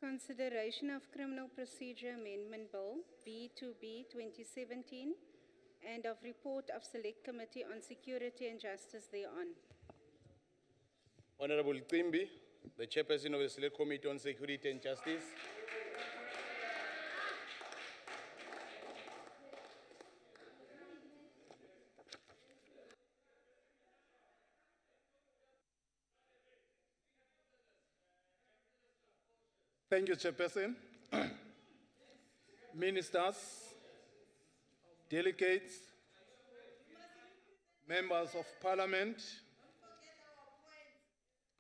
Consideration of Criminal Procedure Amendment Bill B2B 2017 and of report of Select Committee on Security and Justice thereon. Honorable Qimbi, the Chairperson of the Select Committee on Security and Justice. Thank you, Chairperson. Ministers, delegates, members of Parliament,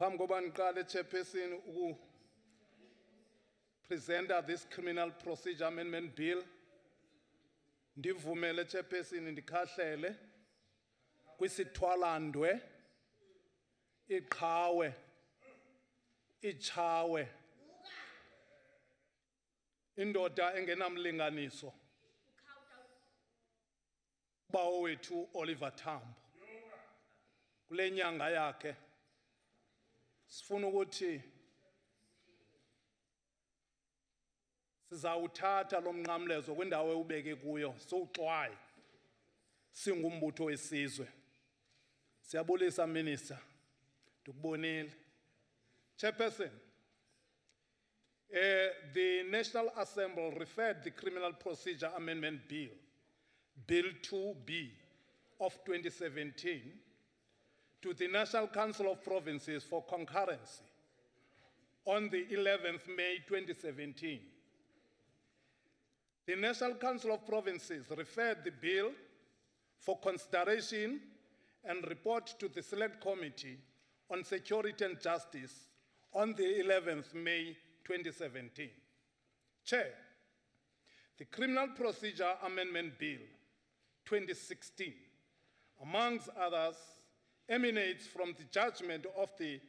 phambi koba ngiqale, Chairperson, present this Criminal Procedure Amendment Bill. Ndivumele, Chairperson, ndikhahlele kwisithwalandwe, iqhawe, ichawe, indoda engenamlinganiso, bawo wethu Oliver Tambo. Kule nyanga yakhe sifuna ukuthi sizawuthatha lo mnqamlezo kwindawo ewubeke kuyo sowuxwaye singumbutho wesizwe. Siyabulisa Minister, ndikubonile. Chairperson, the National Assembly referred the Criminal Procedure Amendment Bill, Bill 2B of 2017, to the National Council of Provinces for concurrency on the 11th May 2017. The National Council of Provinces referred the bill for consideration and report to the Select Committee on Security and Justice on the 11th May 2017. Chair, the Criminal Procedure Amendment Bill 2016, amongst others, emanates from the judgment of the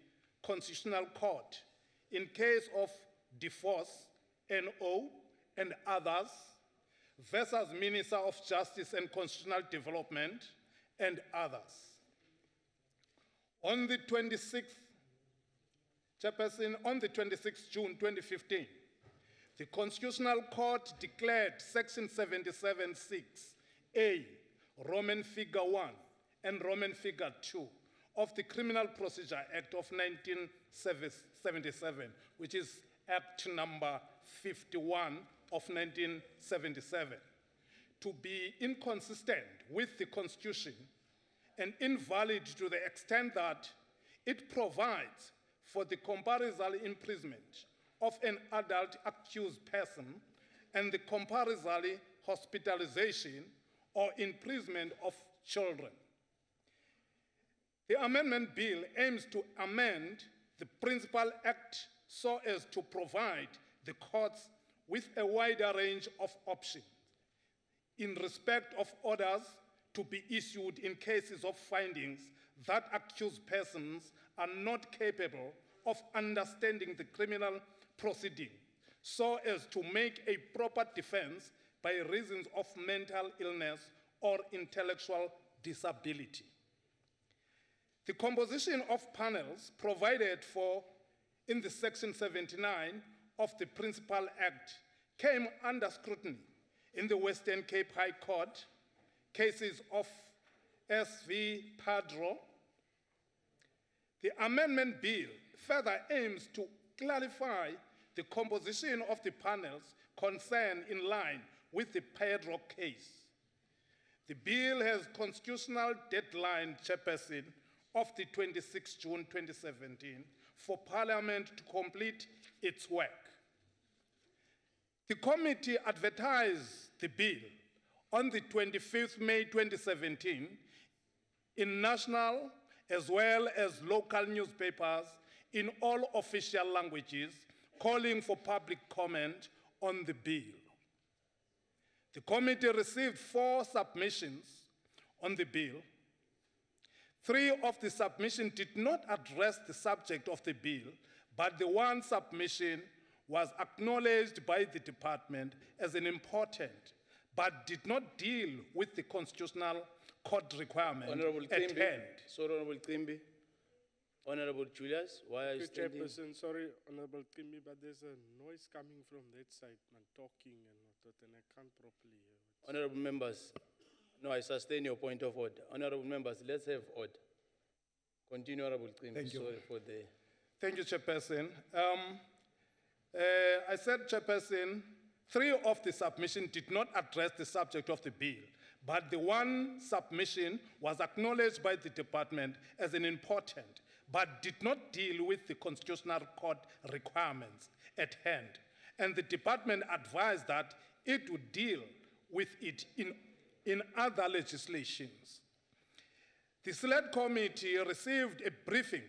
Constitutional Court in case of divorce, NO, and others, versus Minister of Justice and Constitutional Development, and others. On the 26th, Chairperson, on the 26th June 2015, the Constitutional Court declared Section 77(6)(a), Roman figure 1, and Roman figure 2 of the Criminal Procedure Act of 1977, which is Act number 51 of 1977, to be inconsistent with the Constitution and invalid to the extent that it provides for the compulsory imprisonment of an adult accused person and the compulsory hospitalization or imprisonment of children. The amendment bill aims to amend the Principal Act so as to provide the courts with a wider range of options in respect of orders to be issued in cases of findings that accused persons are not capable of understanding the criminal proceeding so as to make a proper defense by reasons of mental illness or intellectual disability. The composition of panels provided for in the Section 79 of the Principal Act came under scrutiny in the Western Cape High Court, cases of S.V. Padro. The amendment bill further aims to clarify the composition of the panels concerned in line with the Padro case. The bill has constitutional deadline, Chairperson, of the 26th June 2017 for Parliament to complete its work. The committee advertised the bill on the 25th May 2017 in national as well as local newspapers in all official languages, calling for public comment on the bill. The committee received 4 submissions on the bill. 3 of the submissions did not address the subject of the bill, but the one submission was acknowledged by the department as an important, but did not deal with the constitutional court requirement at hand. Honorable Qimbi, Honorable Julius, why are you Thank you, standing? Chairperson. Sorry, Honorable Timmy, but there's a noise coming from that side and talking and what that, and I can't properly hear it. Honorable members, no, I sustain your point of order. Honorable members, let's have order. Continue, Honorable Timmy. Thank you. Sorry for the... Thank you, Chairperson. I said, Chairperson, 3 of the submission did not address the subject of the bill, but the one submission was acknowledged by the department as an important, but did not deal with the Constitutional Court requirements at hand. And the department advised that it would deal with it in other legislations. The Select Committee received a briefing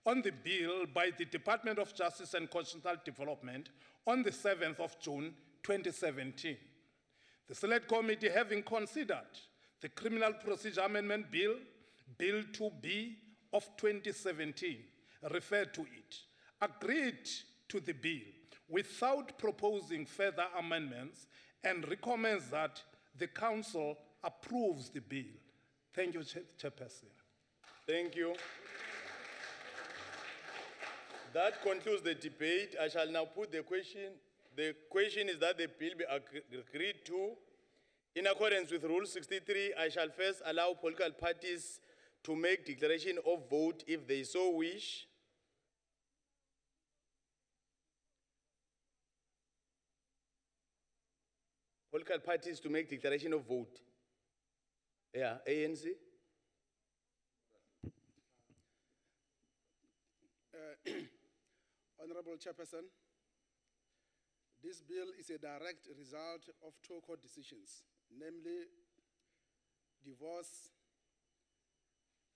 on the bill by the Department of Justice and Constitutional Development on the 7th of June, 2017. The Select Committee, having considered the Criminal Procedure Amendment Bill, Bill 2B of 2017, referred to it, agreed to the bill without proposing further amendments, and recommends that the Council approves the bill. Thank you, Chairperson. Thank you. That concludes the debate. I shall now put the question. The question is that the bill be agreed to. In accordance with Rule 63, I shall first allow political parties to make declaration of vote if they so wish. Political parties to make declaration of vote. Yeah, ANC. Honorable Chairperson, this bill is a direct result of 2 court decisions, namely Divorce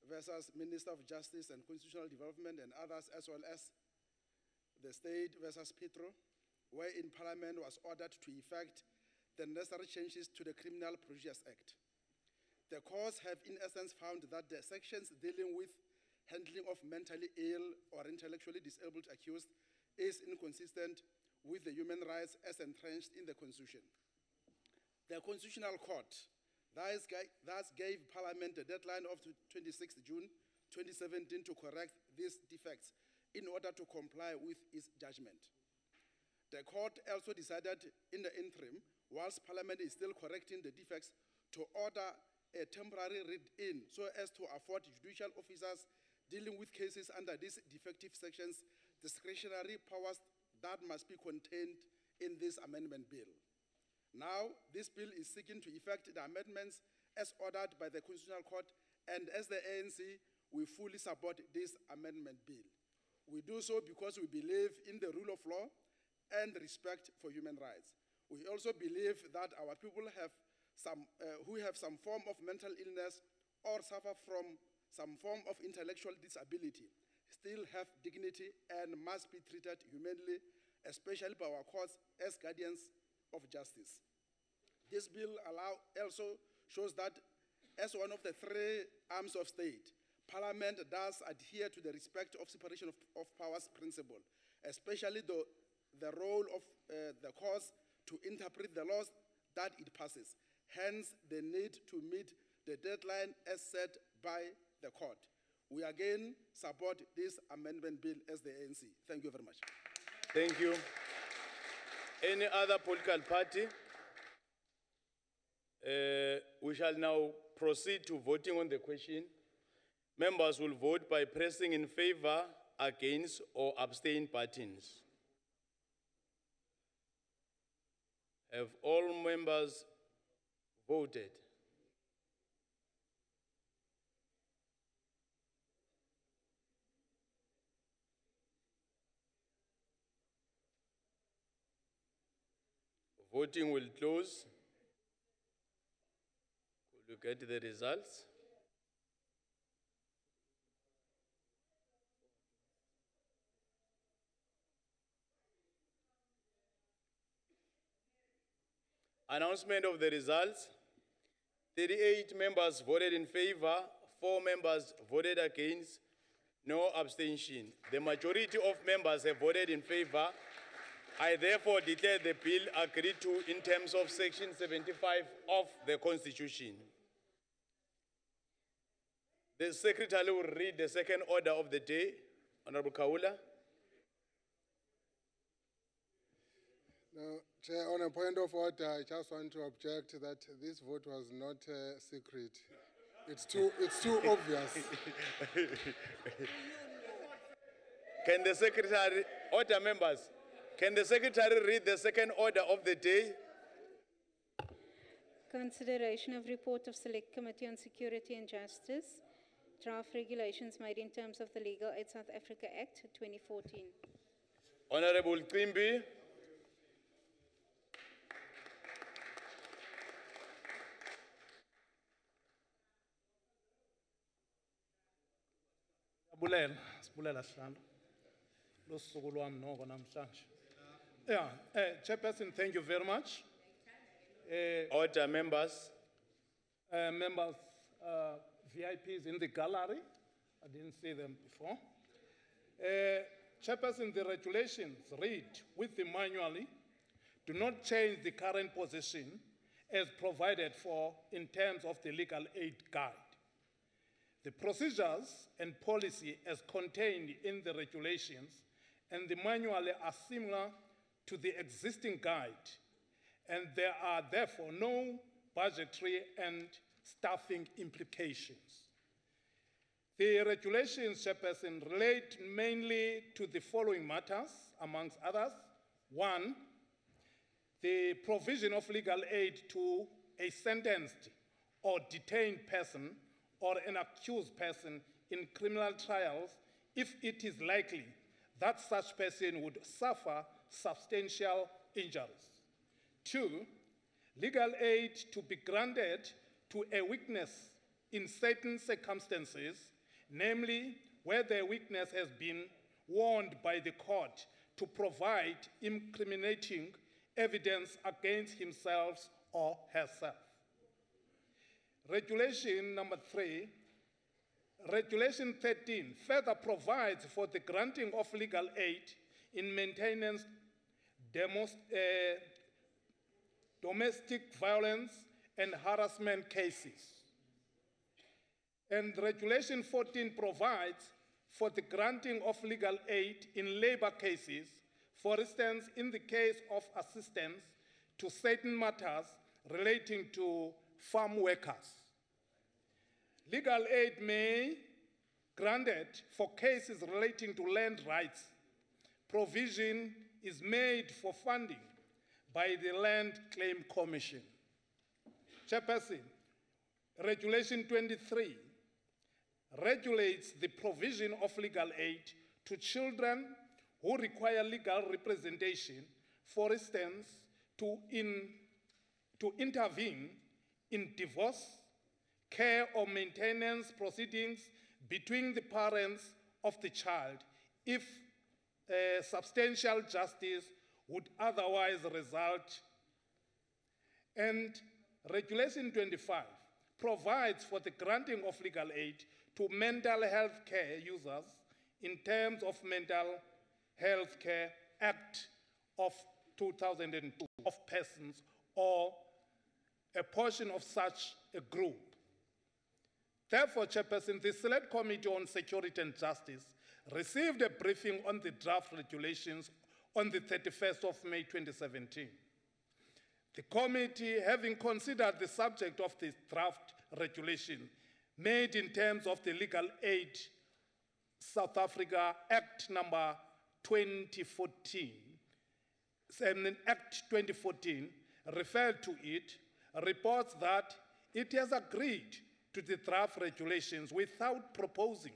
versus Minister of Justice and Constitutional Development and others, as well as the State versus Petro, wherein Parliament was ordered to effect the necessary changes to the Criminal Procedure Act. The courts have in essence found that the sections dealing with handling of mentally ill or intellectually disabled accused is inconsistent with the human rights as entrenched in the Constitution. The Constitutional Court thus gave Parliament a deadline of 26 June 2017 to correct these defects in order to comply with its judgment. The court also decided in the interim, whilst Parliament is still correcting the defects, to order a temporary read-in so as to afford judicial officers dealing with cases under these defective sections discretionary powers that must be contained in this amendment bill. Now, this bill is seeking to effect the amendments as ordered by the Constitutional Court, and as the ANC, we fully support this amendment bill. We do so because we believe in the rule of law and respect for human rights. We also believe that our people who have some form of mental illness or suffer from some form of intellectual disability still have dignity and must be treated humanely, especially by our courts as guardians of justice. This bill also shows that as one of the 3 arms of state, Parliament does adhere to the respect of separation of powers principle, especially the role of the courts to interpret the laws that it passes, hence the need to meet the deadline as set by the court. We again support this amendment bill as the ANC. Thank you very much. Thank you. Any other political party? We shall now proceed to voting on the question. Members will vote by pressing in favor, against, or abstain buttons. Have all members voted? Voting will close. Could you get the results? Announcement of the results. 38 members voted in favor, 4 members voted against, no abstention. The majority of members have voted in favor. I therefore declare the bill agreed to in terms of Section 75 of the Constitution. The Secretary will read the second order of the day. Honorable Kaula. No, Chair, on a point of order, I just want to object that this vote was not secret. It's too obvious. Can the secretary, order members, can the secretary read the second order of the day? Consideration of report of Select Committee on Security and Justice, draft regulations made in terms of the Legal Aid South Africa Act 2014. Honorable Quimby. Sibulela Sihlalo. Losuku lwami noko namhlanje. Yeah, Chairperson, thank you very much. Order members. Members, VIPs in the gallery. I didn't see them before. Chairperson, the regulations read with the manually do not change the current position as provided for in terms of the legal aid guide. The procedures and policy as contained in the regulations and the manual are similar to the existing guide, and there are therefore no budgetary and staffing implications. The regulations, Chairperson, relate mainly to the following matters, amongst others. One, the provision of legal aid to a sentenced or detained person or an accused person in criminal trials if it is likely that such person would suffer substantial injuries. Two, legal aid to be granted to a witness in certain circumstances, namely where the witness has been warned by the court to provide incriminating evidence against himself or herself. Regulation number 3, Regulation 13 further provides for the granting of legal aid in maintenance domestic violence and harassment cases. And Regulation 14 provides for the granting of legal aid in labor cases, for instance, in the case of assistance to certain matters relating to farm workers. Legal aid may be granted for cases relating to land rights. Provision is made for funding by the Land Claim Commission. Chairperson, Regulation 23 regulates the provision of legal aid to children who require legal representation, for instance, to intervene in divorce, care or maintenance proceedings between the parents of the child if substantial justice would otherwise result. And Regulation 25 provides for the granting of legal aid to mental health care users in terms of Mental Health Care Act of 2002 of persons or a portion of such a group. Therefore, Chairperson, the Select Committee on Security and Justice received a briefing on the draft regulations on the 31st of May 2017. The committee, having considered the subject of the draft regulation made in terms of the Legal Aid South Africa Act number 2014, Act 2014, referred to it, reports that it has agreed to the draft regulations without proposing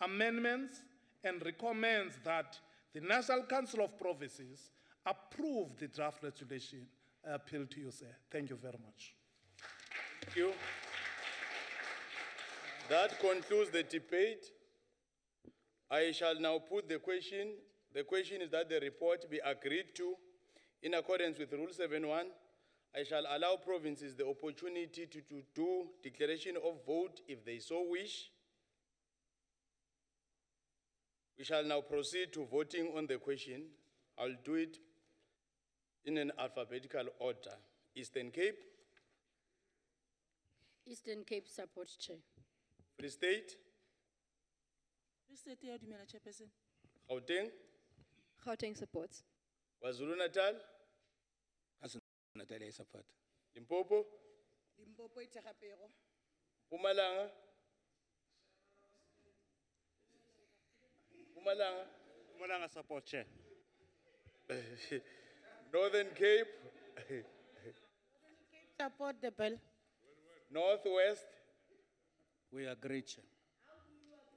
amendments and recommends that the National Council of Provinces approve the draft regulation. I appeal to you, sir. Thank you very much. Thank you. That concludes the debate. I shall now put the question. The question is that the report be agreed to in accordance with Rule 7.1. I shall allow provinces the opportunity to do declaration of vote if they so wish. We shall now proceed to voting on the question. I'll do it in an alphabetical order. Eastern Cape, Eastern Cape support, Chair. Free State, Chairperson. Gauteng, Gauteng supports. KwaZulu Natal, Natalia support. Limpopo, Limpopo Itakapero. Mpumalanga, Mpumalanga, Mpumalanga support, Chair. Northern Cape, Support the bill. Northwest, We agree, Chair.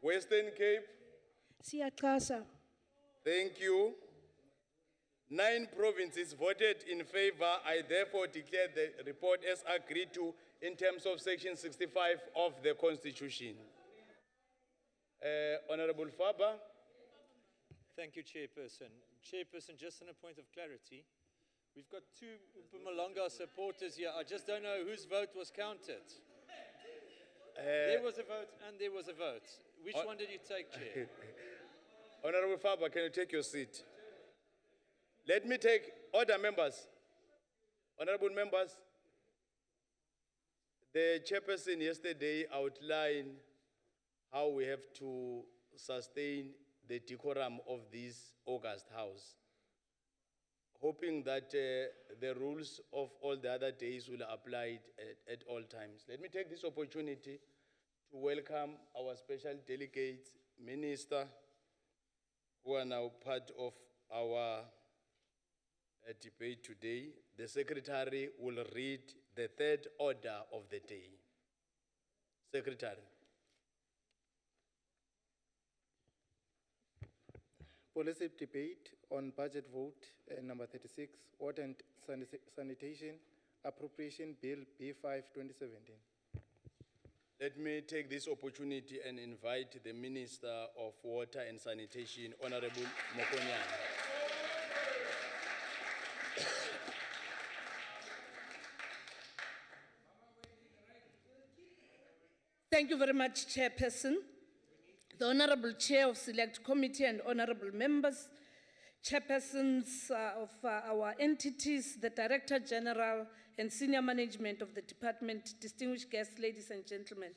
Western Cape. Siyaqasa. Thank you. 9 provinces voted in favor. I therefore declare the report as agreed to in terms of Section 65 of the Constitution. Honorable Faber. Thank you, Chairperson. Chairperson, just on a point of clarity, we've got 2 Mpumalanga supporters here. I just don't know whose vote was counted. There was a vote and there was a vote. Which one did you take, Chair? Honorable Faber, can you take your seat? Let me take order, members. Honorable members, the chairperson yesterday outlined how we have to sustain the decorum of this August House, hoping that the rules of all the other days will apply at all times. Let me take this opportunity to welcome our special delegates, minister, who are now part of our debate today. The secretary will read the 3rd order of the day. Secretary. Policy debate on budget vote number 36, water and sanitation appropriation bill B5 2017. Let me take this opportunity and invite the Minister of Water and Sanitation, Honorable Mokonyane. Thank you very much, Chairperson. The Honorable Chair of Select Committee and Honorable Members, Chairpersons of our entities, the Director General and Senior Management of the Department, distinguished guests, ladies and gentlemen.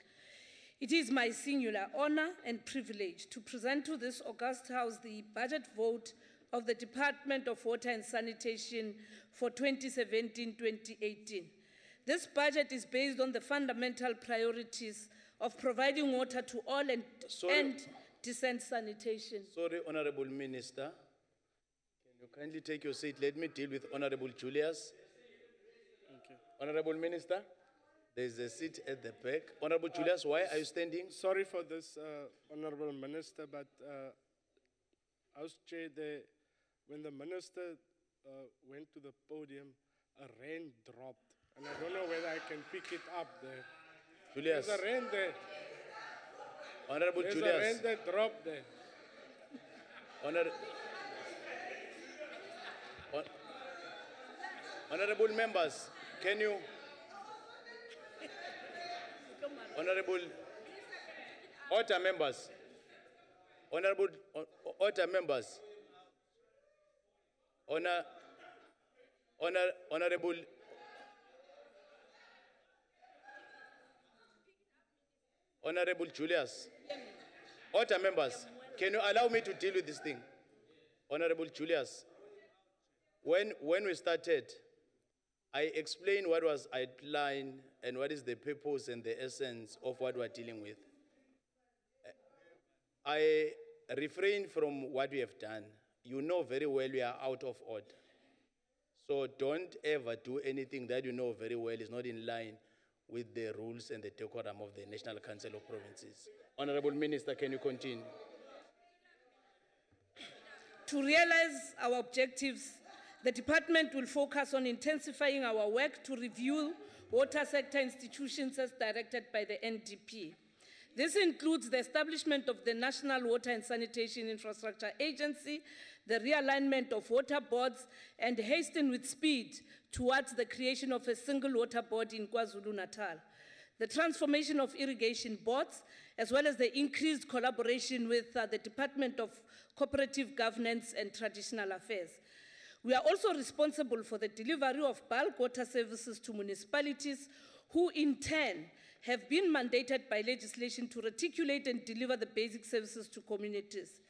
It is my singular honor and privilege to present to this august House the budget vote of the Department of Water and Sanitation for 2017-2018. This budget is based on the fundamental priorities of providing water to all and decent sanitation. Sorry, Honorable Minister. Can you kindly take your seat? Let me deal with Honorable Julius. Okay. Honorable Minister, there's a seat at the back. Honorable Julius, why are you standing? Sorry for this, Honorable Minister, but House Chair, when the Minister went to the podium, a rain dropped. And I don't know whether I can pick it up there. Julius. There's a rain there. Honorable There's Julius. a rain that dropped there. Honorable members, can you... Honorable... Order members. Honorable... Order members. Honorable... Honorable Julius. Order members, can you allow me to deal with this thing? Honorable Julius, when we started, I explained what was outlined and what is the purpose and the essence of what we're dealing with. I refrain from what we have done. You know very well we are out of order. So don't ever do anything that you know very well is not in line with the rules and the decorum of the National Council of Provinces. Honorable Minister, can you continue? To realize our objectives, the department will focus on intensifying our work to review water sector institutions as directed by the NDP. This includes the establishment of the National Water and Sanitation Infrastructure Agency, the realignment of water boards, and hasten with speed towards the creation of a single water board in KwaZulu-Natal, the transformation of irrigation boards, as well as the increased collaboration with the Department of Cooperative Governance and Traditional Affairs. We are also responsible for the delivery of bulk water services to municipalities, who in turn have been mandated by legislation to reticulate and deliver the basic services to communities.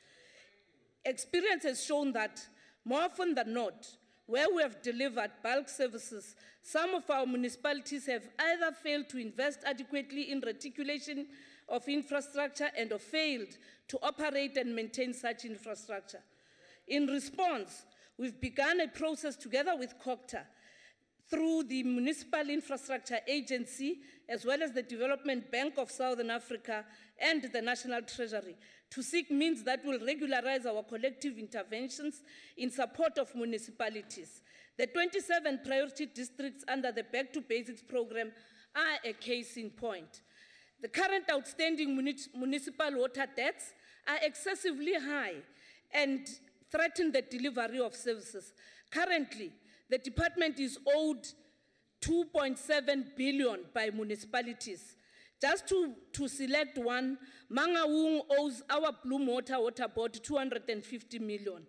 Experience has shown that more often than not, where we have delivered bulk services, some of our municipalities have either failed to invest adequately in reticulation of infrastructure and or failed to operate and maintain such infrastructure. In response, we've begun a process together with COCTA through the Municipal Infrastructure Agency, as well as the Development Bank of Southern Africa and the National Treasury, to seek means that will regularize our collective interventions in support of municipalities. The 27 priority districts under the Back to Basics program are a case in point. The current outstanding municipal water debts are excessively high and threaten the delivery of services. Currently, the department is owed 2.7 billion by municipalities. Just to select one, Mangaung owes our Blue Water Board 250 million.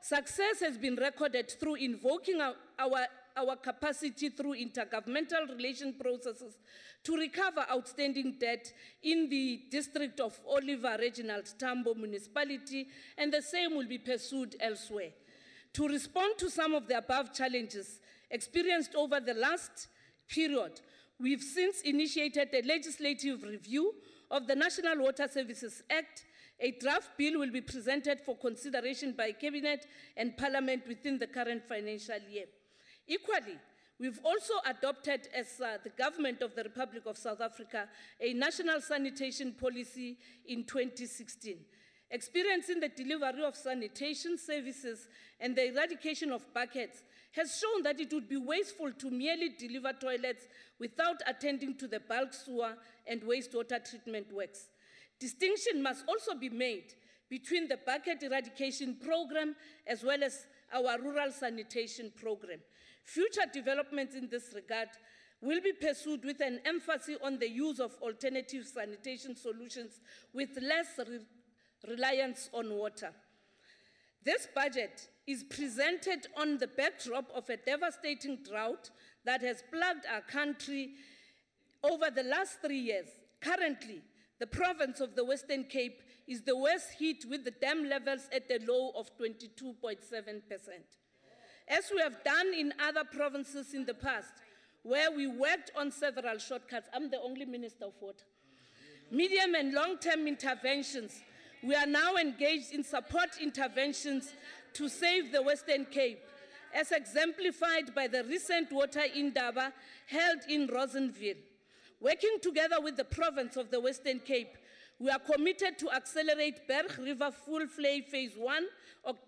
Success has been recorded through invoking our capacity through intergovernmental relation processes to recover outstanding debt in the district of Oliver Regional Tambo Municipality, and the same will be pursued elsewhere. To respond to some of the above challenges experienced over the last period, we've since initiated a legislative review of the National Water Services Act. A draft bill will be presented for consideration by Cabinet and Parliament within the current financial year. Equally, we've also adopted, as the government of the Republic of South Africa, a national sanitation policy in 2016. Experience in the delivery of sanitation services and the eradication of buckets has shown that it would be wasteful to merely deliver toilets without attending to the bulk sewer and wastewater treatment works. Distinction must also be made between the bucket eradication program as well as our rural sanitation program. Future developments in this regard will be pursued with an emphasis on the use of alternative sanitation solutions with less reliance on water. This budget is presented on the backdrop of a devastating drought that has plagued our country over the last 3 years. Currently, the province of the Western Cape is the worst hit, with the dam levels at a low of 22.7%. As we have done in other provinces in the past, where we worked on several shortcuts, I'm the only Minister of Water, medium and long-term interventions, we are now engaged in support interventions to save the Western Cape, as exemplified by the recent water indaba held in Rosenville. Working together with the province of the Western Cape, we are committed to accelerate Berg River Full Flow Phase 1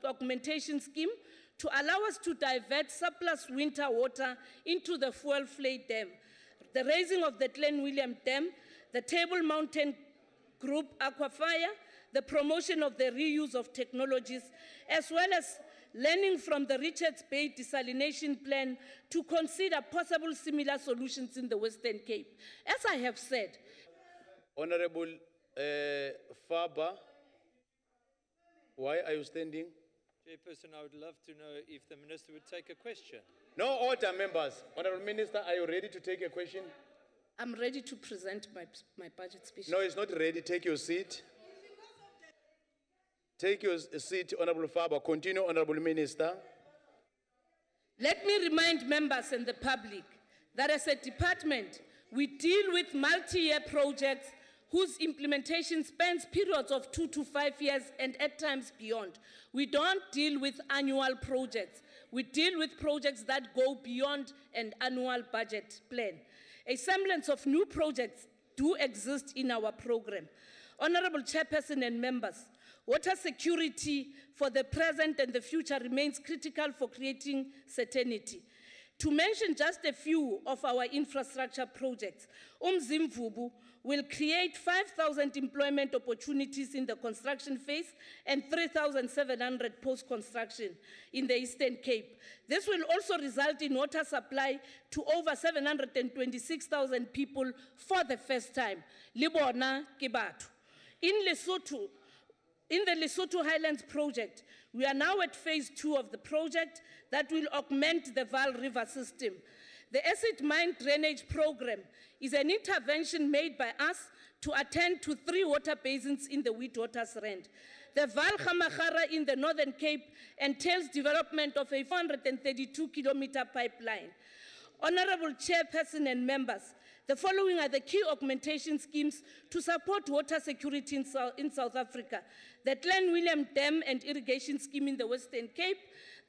augmentation scheme to allow us to divert surplus winter water into the Full Flow Dam, the raising of the Glen William Dam, the Table Mountain Group Aquafire, the promotion of the reuse of technologies, as well as learning from the Richards Bay desalination plan to consider possible similar solutions in the Western Cape. As I have said, Honorable Faber, why are you standing? Chairperson, I would love to know if the Minister would take a question. No order, members. Honorable Minister, are you ready to take a question? I'm ready to present my budget speech. No, it's not ready. Take your seat. Take your seat, Honorable Faber. Continue, Honorable Minister. Let me remind members and the public that as a department, we deal with multi-year projects whose implementation spans periods of 2 to 5 years and at times beyond. We don't deal with annual projects. We deal with projects that go beyond an annual budget plan. A semblance of new projects do exist in our program. Honorable Chairperson and members, water security for the present and the future remains critical for creating certainty. To mention just a few of our infrastructure projects, Umzimvubu will create 5,000 employment opportunities in the construction phase and 3,700 post-construction in the Eastern Cape. This will also result in water supply to over 726,000 people for the first time. Libona Kibatu. In the Lesotho Highlands project, we are now at phase 2 of the project that will augment the Vaal River system. The acid mine drainage program is an intervention made by us to attend to 3 water basins in the Witwatersrand. The Val Gamagara in the Northern Cape entails development of a 432-kilometer pipeline. Honorable Chairperson and members, the following are the key augmentation schemes to support water security in South Africa. The Glen William Dam and Irrigation Scheme in the Western Cape,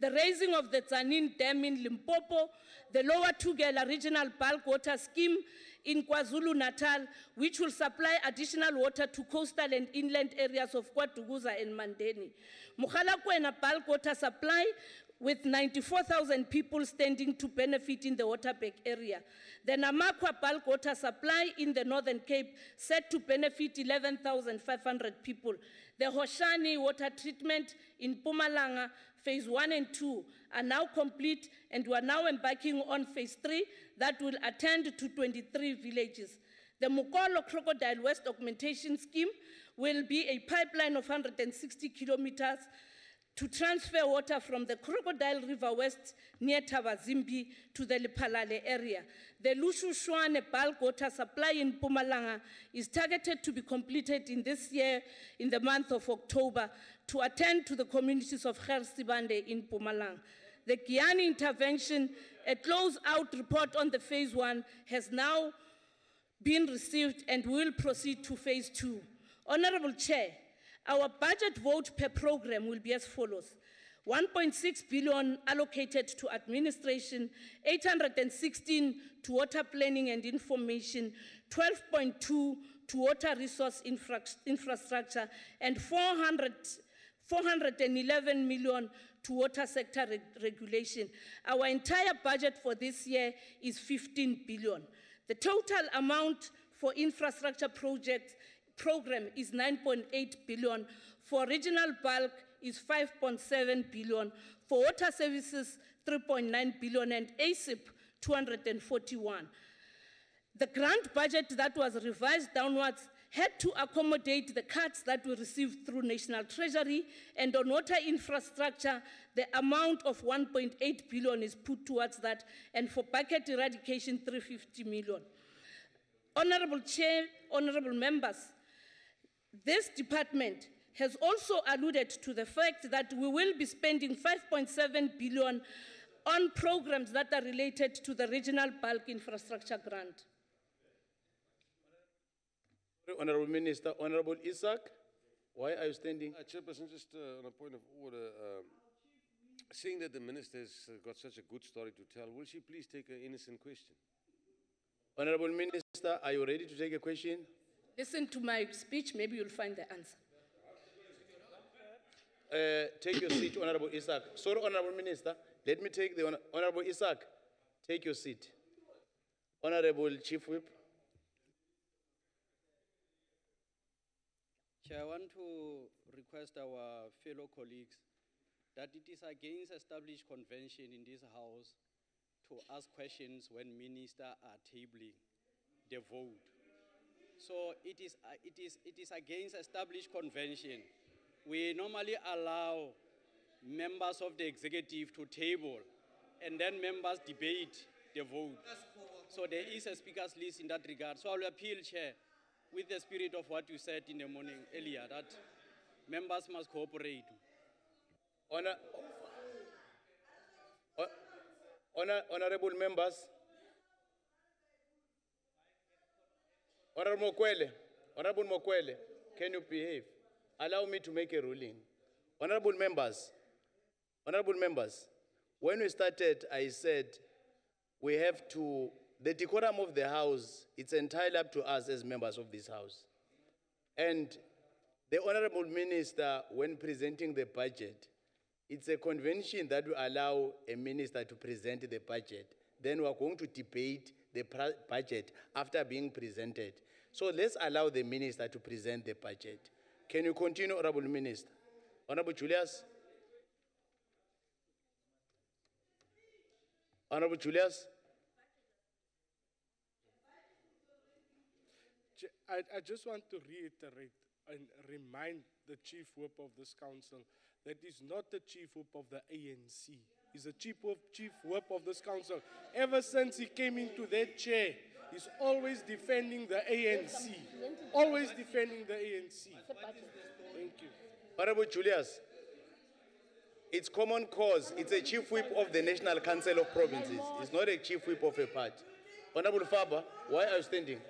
the raising of the Tsanin Dam in Limpopo, the Lower Tugela Regional Bulk Water Scheme in KwaZulu-Natal, which will supply additional water to coastal and inland areas of KwaDukuza and Mandeni. Mukhalakwana Bulk Water Supply, with 94,000 people standing to benefit in the Waterberg area. The Namakwa Bulk Water Supply in the Northern Cape, set to benefit 11,500 people. The Hoshani Water Treatment in Mpumalanga, phase 1 and 2, are now complete, and we are now embarking on phase 3 that will attend to 23 villages. The Mukolo Crocodile West Augmentation Scheme will be a pipeline of 160 kilometers to transfer water from the Crocodile River West near Tabazimbi to the Lephalale area. The Lushushwane bulk water supply in Mpumalanga is targeted to be completed in this year in the month of October to attend to the communities of Gersibande in Mpumalanga. The Guyana intervention, a close-out report on the phase 1 has now been received and will proceed to phase 2. Honorable Chair, our budget vote per program will be as follows. 1.6 billion allocated to administration, 816 to water planning and information, 12.2 to water resource infrastructure, and 411 million to water sector regulation. Our entire budget for this year is 15 billion. The total amount for infrastructure projects program is 9.8 billion, for regional bulk is 5.7 billion, for water services 3.9 billion, and ASIP 241. The grant budget that was revised downwards had to accommodate the cuts that we received through National Treasury, and on water infrastructure, the amount of 1.8 billion is put towards that, and for bucket eradication, 350 million. Honorable Chair, honorable members, this department has also alluded to the fact that we will be spending 5.7 billion on programs that are related to the regional bulk infrastructure grant. Honorable Minister, Honorable Isaac, why are you standing? Chairperson, just on a point of order, seeing that the minister has got such a good story to tell, will she please take an innocent question? Honorable Minister, are you ready to take a question? Listen to my speech, maybe you'll find the answer. Take your seat, Honorable Isaac. Sorry, Honorable Minister, let me take the Honorable Isaac. Take your seat. Honorable Chief Whip. Chair, I want to request our fellow colleagues that it is against established convention in this House to ask questions when ministers are tabling the vote. So it is against established convention. We normally allow members of the executive to table and then members debate the vote. So there is a speaker's list in that regard. So I will appeal, Chair, with the spirit of what you said in the morning earlier, that members must cooperate. Honorable members, Honorable Mokwele, can you behave? Allow me to make a ruling. Honorable members, when we started, I said we have to, the decorum of the House, it's entirely up to us as members of this House. And the Honorable Minister, when presenting the budget, it's a convention that will allow a minister to present the budget. Then we are going to debate the budget after being presented. So let's allow the minister to present the budget. Can you continue, Honorable Minister? Honorable Julius? Honorable Julius? I just want to reiterate and remind the Chief Whip of this council that is not the Chief Whip of the ANC. He's the chief whip of this council. Ever since he came into that chair, he's always defending the ANC. Always defending the ANC. Thank you. Honorable Julius, it's common cause. It's a chief whip of the National Council of Provinces. It's not a chief whip of a party. Honorable Faber, why are you standing?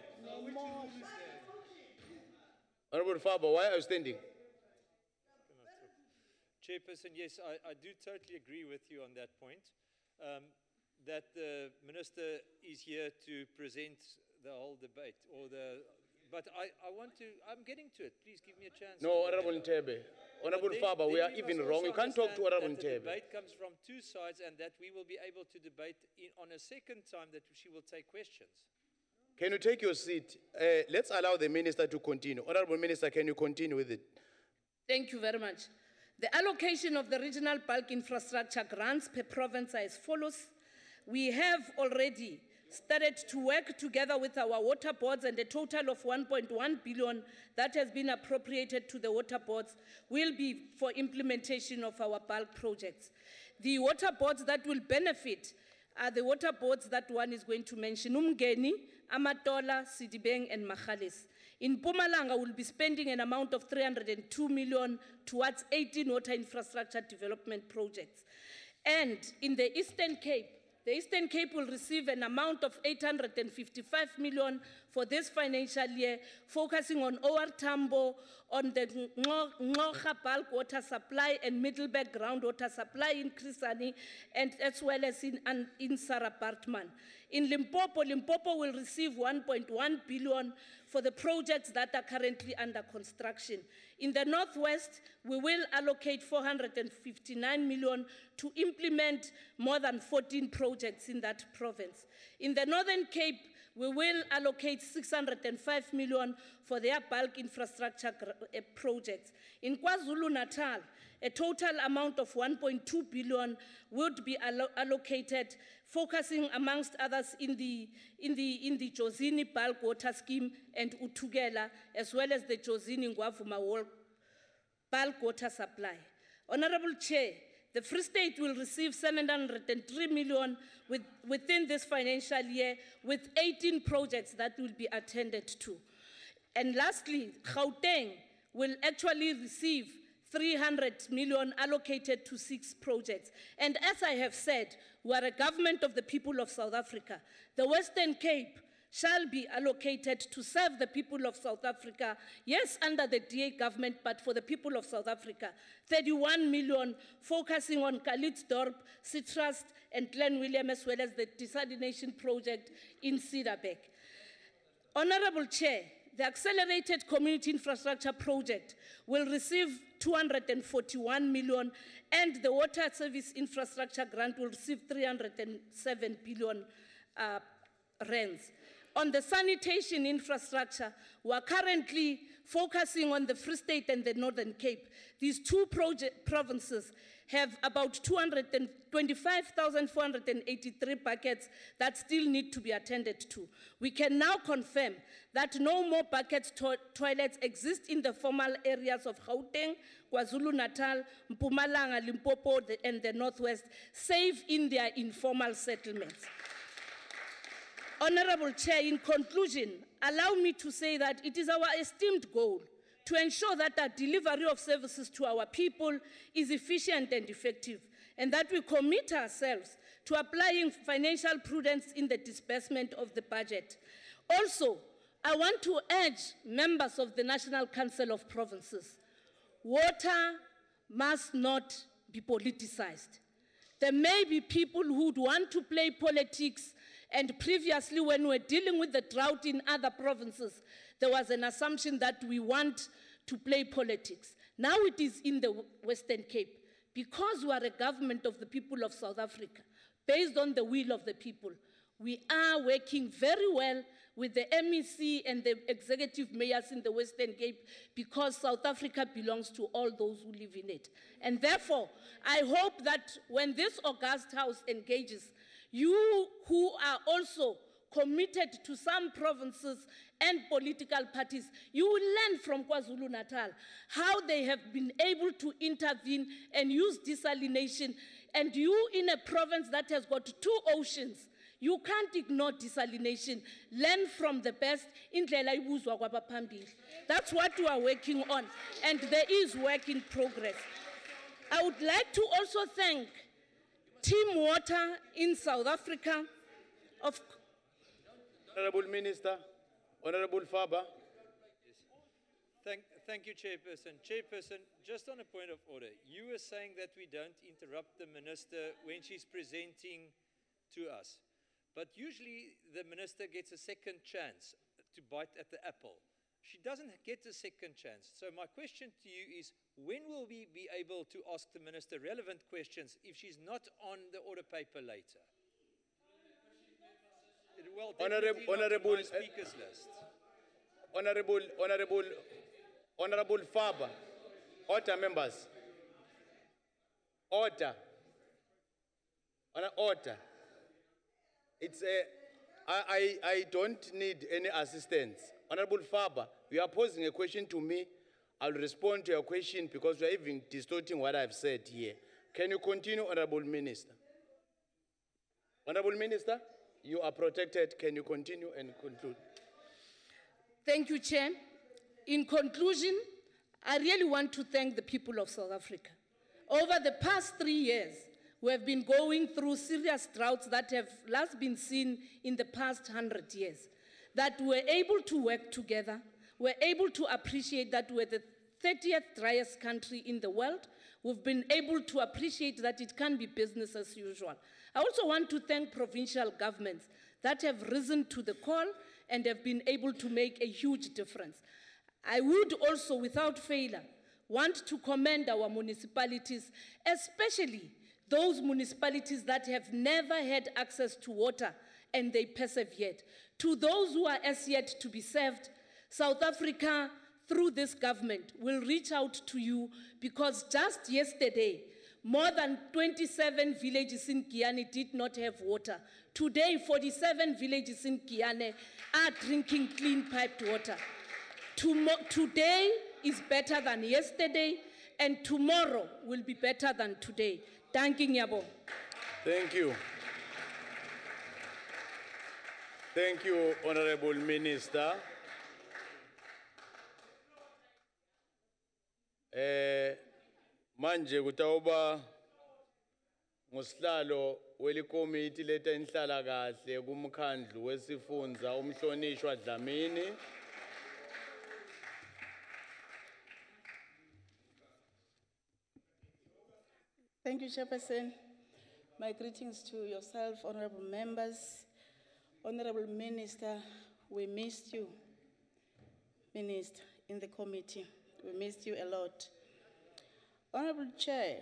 Honorable Faber, why are you standing? Chairperson, yes, I do totally agree with you on that point, that the minister is here to present the whole debate, but I'm getting to it. Please give me a chance. No, Honorable Ntebe. Honorable Faber, we are even wrong. You can't talk to Honorable The Ntebe. debate comes from two sides and that we will be able to debate on a second time that she will take questions. Can you take your seat? Let's allow the minister to continue. Honorable Minister, can you continue with it? Thank you very much. The allocation of the regional bulk infrastructure grants per province are as follows. We have already started to work together with our water boards, and a total of 1.1 billion that has been appropriated to the water boards will be for implementation of our bulk projects. The water boards that will benefit are the water boards that one is going to mention: Umgeni, Amatola, Sidibeng, and Mahales. In Mpumalanga, we'll be spending an amount of 302 million towards 18 water infrastructure development projects. And in the Eastern Cape will receive an amount of 855 million for this financial year, focusing on OR Tambo, on the Ngocha bulk water supply and Middleburg groundwater supply in Krisani, and as well as in Sarah Bartman. In Limpopo will receive 1.1 billion for the projects that are currently under construction. In the Northwest, we will allocate 459 million to implement more than 14 projects in that province. In the Northern Cape, we will allocate 605 million for their bulk infrastructure projects. In KwaZulu-Natal, a total amount of 1.2 billion would be allocated, focusing amongst others in the Jozini bulk water scheme and Utugela, as well as the Jozini Ngwavuma bulk water supply. Honorable Chair, the Free State will receive 703 million within this financial year, with 18 projects that will be attended to. And lastly, Gauteng will actually receive 300 million allocated to 6 projects. And as I have said, we are a government of the people of South Africa. The Western Cape shall be allocated to serve the people of South Africa, yes, under the DA government, but for the people of South Africa. 31 million focusing on Kalidsdorp, Citrust, and Glen William, as well as the desalination project in Cedarburg. Honorable Chair, the Accelerated Community Infrastructure Project will receive 241 million, and the Water Service Infrastructure Grant will receive 307 billion rands. On the sanitation infrastructure, we are currently focusing on the Free State and the Northern Cape. These two provinces have about 225,483 buckets that still need to be attended to. We can now confirm that no more bucket toilets exist in the formal areas of Gauteng, KwaZulu-Natal, Mpumalanga, Limpopo, and the Northwest, save in their informal settlements. Honorable Chair, in conclusion, allow me to say that it is our esteemed goal to ensure that the delivery of services to our people is efficient and effective, and that we commit ourselves to applying financial prudence in the disbursement of the budget. Also, I want to urge members of the National Council of Provinces, water must not be politicized. There may be people who would want to play politics, and previously when we were dealing with the drought in other provinces, there was an assumption that we want to play politics. Now it is in the Western Cape. Because we are a government of the people of South Africa, based on the will of the people, we are working very well with the MEC and the executive mayors in the Western Cape, because South Africa belongs to all those who live in it. And therefore, I hope that when this august House engages, you who are also committed to some provinces and political parties, you will learn from KwaZulu-Natal how they have been able to intervene and use desalination And you in a province that has got 2 oceans, you can't ignore desalination. Learn from the best. Indlela ibuzwa kwabaphambili. That's what we are working on, and there is work in progress. I would like to also thank Team Water in South Africa. Honorable Minister, Honorable Faber. Thank you, Chairperson. Chairperson, just on a point of order, you were saying that we don't interrupt the Minister when she's presenting to us. But usually the Minister gets a second chance to bite at the apple. She doesn't get a second chance. So my question to you is, when will we be able to ask the Minister relevant questions if she's not on the order paper later? Well, definitely not on my speakers list. Honorable Faber, order members. Order. Order. It's I don't need any assistance. Honorable Faber, you are posing a question to me. I'll respond to your question because we are even distorting what I've said here. Can you continue, Honorable Minister? Honorable Minister, you are protected. Can you continue and conclude? Thank you, Chair. In conclusion, I really want to thank the people of South Africa. Over the past 3 years, we have been going through serious droughts that have last been seen in the past 100 years. That we're able to work together, we're able to appreciate that we're the 30th driest country in the world. We've been able to appreciate that it can be business as usual. I also want to thank provincial governments that have risen to the call and have been able to make a huge difference. I would also, without failure, want to commend our municipalities, especially those municipalities that have never had access to water and they persevered. To those who are as yet to be served, South Africa, through this government, will reach out to you because just yesterday, more than 27 villages in Kiane did not have water. Today, 47 villages in Kiane are drinking clean piped water. Today is better than yesterday, and tomorrow will be better than today. Thank you. Thank you. Thank you, Honorable Minister. Manje kutawuba ngusihlalo welikomiti leta inhlala kahle kumkhandlu wesifundza umhlonishwa Dlamini. Thank you, Chairperson. My greetings to yourself, honorable members. Honorable Minister, we missed you, Minister, in the committee. We missed you a lot. Honorable Chair,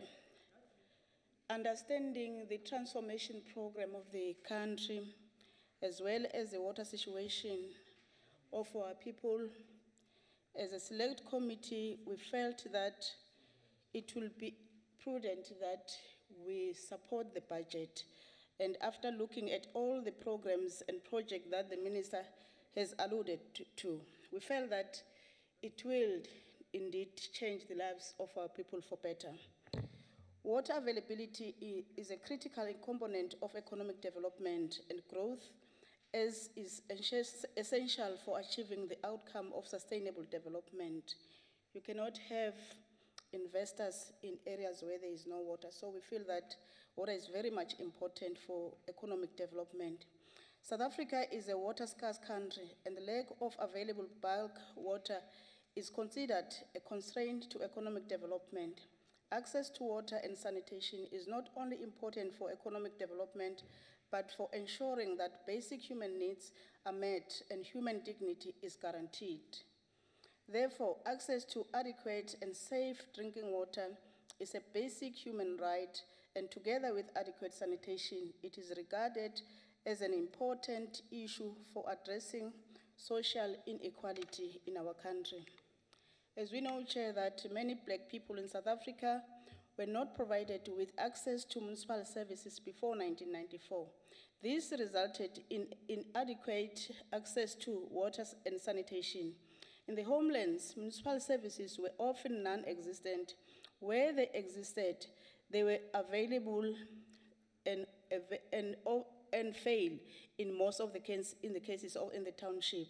understanding the transformation program of the country, as well as the water situation of our people, as a select committee, we felt that it will be prudent that we support the budget. And after looking at all the programs and projects that the Minister has alluded to, we felt that it will indeed change the lives of our people for better. Water availability is a critical component of economic development and growth, as is essential for achieving the outcome of sustainable development. You cannot have investors in areas where there is no water. So we feel that water is very much important for economic development. South Africa is a water-scarce country, and the lack of available bulk water is considered a constraint to economic development. Access to water and sanitation is not only important for economic development, but for ensuring that basic human needs are met and human dignity is guaranteed. Therefore, access to adequate and safe drinking water is a basic human right, and together with adequate sanitation, it is regarded as an important issue for addressing social inequality in our country. As we know, Chair, that many black people in South Africa were not provided with access to municipal services before 1994. This resulted in inadequate access to water and sanitation. In the homelands, municipal services were often non-existent. Where they existed, They were available and fail in most of the cases in the township.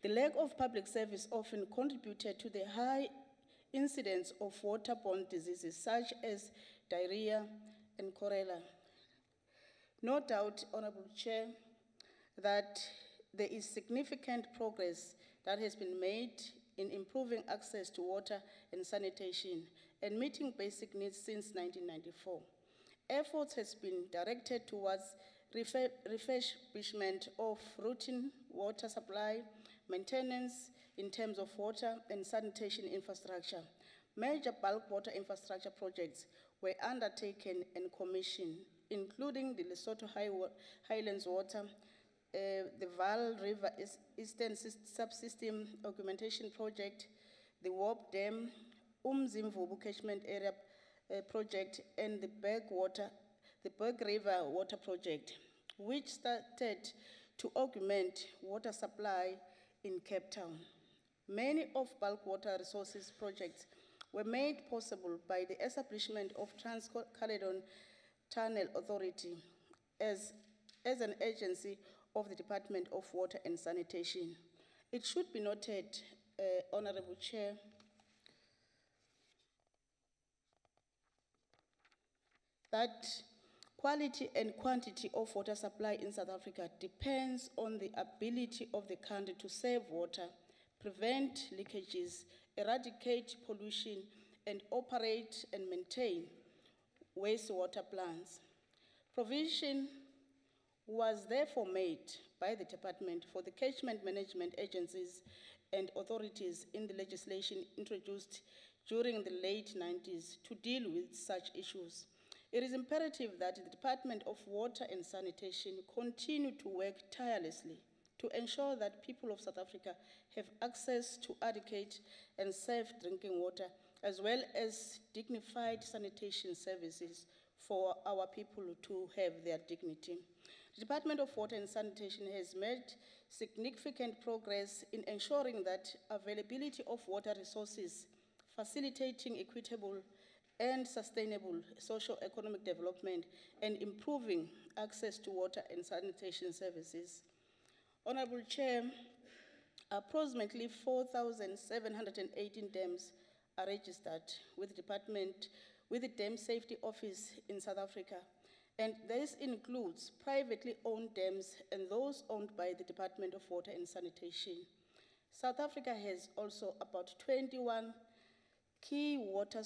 The lack of public service often contributed to the high incidence of waterborne diseases such as diarrhea and cholera. No doubt, Honorable Chair, that there is significant progress that has been made in improving access to water and sanitation and meeting basic needs since 1994. Efforts has been directed towards refurbishment of routine water supply, maintenance in terms of water and sanitation infrastructure. Major bulk water infrastructure projects were undertaken and commissioned, including the Lesotho Highlands Water, the Vaal River Eastern Subsystem Augmentation Project, the Warp Dam, Umzimvubu Catchment Area Project, and the Berg River Water Project, which started to augment water supply in Cape Town. Many of bulk water resources projects were made possible by the establishment of Trans-Caledon Tunnel Authority as an agency of the Department of Water and Sanitation. It should be noted, Honorable Chair, that quality and quantity of water supply in South Africa depends on the ability of the country to save water, prevent leakages, eradicate pollution, and operate and maintain wastewater plants. Provision was therefore made by the department for the catchment management agencies and authorities in the legislation introduced during the late 90s to deal with such issues. It is imperative that the Department of Water and Sanitation continue to work tirelessly to ensure that people of South Africa have access to adequate and safe drinking water, as well as dignified sanitation services for our people to have their dignity. The Department of Water and Sanitation has made significant progress in ensuring that availability of water resources, facilitating equitable and sustainable socio-economic development, and improving access to water and sanitation services. Honorable Chair, approximately 4,718 dams are registered with the Dam Safety Office in South Africa, and this includes privately owned dams and those owned by the Department of Water and Sanitation. South Africa has also about 21 key water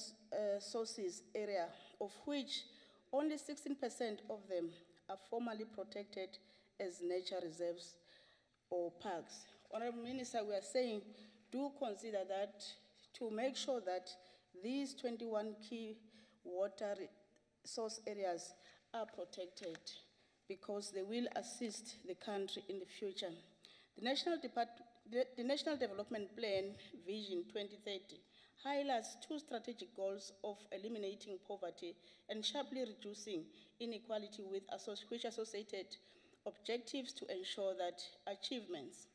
sources area, of which only 16% of them are formally protected as nature reserves or parks. Honorable Minister, we are saying, do consider that to make sure that these 21 key water source areas are protected, because they will assist the country in the future. The National Development Plan, Vision 2030, highlights two strategic goals of eliminating poverty and sharply reducing inequality with which associated objectives to ensure that achievements.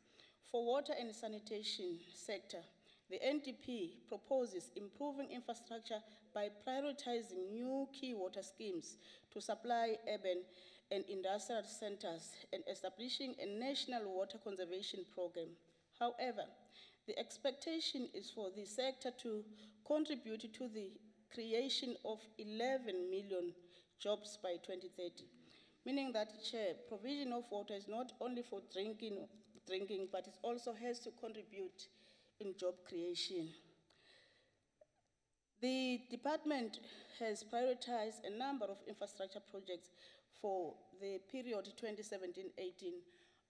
For water and sanitation sector, the NDP proposes improving infrastructure by prioritizing new key water schemes to supply urban and industrial centers and establishing a national water conservation program. However, the expectation is for the sector to contribute to the creation of 11 million jobs by 2030, meaning that, Chair, provision of water is not only for drinking, but it also has to contribute in job creation. The department has prioritized a number of infrastructure projects for the period 2017-18.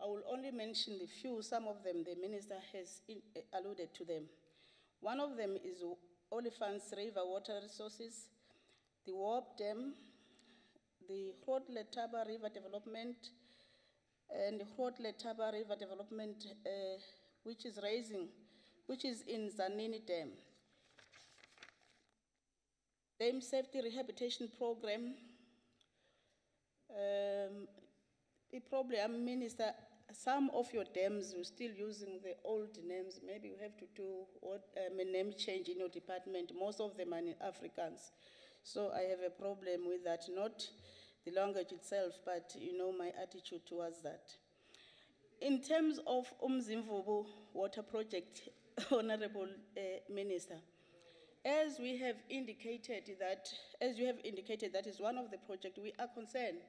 I will only mention the few. Some of them the minister has alluded to them. One of them is Olifants River Water Resources, the Warp Dam, the Groot-Letaba River Development, and the Groot-Letaba River Development, which is in Zanini Dam. Dam Safety Rehabilitation Program, probably, Minister, some of your dams, you're still using the old names. Maybe you have to do a name change in your department. Most of them are in Afrikaans. So I have a problem with that, not the language itself, but you know my attitude towards that. In terms of Umzimvubu water project, Honorable Minister, as we have indicated that, as you have indicated, that is one of the projects we are concerned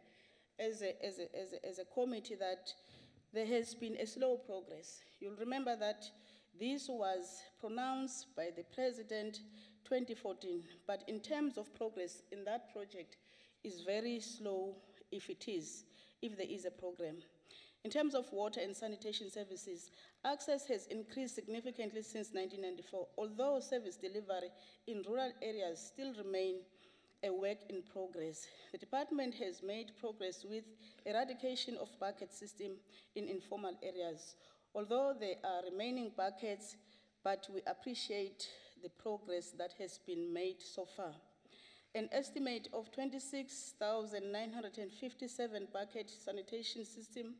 as a committee that there has been a slow progress. You'll remember that this was pronounced by the President 2014, but in terms of progress in that project is very slow if there is a program. In terms of water and sanitation services, access has increased significantly since 1994, although service delivery in rural areas still remain a work in progress. The department has made progress with eradication of bucket system in informal areas, although there are remaining buckets, but we appreciate the progress that has been made so far. An estimate of 26,957 bucket sanitation systems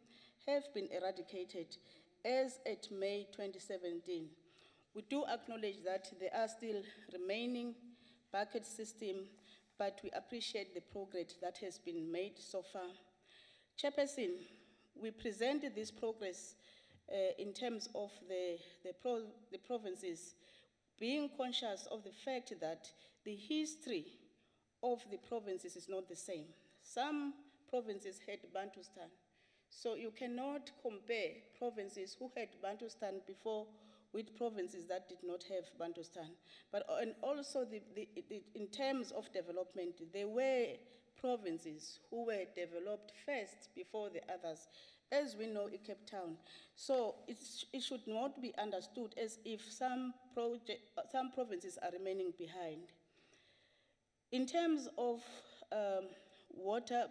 have been eradicated as at May 2017. We do acknowledge that there are still remaining bucket systems, but we appreciate the progress that has been made so far. Chairperson, we presented this progress in terms of the provinces, being conscious of the fact that the history of the provinces is not the same. Some provinces had Bantustan, so you cannot compare provinces who had Bantustan before with provinces that did not have Bantustan. But and also in terms of development, there were provinces who were developed first before the others, as we know in Cape Town. So it should not be understood as if some provinces are remaining behind. In terms of water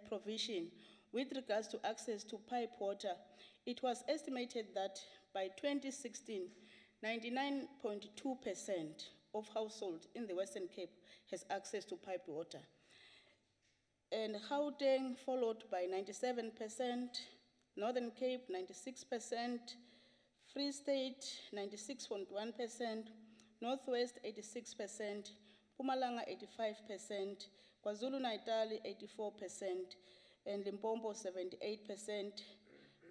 provision, with regards to access to pipe water, it was estimated that by 2016, 99.2% of households in the Western Cape has access to pipe water. And Gauteng followed by 97%, Northern Cape 96%, Free State 96.1%, Northwest 86%, Mpumalanga 85%, KwaZulu-Natal 84%, and Limpopo 78%,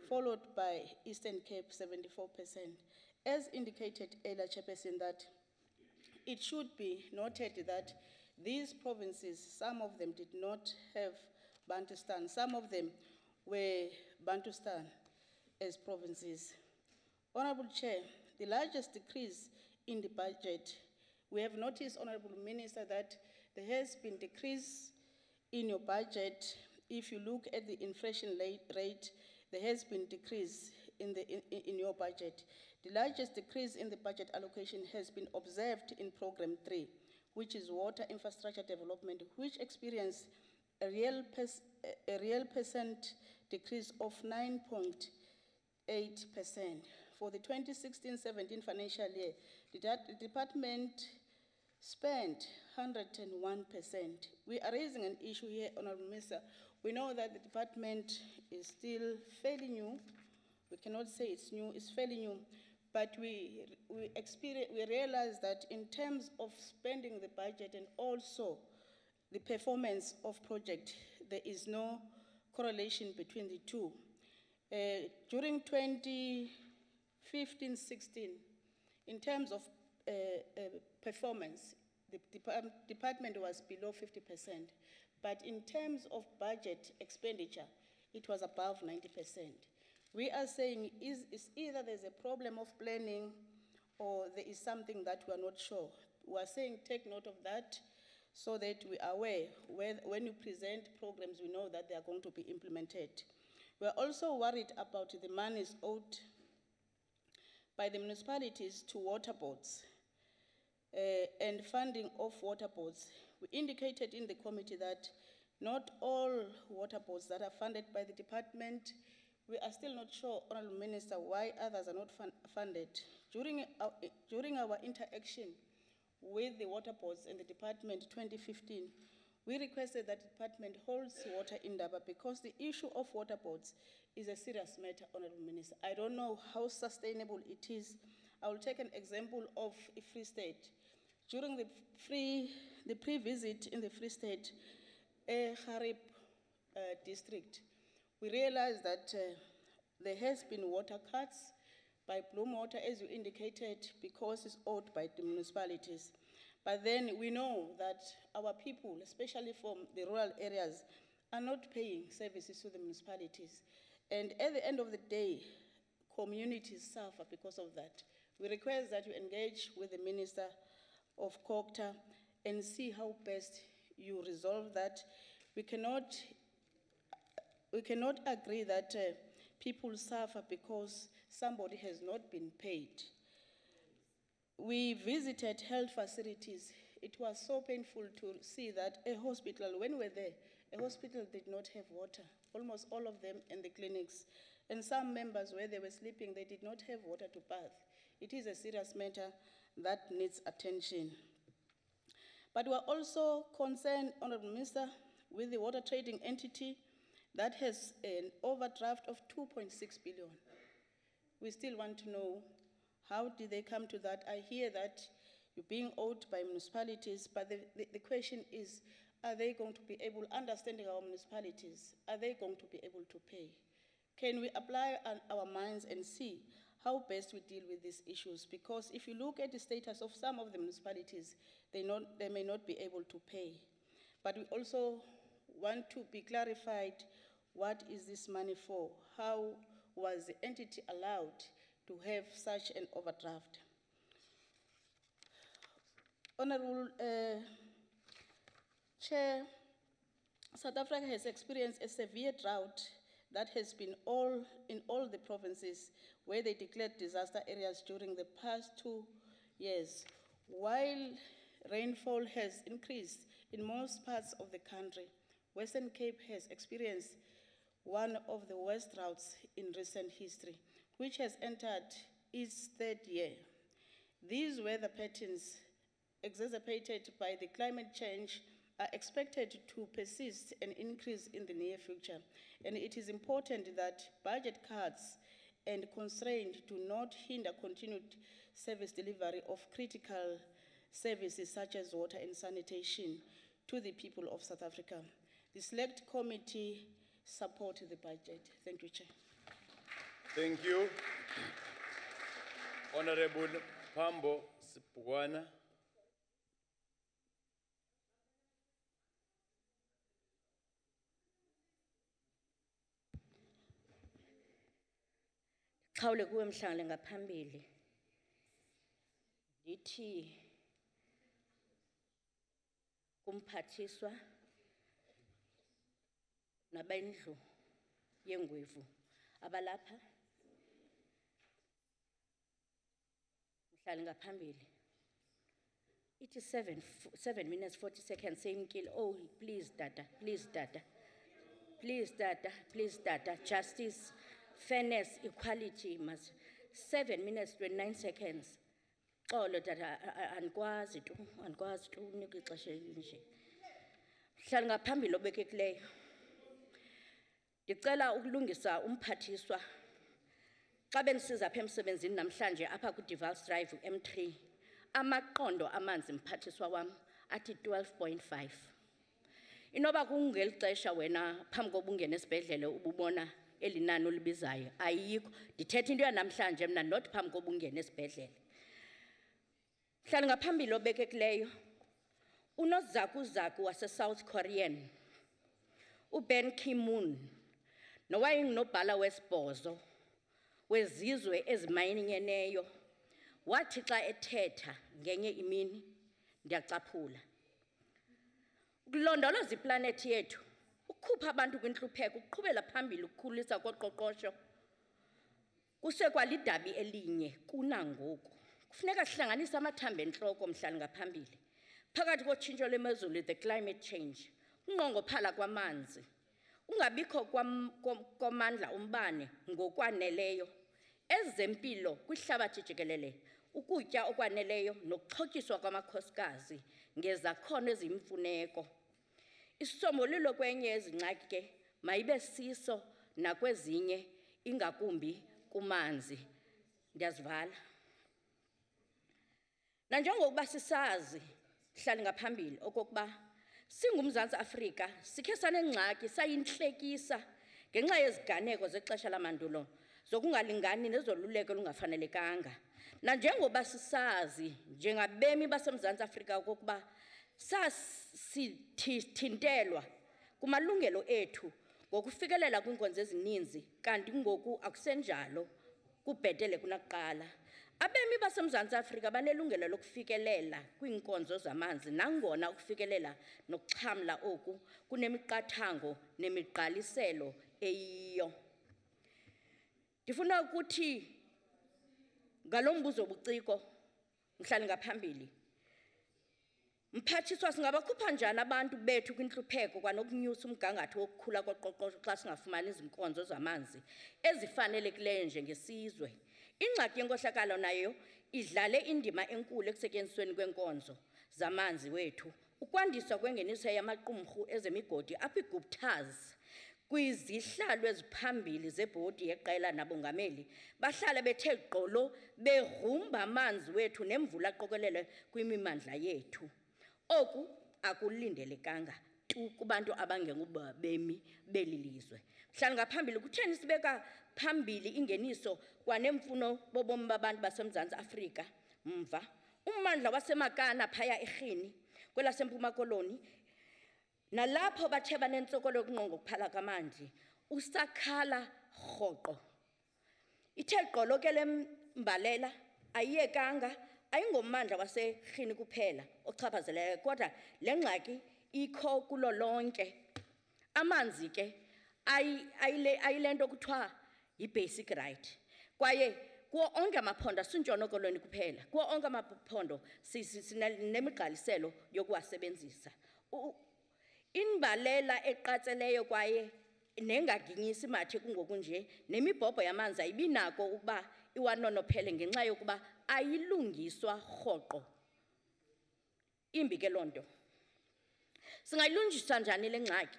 followed by Eastern Cape 74%. As indicated earlier, Chairperson, that it should be noted that these provinces, some of them did not have Bantustan, some of them were Bantustan as provinces. Honorable Chair, the largest decrease in the budget, we have noticed, Honorable Minister, that there has been decrease in your budget. If you look at the inflation rate, there has been decrease in your budget. The largest decrease in the budget allocation has been observed in Program 3, which is Water Infrastructure Development, which experienced a real percent decrease of 9.8%. For the 2016-17 financial year, the department spent 101%. We are raising an issue here, Honorable Minister. We know that the department is still fairly new. We cannot say it's new, it's fairly new. But we realize that in terms of spending the budget and also the performance of project, there is no correlation between the two. During 2015-16, in terms of performance, the department was below 50%. But in terms of budget expenditure, it was above 90%. We are saying it's either there's a problem of planning or there is something that we are not sure. We are saying take note of that so that we are aware when you present programs, we know that they are going to be implemented. We are also worried about the monies owed by the municipalities to water boards and funding of water boards. We indicated in the committee that not all water boards that are funded by the department, we are still not sure, Honorable Minister, why others are not funded. During our interaction with the water boards in the department 2015, we requested that the department holds water in Daba because the issue of water boards is a serious matter, Honorable Minister. I don't know how sustainable it is. I will take an example of a Free State. During the pre-visit in the Free State, Harib district, we realized that there has been water cuts by Bloom Water, as you indicated, because it's owed by the municipalities. But then we know that our people, especially from the rural areas, are not paying services to the municipalities. And at the end of the day, communities suffer because of that. We request that you engage with the Minister of COGTA and see how best you resolve that. We cannot agree that people suffer because somebody has not been paid. We visited health facilities. It was so painful to see that a hospital, when we were there, a hospital did not have water, almost all of them in the clinics. And some members, where they were sleeping, they did not have water to bath. It is a serious matter that needs attention. But we're also concerned, Honorable Minister, with the water trading entity that has an overdraft of 2.6 billion. We still want to know, how did they come to that? I hear that you're being owed by municipalities, but the question is, are they going to be able, understanding our municipalities, are they going to be able to pay? Can we apply our minds and see how best we deal with these issues? Because if you look at the status of some of the municipalities, they may not be able to pay. But we also want to be clarified, what is this money for? How was the entity allowed to have such an overdraft? Honorable Chair, South Africa has experienced a severe drought that has been in all the provinces where they declared disaster areas during the past 2 years. While rainfall has increased in most parts of the country, Western Cape has experienced one of the worst droughts in recent history, which has entered its third year. These weather patterns, exacerbated by the climate change, are expected to persist and increase in the near future. And it is important that budget cuts and constraints do not hinder continued service delivery of critical services such as water and sanitation to the people of South Africa. The Select Committee supports the budget. Thank you, Chair. Thank you. Honorable Pambo Sipwana. Khawule kuwe mhlawumbe ngaphambili ndithi kumphathiswa nabendlu yengwevu abalapha mhlawumbe ngaphambili ithi 7 minutes 40 seconds sayimkile, oh please dada, please dada, please dada, please dada, justice, fairness, equality, must 7 minutes 29 seconds. Xolo dada, andikwazi tu unika ixesha elinje. Mhlawumbe ngaphambili obekekileyo ndicela ukulungisa umphathiswa xa bendisiza apha emsebenzini namhlanje apha ku-Device Drive M3 amaqondo amanzi mphathiswa wam athi 12.5. Inoba kungeli xesha wena phambi koba ungene esibhedlele ububona eli nani olibizayo ayikho, ndithetha into yanamhlanje mna not phambi koba ungene esibhedlele. Mhlawumbe ngaphambili obekekileyo unozakuzaku wase-South Korean uBan Ki-moon nowayengunobhala wesibhozo wezizwe ezimanyeneyo wathi xa ethetha ngenye imini ndiyacaphula. Ukulondoloza iplanethi yethu, ukukhupha abantu kwintlupheko, ukuqhubela phambili ukukhulisa koqoqosho kusekwalidabi elinye kunangoku. Kufuneka sihlanganise amathambo entloko mhlawumbe ngaphambili phakathi kotshintsho lwemozulu, the climate change, unqongophala kwamanzi, ungabikho komandla umbane ngokwaneleyo, ezempilo kwihlabathi jikelele, ukutya okwaneleyo nokuxhotyiswa kwamakhosikazi ngezakhono eziyimfuneko. Isisombululo kwenye ezingxaki ke mayibe siso nakwezinye ingakumbi kumanzi. Ndiyazivala. Nanjengokuba sisazi hlali ngaphambili okokuba singumzantsi Afrika sikhe sanengxaki sayinhlekisa ngenxa yeziganeko zexesha lamandulo zokungalingani nezoluleko lungafanelekanga. Nanjengoba sisazi njengabemi basemzantsi Afrika okokuba sasithintelwa kumalungelo ethu ngokufikelela kwinkonzo ezininzi kanti ngoku akusenjalo kubhetele kunakuqala. Abemi basemzantsi Afrika banelungelo lokufikelela kwiinkonzo zamanzi nangona ukufikelela nokuxhamla oku kunemiqathango nemigqaliselo eyiyo. Ndifuna ukuthi ngalo mbuzo buciko mhlali ngaphambili, Mphathiswa, singabakhupha njani abantu bethu kwintlupheko kwanokunyusa umgangatho wokukhula koqoqosho xa singafumani izinkonzo zamanzi ezifanelekileyo njengesizwe? Ingxaki yenkohlakalo nayo idlale indima enkulu ekusetyenzisweni kweenkonzo zamanzi wethu, ukwandiswa kwengeniso yamaqumrhu ezemigodi apho iGuptas kwizihlalo eziphambili zebhodi yeqela nabongameli bahlala bethe gqolo begrumba amanzi wethu nemvula aqokelele kwimimandla yethu. Oku akulindelekanga tu kubantu abangengobemi beli lizwe. Mhlali ngaphambili, kutheni sibeka phambili ingeniso kwanemfuno bobomi babantu basemzantsi Afrika mva? Ummandla waseMakana phaya eRhini kwelaseMpuma Koloni nalapho bathe banentsokolo yokunqonga ukuphala kwamanzi usakhala rhoqo. Ithe gqolo ke le mbalela ayiyekanga, ayingommandla waseRhini kuphela ochaphazeleyo kodwa le ngxaki ikho kulo lonke. Amanzi ke ayile nto kuthiwa yi-basic right kwaye kuwo onke amaphondo asintshona koloni kuphela, kuwo onke amaphondo sinemigqaliselo yokuwasebenzisa. Imbalela eqatseleyo kwaye nengaginyisi mathe kungoku nje nemibhobho yamanzi ayibinako ukuba iwanonophele ngenxa yokuba ayilungiswa rhoqo. Imbi ke loo nto. Singayilungiswa njani le ngxaki?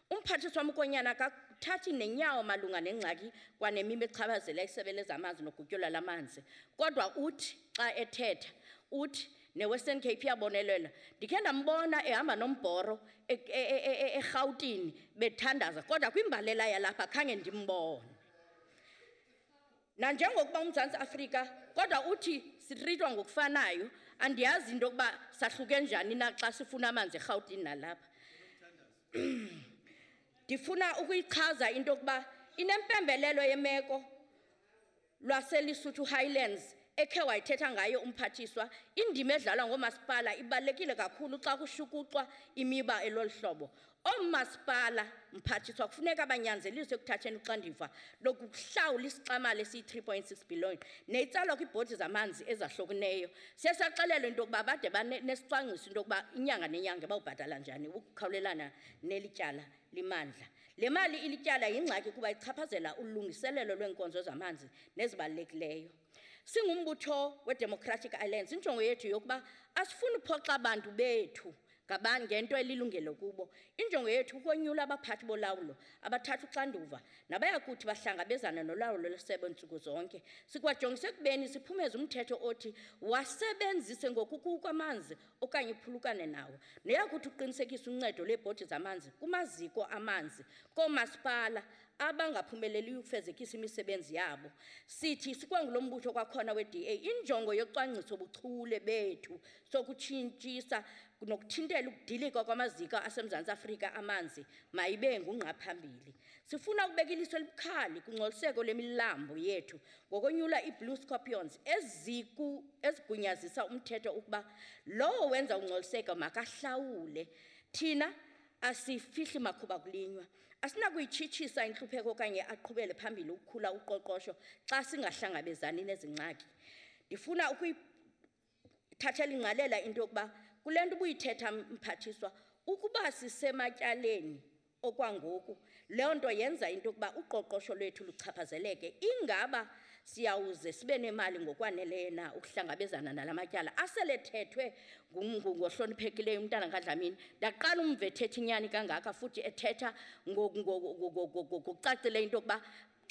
Umphathiswa wamkonyana akathathi nenyawo malunga nengxaki kwanemimi echaphazela isebe lezamanzi nogutyulo lamanzi. Kodwa uthi xa ethetha uthi ne-Western Cape iyabonelela. Ndikhe ndambona ehamba nombhoro eRhawutini bethandaza kodwa kwimbalela yalapha khange ndimbone. Nanjengokuba uMzantsi Afrika kodwa uthi sitritwa ngokufanayo, andiyazi into yokuba sahluke njani na xa sifuna amanzi eRhawutini nalapha. Ndifuna ukuyichaza into yokuba inempembelelo yemeko lwaseLesotho Highlands ekhe wayithetha ngayo umphathiswa. Indima edlalwa ngoomasipala ibalulekile kakhulu xa kushukuxwa imiba elolu hlobo. Oomasipala, mphathiswa, kufuneka banyanzeliswe ekuthatheni uxanduva lokuhlawula isixamali esiyi-3.6 billion neyitsalwa kwiibhodi zamanzi ezahlukeneyo. Siye saxelelwa into yokuba bade banesicwangciso into yokuba inyanga nenyanga bawubhatala njani ukukhawulelana neli tyala limandla. Le mali ilityala yingxaki kuba ichaphazela ulungiselelo lweenkonzo zamanzi nezibalulekileyo. Singumbutho we-Democratic Alliance, injongo yethu yokuba asifuni uphoxa abantu bethu ngento elilungelo kubo. Injongo yethu ukonyula abaphathi bolawulo abathatha uxanduva nabayakuthi bahlangabezana nolawulo lwesebe ntsuku zonke. Sikwajongise ekubeni siphumeze umthetho othi wasebenzise ngokukuko amanzi okanye uphulukane nawo, neyakuthi uqinisekise uncedo lweebhodi zamanzi kumaziko amanzi koomasipala abangaphumeleli ukufezekisa imisebenzi yabo. Sithi sikwangulo mbutho kwakhona we-DA injongo yocwangciso buchule bethu sokutshintshisa nokuthintela ukudilika kwamaziko asemzantsi Afrika amanzi mayibe ngungqaphambili. Sifuna ukubeka ilizwi elibukhali kungcoliseko lemilambo yethu ngokonyula ii-blue scorpions ezigunyazisa umthetho ukuba lowo wenza ungcoliseko makahlawule. Thina asifihli makhuba kulinywa, asinakuyitshitshisa intlupheko okanye aqhubele phambili ukukhula uqoqosho xa singahlangabezani nezi ngxaki. Ndifuna ukuyithathela ingqalela into yokuba kule nto ubuyithetha mphathiswa ukuba sisematyaleni okwangoku, loo nto yenza into yokuba uqoqosho lwethu luchaphazeleke. Ingaba siyawuze sibe nemali ngokwaneleyo na ukuhlangabezana nala matyala aselethethwe ngohloniphekileyo umntana kaDlamini? Ndaqala umva ethetha inyani kangaka futhi ethetha ngokucacileyo into yokuba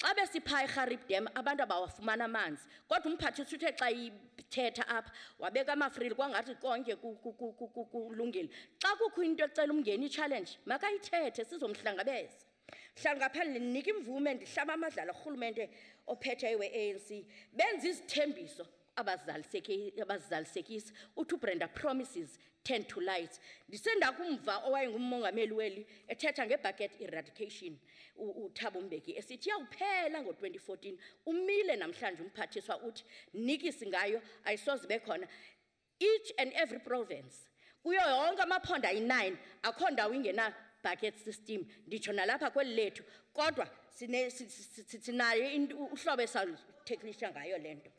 xa besipha eGarib Dam abantu abawafumana amanzi kodwa umphathiswa uthe xa ithetha apha wabeka amafrili kwangathi konke kulungile xa kukho into ecela umngeni challenge makayithethe sizomhlangabeza hlangaphandle nika imvume ndihlaba amadlala urhulumente ophetheyo we-ANC benza izithembiso abazizalisekisa uthi uBrenda promises tend to light ndisenda kumva owayengumongameli weli ethetha ngebucket eradication uThabo Mbeki esithi yawuphela ngo2014 umile namhlanje umphathiswa uthi nikisi ngayo ayisoze bekhona each and every province kuyo yonke amaphondo ayi9 akho ndawo ingena bucket system nditsho nalapha kweli lethu kodwa sinayo uhlobo esalutheklisha ngayo lento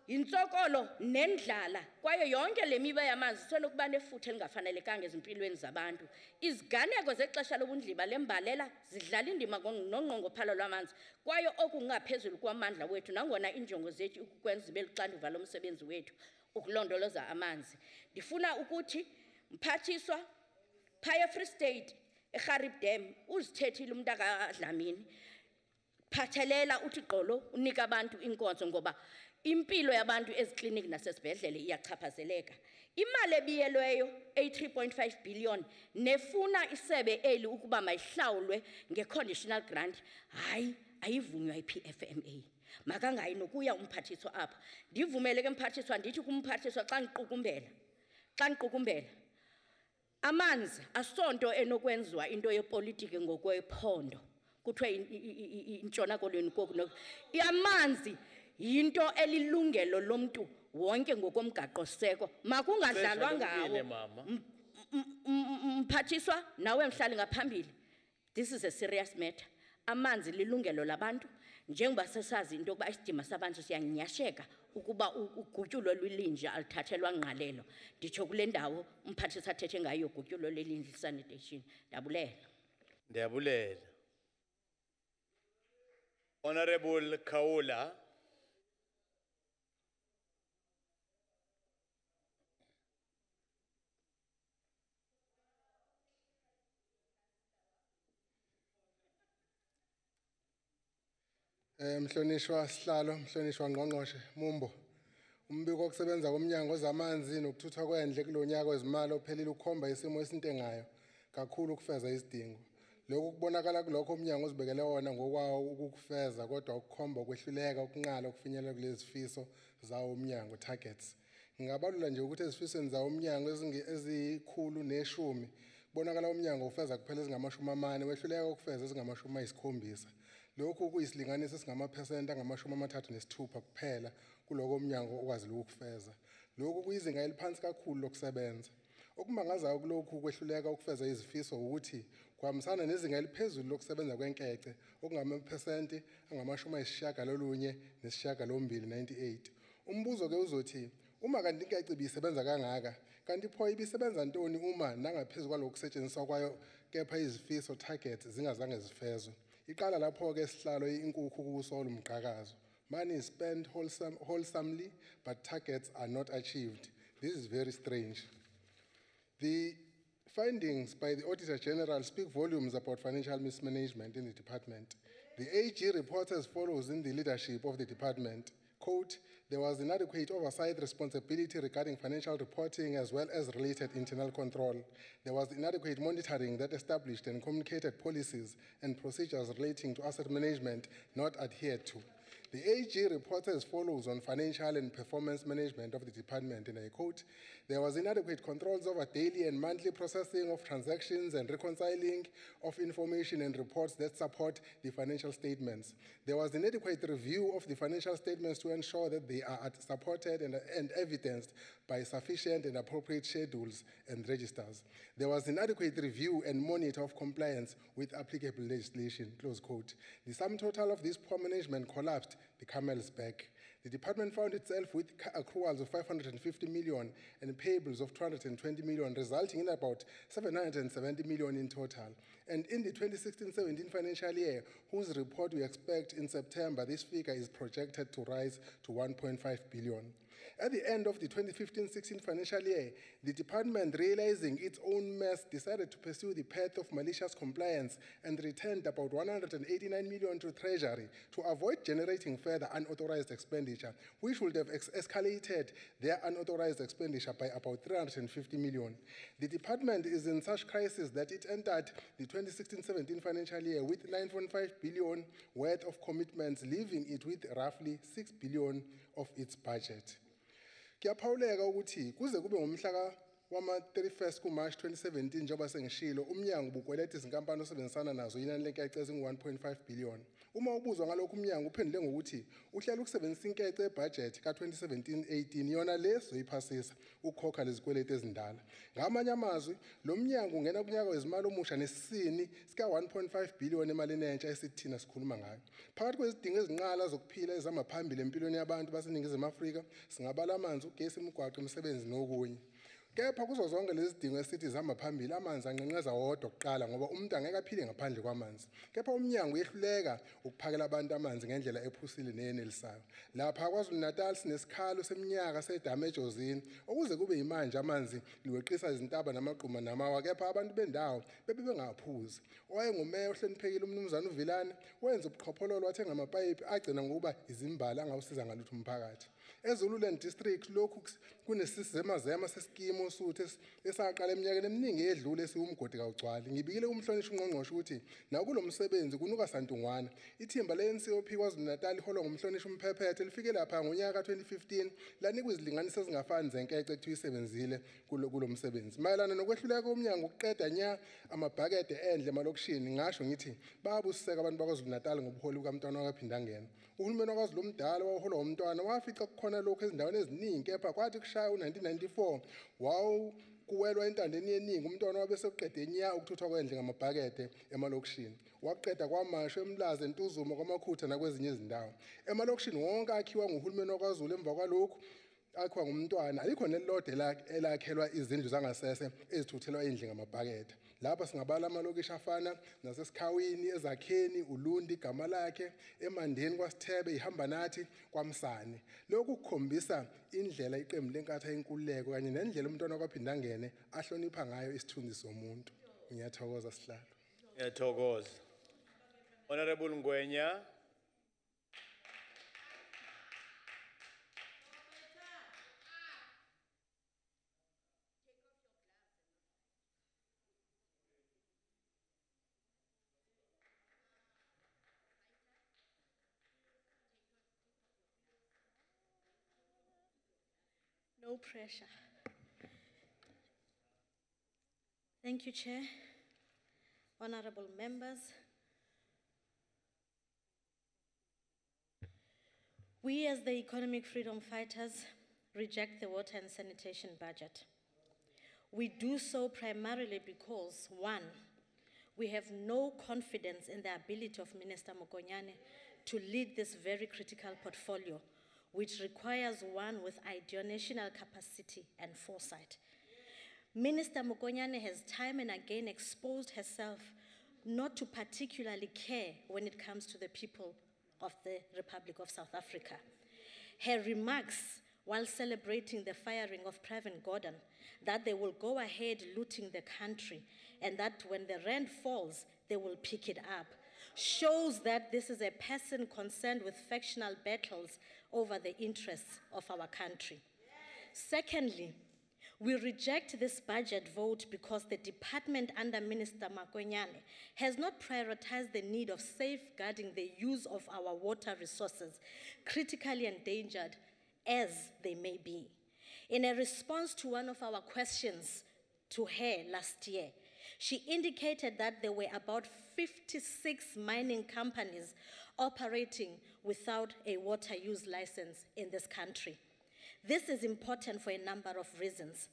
insokolo nendlala kwaye yonke lemiba yamanzi sonokuba nefuthe elingafanelekanga ezimpilweni zabantu iziganeko zexesha lobundliba lembalela zidlala indima nonqongophalo lwamanzi kwaye okungaphezulu kwamandla wethu nangona injongo zethu ukukwenza zibe luxanduva lomsebenzi wethu ukulondoloza amanzi ndifuna ukuthi mphathiswa phaya Free State eGarib Dam uzithethile umntaka Dlamini phathelela uthi qolo unika abantu inkonzo ngoba impilo yabantu eziklinik nasesibhedlele iyachaphazeleka imali ebiyelweyo 3.5 billion nefuna isebe eli ukuba mayihlawulwe ngeconditional grant hayi ayivunywa iPFMA makangayi nokuya umphathiswa apha ndivumele ke mphathiswa ndithi kumphathiswa xa ngiqukumbela amanzi asonto enokwenziwa into yepolitiki ngokwephondo kuthiwe intshona kolweni koku amanzi yinto elilungelo lomuntu wonke ngokomgaqo seko makungadlalwa ngawo mphathiswa nawe mhlali ngaphambili this is a serious matter amanzi lilungelo labantu njengoba sesazi into yokuba isidima sabantu siyanyasheka ukuba ugutyulo lwelinje alithathelwa ngqalelo nditsho kule ndawo umphathiswa athethe ngayo ugutyulo lwelinje sanitation ndiyabulela Honorable Kaula Mhlonishwa sihlalo, mhlonishwa ngqongqoshe, Mumbo. Umbiko wokusebenza komnyango zamanzi nokuthuthwa kwendle kulonyaka wezimali ophelile ukhomba isimo esintengayo kakhulu ukufeza izidingo. Lokhu kubonakala kulokho umnyango uzibekele wona ngokwawo ukukufeza kodwa ukukhomba ukwehluleka ukunqala ukufinyelela kulezi zifiso zawo umnyango targets. Ngingabalula nje ukuthi ezifisweni zawo umnyango ezikhulu neshumi kubonakala umnyango ufeza kuphela ezingama-40 wehluleka ukufeza ezingama-70. Lokhu kuyisilinganiso esingamaphesenti angama-36 kuphela kuloko umnyango okwazi ukufeza. Lokhu kuyizinga eliphansi kakhulu lokusebenza. Okumangazayo kulokhu kwehluleka ukufeza izifiso ukuthi kuhambisana nezinga eliphezulu lokusebenza kwenkece okungamaphesenti angama-98. Umbuzo ke uzothi uma kanti inkece ibisebenza kangaka kanti pho ibisebenza ntoni uma nangaphezulu kwalokho kusetshenziswa kwayo kepha izifiso targets zingazange zifezwe. Iqala lapho ke sihlalo inkukhu kusolo umqhakazo. Money is spent wholesomely but targets are not achieved. This is very strange. The findings by the Auditor General speak volumes about financial mismanagement in the department. The AG reports as follows in the leadership of the department. Quote, there was inadequate oversight responsibility regarding financial reporting as well as related internal control. There was inadequate monitoring that established and communicated policies and procedures relating to asset management not adhered to. The AG reports as follows on financial and performance management of the department, and I quote, there was inadequate controls over daily and monthly processing of transactions and reconciling of information and reports that support the financial statements. There was inadequate review of the financial statements to ensure that they are supported and evidenced by sufficient and appropriate schedules and registers. There was inadequate review and monitor of compliance with applicable legislation, close quote. The sum total of this poor management collapsed the camel's back. The department found itself with accruals of 550 million and payables of 220 million, resulting in about 770 million in total. And in the 2016-17 financial year, whose report we expect in September, this figure is projected to rise to 1.5 billion. At the end of the 2015-16 financial year, the department, realizing its own mess, decided to pursue the path of malicious compliance and returned about 189 million to Treasury to avoid generating further unauthorized expenditure, which would have escalated their unauthorized expenditure by about 350 million. The department is in such crisis that it entered the 2016-17 financial year with 9.5 billion worth of commitments, leaving it with roughly 6 billion of its budget. Kiyaphawuleka ukuthi kuze kube ngomhla wama-31st kuMarch 2017 njengoba sengishilo umnyango ubukweleta izinkampani osebenzisana nazo inani lenkece ezingu-1.5 billion. Uma ubuzwa ngalokho umnyango uphendule ngokuthi uhlela ukusebenzisa inkece yebudget ka-2017-18 yona le zoyiphasisa ukukhokha lezikweletu ezindala. Ngamanye amazwi lo mnyango ungena kunyaka wezimali omusha nesisini sika-1.5 billion emalini entsha esithina sikhuluma ngayo. Phakathi kwezidingo ezinqala zokuphila ezamaphambili empilweni yabantu baseNingizimu Afrika singabala amanzi, ugesi, imigwaqo, imisebenzi nokunye. Kepha kuzo zonke lezi zidingo esithi zamaphambili amanzi anqenqeza wodwa kuqala ngoba umuntu angeke aphile ngaphandle kwamanzi. Kepha umnyango uyehluleka ukuphakela abantu amanzi ngendlela ephusile neyenelisayo. Lapha KwaZulu-Natal sinesikhalo seminyaka sedamu eJozini okuze kube yimanje amanzi liweqisa izintaba namagquma namawa, kepha abantu bendawo bebe bengaphuzi. Owayengumeya ohloniphekile umnumzana uVilana wenza ubuqhophololo wathenga amapayipi agcina ngokuba izimbala angawusiza ngalutho umphakathi. EZululand District lokhu kunesizemazema seskimu suthe esaqala eminyakeni eminingi edlule esiwumgodi kawugcwali. Ngibikile umhlonishwa ungqongqoshe ukuthi nakulo msebenzi kunuka santungwana. Ithimba le-NCOP KwaZulu-Natal iholwa ngumhlonishwa umphephethe lifike lapha ngonyaka ka-2015 lanikwa izilinganiso ezingafani zenkece ekuthiwa isebenzile kulo msebenzi. Mayelana nokwehluleka komnyango ukuqeda nya amabhakede endle emalokishini ngasho ngithi bayabusiseka abantu bakwaZulu-Natal ngobuholi bukaMntwana wakaphinda ngena. Uhulumeni wakwaZulu omdala waholwa umntwana wafica kukhona lokho ezindaweni eziningi, kepha kwathi kushaya u-1994 kuwelwa entandeni yeningi umntwana wabe sekuqede nya ukuthuthwa kwendle ngamabhakede emalokishini. Waqeda kwamasho eMlazi, eNtuzuma, kwaMakhutha nakwezinye izindawo. Emalokishini wonke akhiwa nguhulumeni wakwaZulu emva kwalokhu akhiwa ngumntwana alikho nelilodwa elakhelwa izindlu zangasese ezithuthelwa indle ngamabhakede. Lapha singabala amalokishi afana naseSikhawini, eZakheni, uLundi, Gamalakhe, eMandeni, kwaSithebe, ihamba nathi, kwaMsane. Lokhu kukhombisa indlela iqembu lenkatha yenkululeko kanye nendlela umntwana wakaphinda ngene ahlonipha ngayo isithunzi somuntu. Ngiyathokoza sihlalo. Ngiyathokoza. Honorable Ngwenya. No pressure. Thank you, Chair. Honorable members. We, as the economic freedom fighters, reject the water and sanitation budget. We do so primarily because, one, we have no confidence in the ability of Minister Mokonyane to lead this very critical portfolio, which requires one with ideational capacity and foresight. Minister Mokonyane has time and again exposed herself not to particularly care when it comes to the people of the Republic of South Africa. Her remarks while celebrating the firing of Pravin Gordhan, that they will go ahead looting the country and that when the rand falls, they will pick it up, shows that this is a person concerned with factional battles over the interests of our country. Secondly, we reject this budget vote because the department under Minister Mokonyane has not prioritized the need of safeguarding the use of our water resources, critically endangered as they may be. In a response to one of our questions to her last year, she indicated that there were about 56 mining companies operating without a water use license in this country. This is important for a number of reasons.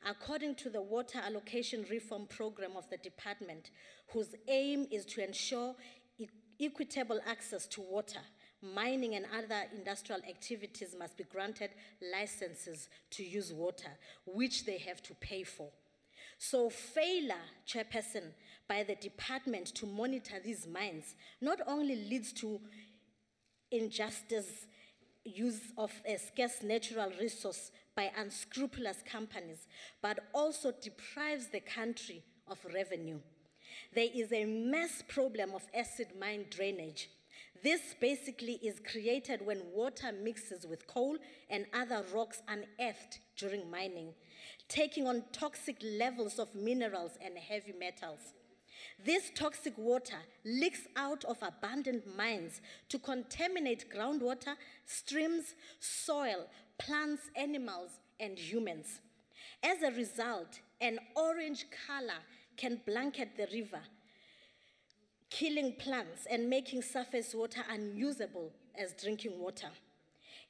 According to the water allocation reform program of the department, whose aim is to ensure equitable access to water, mining and other industrial activities must be granted licenses to use water, which they have to pay for. So failure, Chairperson, by the department to monitor these mines not only leads to injustice use of a scarce natural resource by unscrupulous companies, but also deprives the country of revenue. There is a mass problem of acid mine drainage. This basically is created when water mixes with coal and other rocks unearthed during mining, taking on toxic levels of minerals and heavy metals. This toxic water leaks out of abandoned mines to contaminate groundwater, streams, soil, plants, animals, and humans. As a result, an orange color can blanket the river, killing plants and making surface water unusable as drinking water.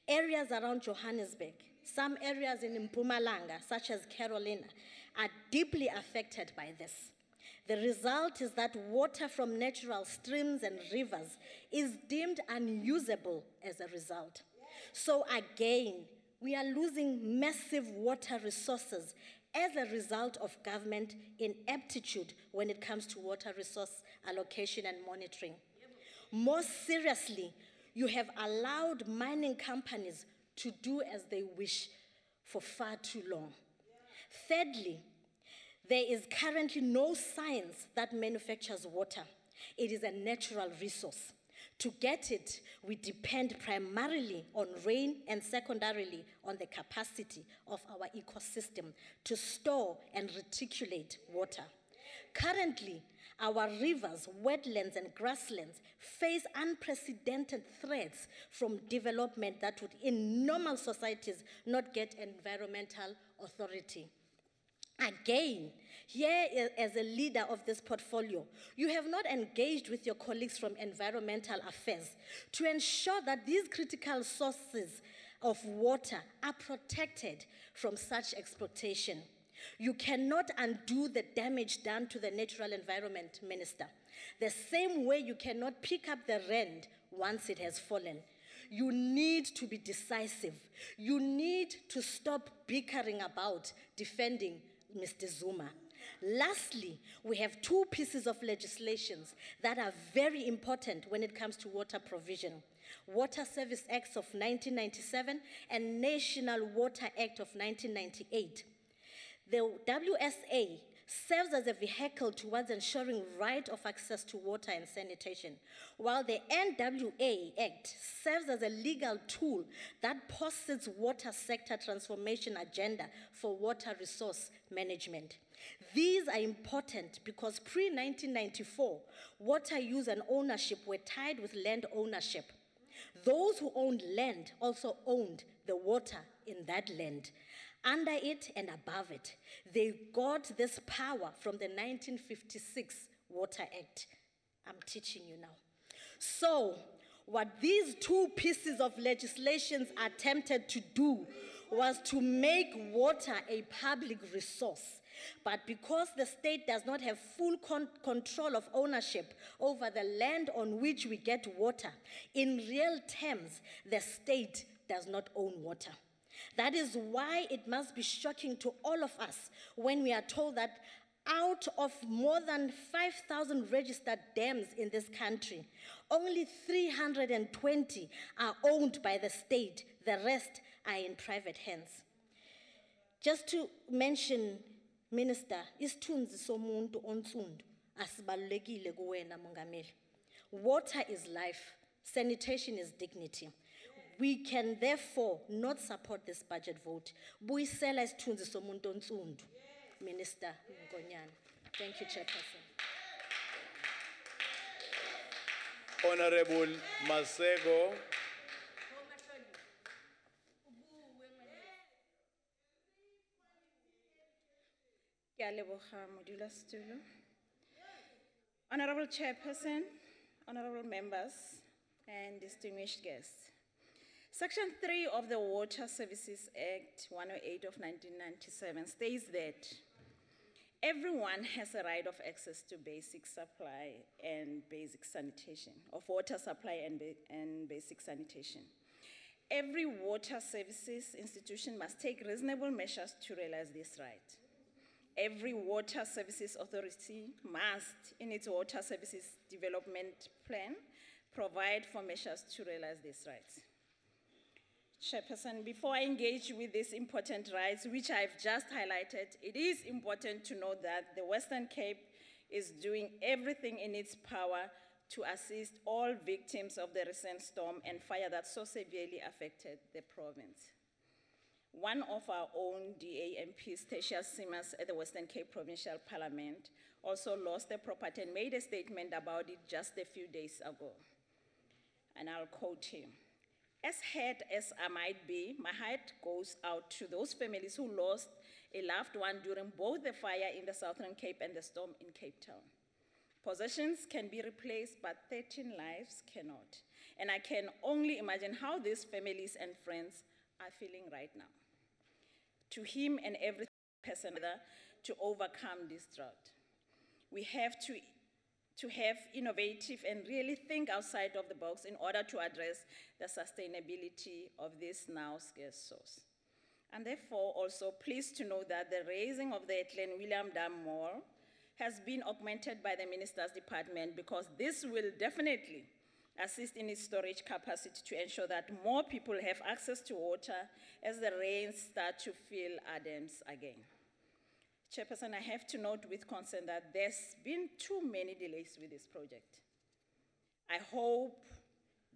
Areas around Johannesburg, some areas in Mpumalanga, such as Carolina, are deeply affected by this. The result is that water from natural streams and rivers is deemed unusable as a result. So again, we are losing massive water resources as a result of government ineptitude when it comes to water resource allocation and monitoring. More seriously, you have allowed mining companies to do as they wish for far too long. Thirdly, there is currently no science that manufactures water. It is a natural resource. To get it, we depend primarily on rain and secondarily on the capacity of our ecosystem to store and reticulate water. Currently, our rivers, wetlands, and grasslands face unprecedented threats from development that would, in normal societies, not get environmental authority. Again, here as a leader of this portfolio, you have not engaged with your colleagues from environmental affairs to ensure that these critical sources of water are protected from such exploitation. You cannot undo the damage done to the natural environment, Minister. The same way you cannot pick up the rand once it has fallen. You need to be decisive. You need to stop bickering about defending Mr. Zuma. Lastly, we have two pieces of legislation that are very important when it comes to water provision. Water Service Act of 1997 and National Water Act of 1998. The WSA serves as a vehicle towards ensuring right of access to water and sanitation, while the NWA Act serves as a legal tool that posits water sector transformation agenda for water resource management. These are important because pre-1994, water use and ownership were tied with land ownership. Those who owned land also owned the water in that land. Under it and above it, they got this power from the 1956 Water Act. I'm teaching you now. So, what these two pieces of legislation attempted to do was to make water a public resource. But because the state does not have full control of ownership over the land on which we get water, in real terms, the state does not own water. That is why it must be shocking to all of us when we are told that out of more than 5,000 registered dams in this country, only 320 are owned by the state. The rest are in private hands. Just to mention, Minister, isithunzi somuntu onsundu asibalulekile kuwena mongameli. Water is life. Sanitation is dignity. We can therefore not support this budget vote. Buyisela isithunzi somuntu onsundu. Minister Nkonyane. Thank you, Chairperson. Honorable Masego. Honorable Chairperson, honorable members, and distinguished guests. Section 3 of the Water Services Act 108 of 1997 states that everyone has a right of access to basic supply and basic sanitation, of water supply and basic sanitation. Every water services institution must take reasonable measures to realize this right. Every water services authority must, in its water services development plan, provide for measures to realize these rights. Chairperson, before I engage with these important rights, which I've just highlighted, it is important to note that the Western Cape is doing everything in its power to assist all victims of the recent storm and fire that so severely affected the province. One of our own DA MPs, Tertius Simmers at the Western Cape Provincial Parliament, also lost their property and made a statement about it just a few days ago. And I'll quote him. As hurt as I might be, my heart goes out to those families who lost a loved one during both the fire in the Southern Cape and the storm in Cape Town. Possessions can be replaced, but 13 lives cannot. And I can only imagine how these families and friends are feeling right now. To him and every person to overcome this drought, we have to have innovative and really think outside of the box in order to address the sustainability of this now scarce source. And therefore, also pleased to know that the raising of the Glen William Dam Mall has been augmented by the Minister's Department, because this will definitely assist in its storage capacity to ensure that more people have access to water as the rains start to fill our dams again. Chairperson, I have to note with concern that there's been too many delays with this project. I hope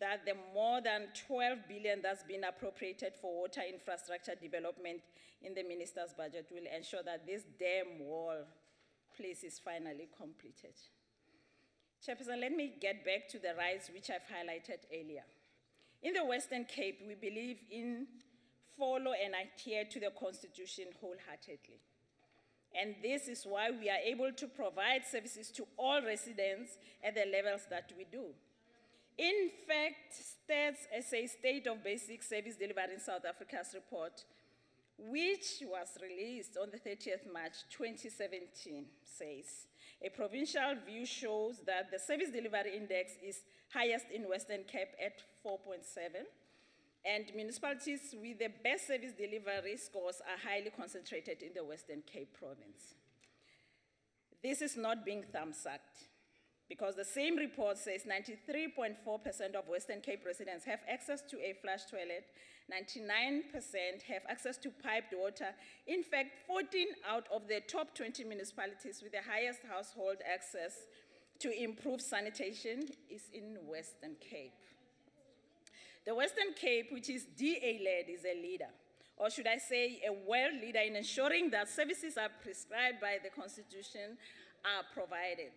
that the more than 12 billion that's been appropriated for water infrastructure development in the minister's budget will ensure that this dam wall place is finally completed. Chairperson, let me get back to the rights which I've highlighted earlier. In the Western Cape, we believe in follow and adhere to the Constitution wholeheartedly. And this is why we are able to provide services to all residents at the levels that we do. In fact, Stats SA State of Basic Service Delivery in South Africa's report, which was released on the 30th March 2017, says, a provincial view shows that the service delivery index is highest in Western Cape at 4.7, and municipalities with the best service delivery scores are highly concentrated in the Western Cape province. This is not being thumb-sucked, because the same report says 93.4% of Western Cape residents have access to a flush toilet, 99% have access to piped water. In fact, 14 out of the top 20 municipalities with the highest household access to improved sanitation is in Western Cape. The Western Cape, which is DA-led, is a leader, or should I say a world leader in ensuring that services are prescribed by the Constitution are provided.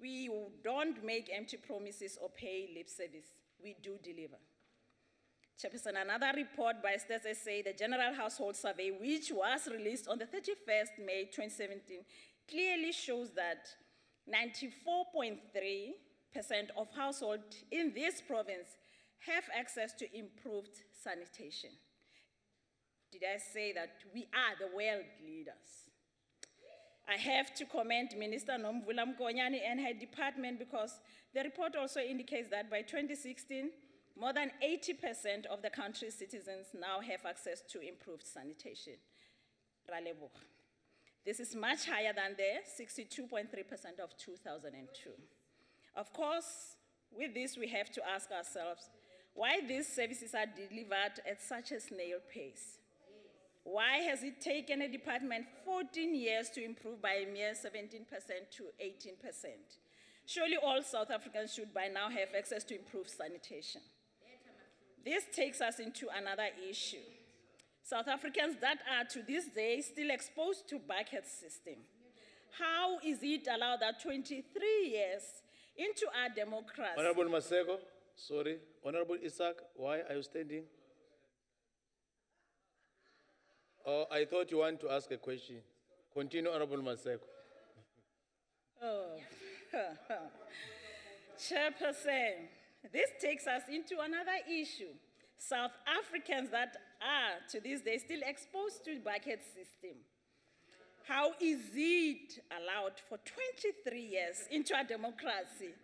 We don't make empty promises or pay lip service. We do deliver. Chairperson, another report by Stats SA, the General Household Survey, which was released on the 31st May 2017, clearly shows that 94.3% of households in this province have access to improved sanitation. Did I say that we are the world leaders? I have to commend Minister Nomvula Mkonyane and her department, because the report also indicates that by 2016, more than 80% of the country's citizens now have access to improved sanitation. Raleboga. This is much higher than the 62.3% of 2002. Of course, with this, we have to ask ourselves why these services are delivered at such a snail pace. Why has it taken a department 14 years to improve by a mere 17% to 18%? Surely all South Africans should by now have access to improved sanitation. This takes us into another issue. South Africans that are to this day still exposed to bucket system. How is it allowed that 23 years into our democracy? Honorable Maseko, sorry. Honorable Isaac, why are you standing? Oh, I thought you want to ask a question. Continue, Honorable Maseko. Oh, Chairperson, this takes us into another issue. South Africans that are, to this day, still exposed to bucket system. How is it allowed for 23 years into our democracy?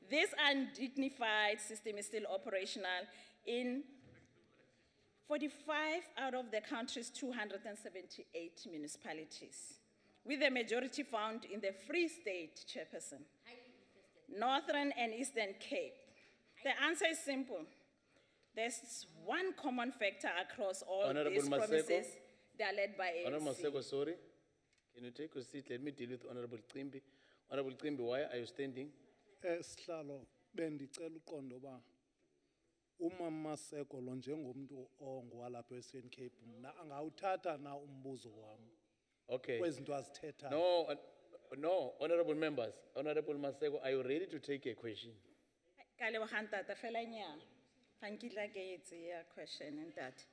This undignified system is still operational in 45 out of the country's 278 municipalities, with the majority found in the Free State, Chairperson, Northern and Eastern Cape. The answer is simple. There's one common factor across all Honorable these Maseko. promises. They are led by Honorable ANC. Maseko, sorry. Can you take a seat? Let me deal with Honorable Trimbi. Honorable Trimbi, why are you standing? Sihlalo bendicela uqondo ba umama Maseko lo njengomuntu ongowalapha eSouthern Cape mna angawuthatha na umbuzo wami Okay. kwezinto azithethayo. No, no, honorable members. Honorable Maseko, are you ready to take a question? Ka lebogang ntata, fela nnyaa. Ga nkitla ke etse ya question ntate.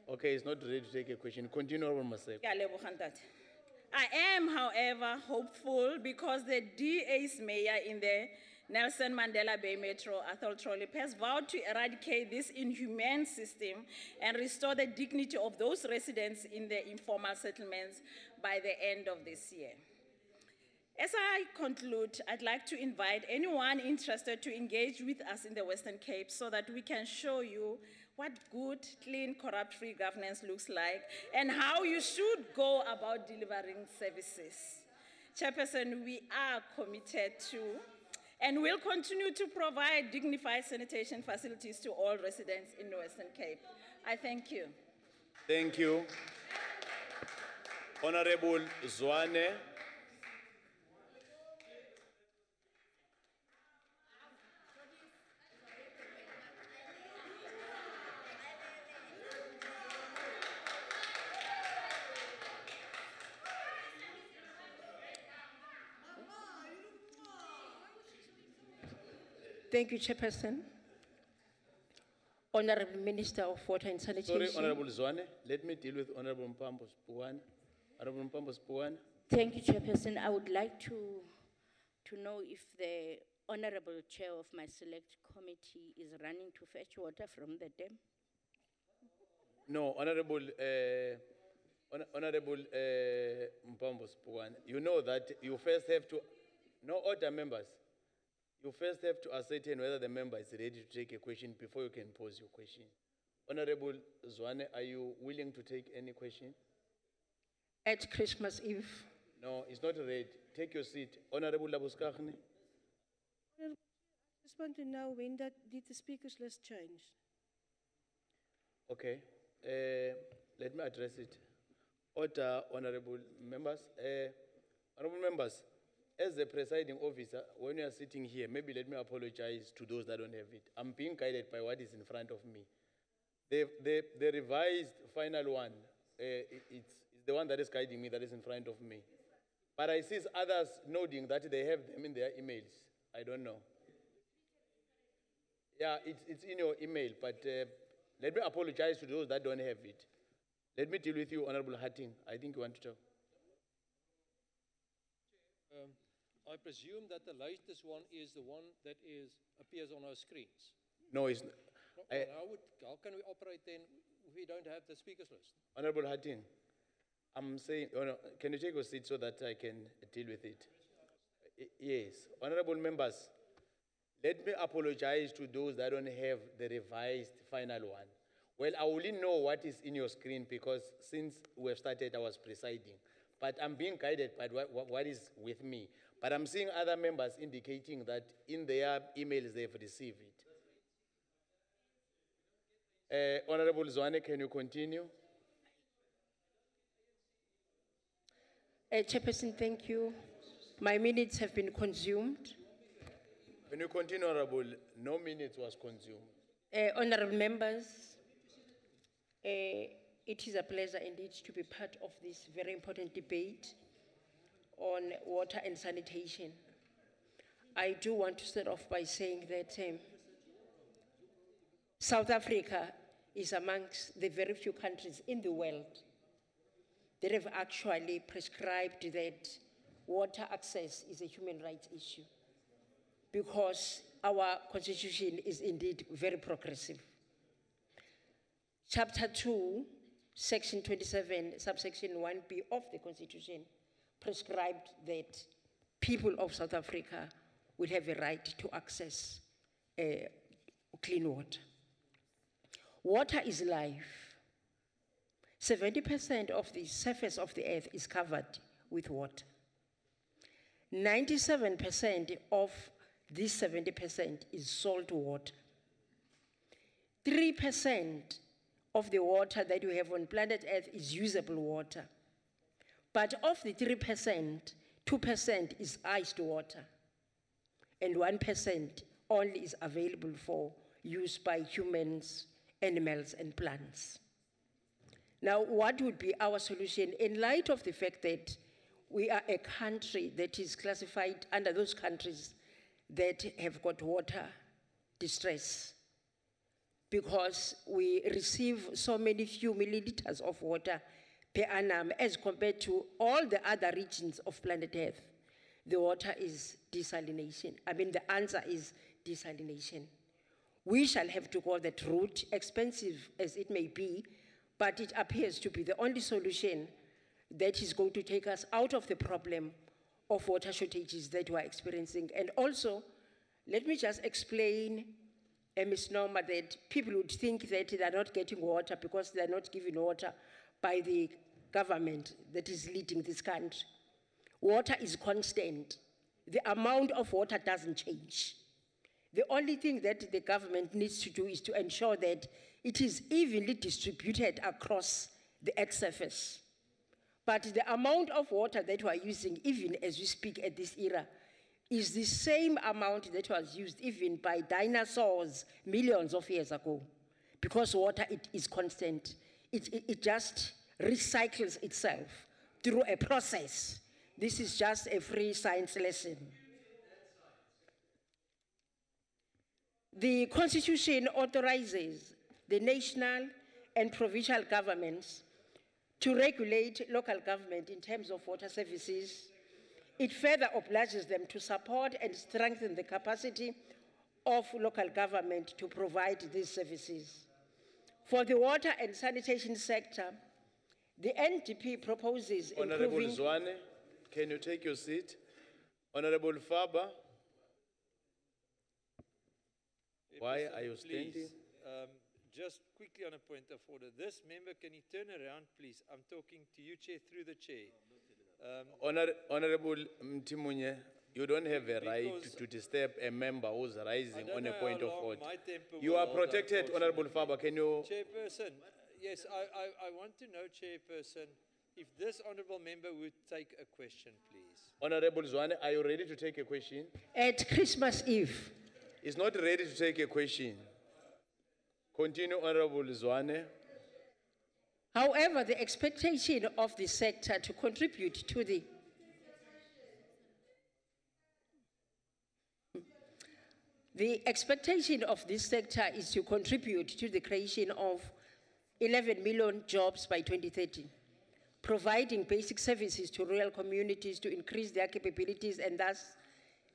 Okay, he's not ready to take a question. Continue, Honorable Maseko. Ka lebogang ntate. I am, however, hopeful because the DA's mayor in the Nelson Mandela Bay Metro, Athol Trollip, has vowed to eradicate this inhumane system and restore the dignity of those residents in the informal settlements by the end of this year. As I conclude, I'd like to invite anyone interested to engage with us in the Western Cape so that we can show you what good, clean, corrupt-free governance looks like and how you should go about delivering services. Chairperson, we are committed to and will continue to provide dignified sanitation facilities to all residents in the Western Cape. I thank you. Thank you. Honorable Zwane. Thank you, Chairperson. Honorable Minister of Water and Sanitation. Sorry, Honorable Zwane. Let me deal with Honorable Mpambo Spuwana. Honorable Mpambo Spuwana. Thank you, Chairperson. I would like to know if the Honorable Chair of my select committee is running to fetch water from the dam. No, Honorable Mpambo Spuwana. You know that you first have to, no order members. You first have to ascertain whether the member is ready to take a question before you can pose your question. Honorable Zwane, are you willing to take any question? At Christmas Eve. No, it's not ready. Take your seat. Honorable Labuskaghni. I just want to know when did the speakers list change? Okay, let me address it. Order, honorable members. Honorable members, as the presiding officer, when you are sitting here, maybe let me apologize to those that don't have it. I'm being guided by what is in front of me. The revised final one, it's the one that is guiding me, that is in front of me. But I see others nodding that they have them in their emails. I don't know. Yeah, it's in your email, but let me apologize to those that don't have it. Let me deal with you, Honorable Hatting. I think you want to talk. I presume that the latest one is the one that appears on our screens. No, it's not. How can we operate then if we don't have the speakers list? Honorable Hatting, I'm saying, can you take a seat so that I can deal with it? Yes. Honorable members, let me apologize to those that don't have the revised final one. Well, I only know what is in your screen because since we have started, I was presiding. But I'm being guided by what is with me. But I'm seeing other members indicating that in their emails they've received it. Honorable Zwane, can you continue? Chairperson, thank you. My minutes have been consumed. When you continue, Honorable, no minutes was consumed. Honorable members, it is a pleasure indeed to be part of this very important debate on water and sanitation. I do want to start off by saying that South Africa is amongst the very few countries in the world that have actually prescribed that water access is a human rights issue because our constitution is indeed very progressive. Chapter 2, Section 27, subsection 1B of the Constitution prescribed that people of South Africa will have a right to access clean water. Water is life. 70% of the surface of the earth is covered with water. 97% of this 70% is salt water. 3% of the water that we have on planet Earth is usable water. But of the 3%, 2% is iced water, and 1% only is available for use by humans, animals, and plants. Now, what would be our solution in light of the fact that we are a country that is classified under those countries that have got water distress, because we receive so many few milliliters of water per annum as compared to all the other regions of planet Earth? The water is desalination. I mean, the answer is desalination. We shall have to go that route, expensive as it may be, but it appears to be the only solution that is going to take us out of the problem of water shortages that we are experiencing. And also, let me just explain a misnomer that people would think that they are not getting water because they are not given water by the government that is leading this country. Water is constant. The amount of water doesn't change. The only thing that the government needs to do is to ensure that it is evenly distributed across the earth's surface. But the amount of water that we are using, even as we speak at this era, is the same amount that was used even by dinosaurs millions of years ago. Because water is constant. It just recycles itself through a process. This is just a free science lesson. The Constitution authorizes the national and provincial governments to regulate local government in terms of water services. It further obliges them to support and strengthen the capacity of local government to provide these services. For the water and sanitation sector, the NDP proposes Honorable improving... Zwane, can you take your seat? Honorable Faber, why are you standing? Please, just quickly on a point of order. This member, can you turn around, please? I'm talking to you, Chair, through the Chair. Honorable Mtimunye, you don't have a right to disturb a member who's rising on a point of order. You are protected, Honorable Faber. Can you... Chairperson, yes, I want to know, Chairperson, if this honorable member would take a question, please. Honorable Zwane, are you ready to take a question? At Christmas Eve. He's not ready to take a question. Continue, Honorable Zwane. However, the expectation of the sector to contribute to the expectation of this sector is to contribute to the creation of 11 million jobs by 2030, providing basic services to rural communities to increase their capabilities and thus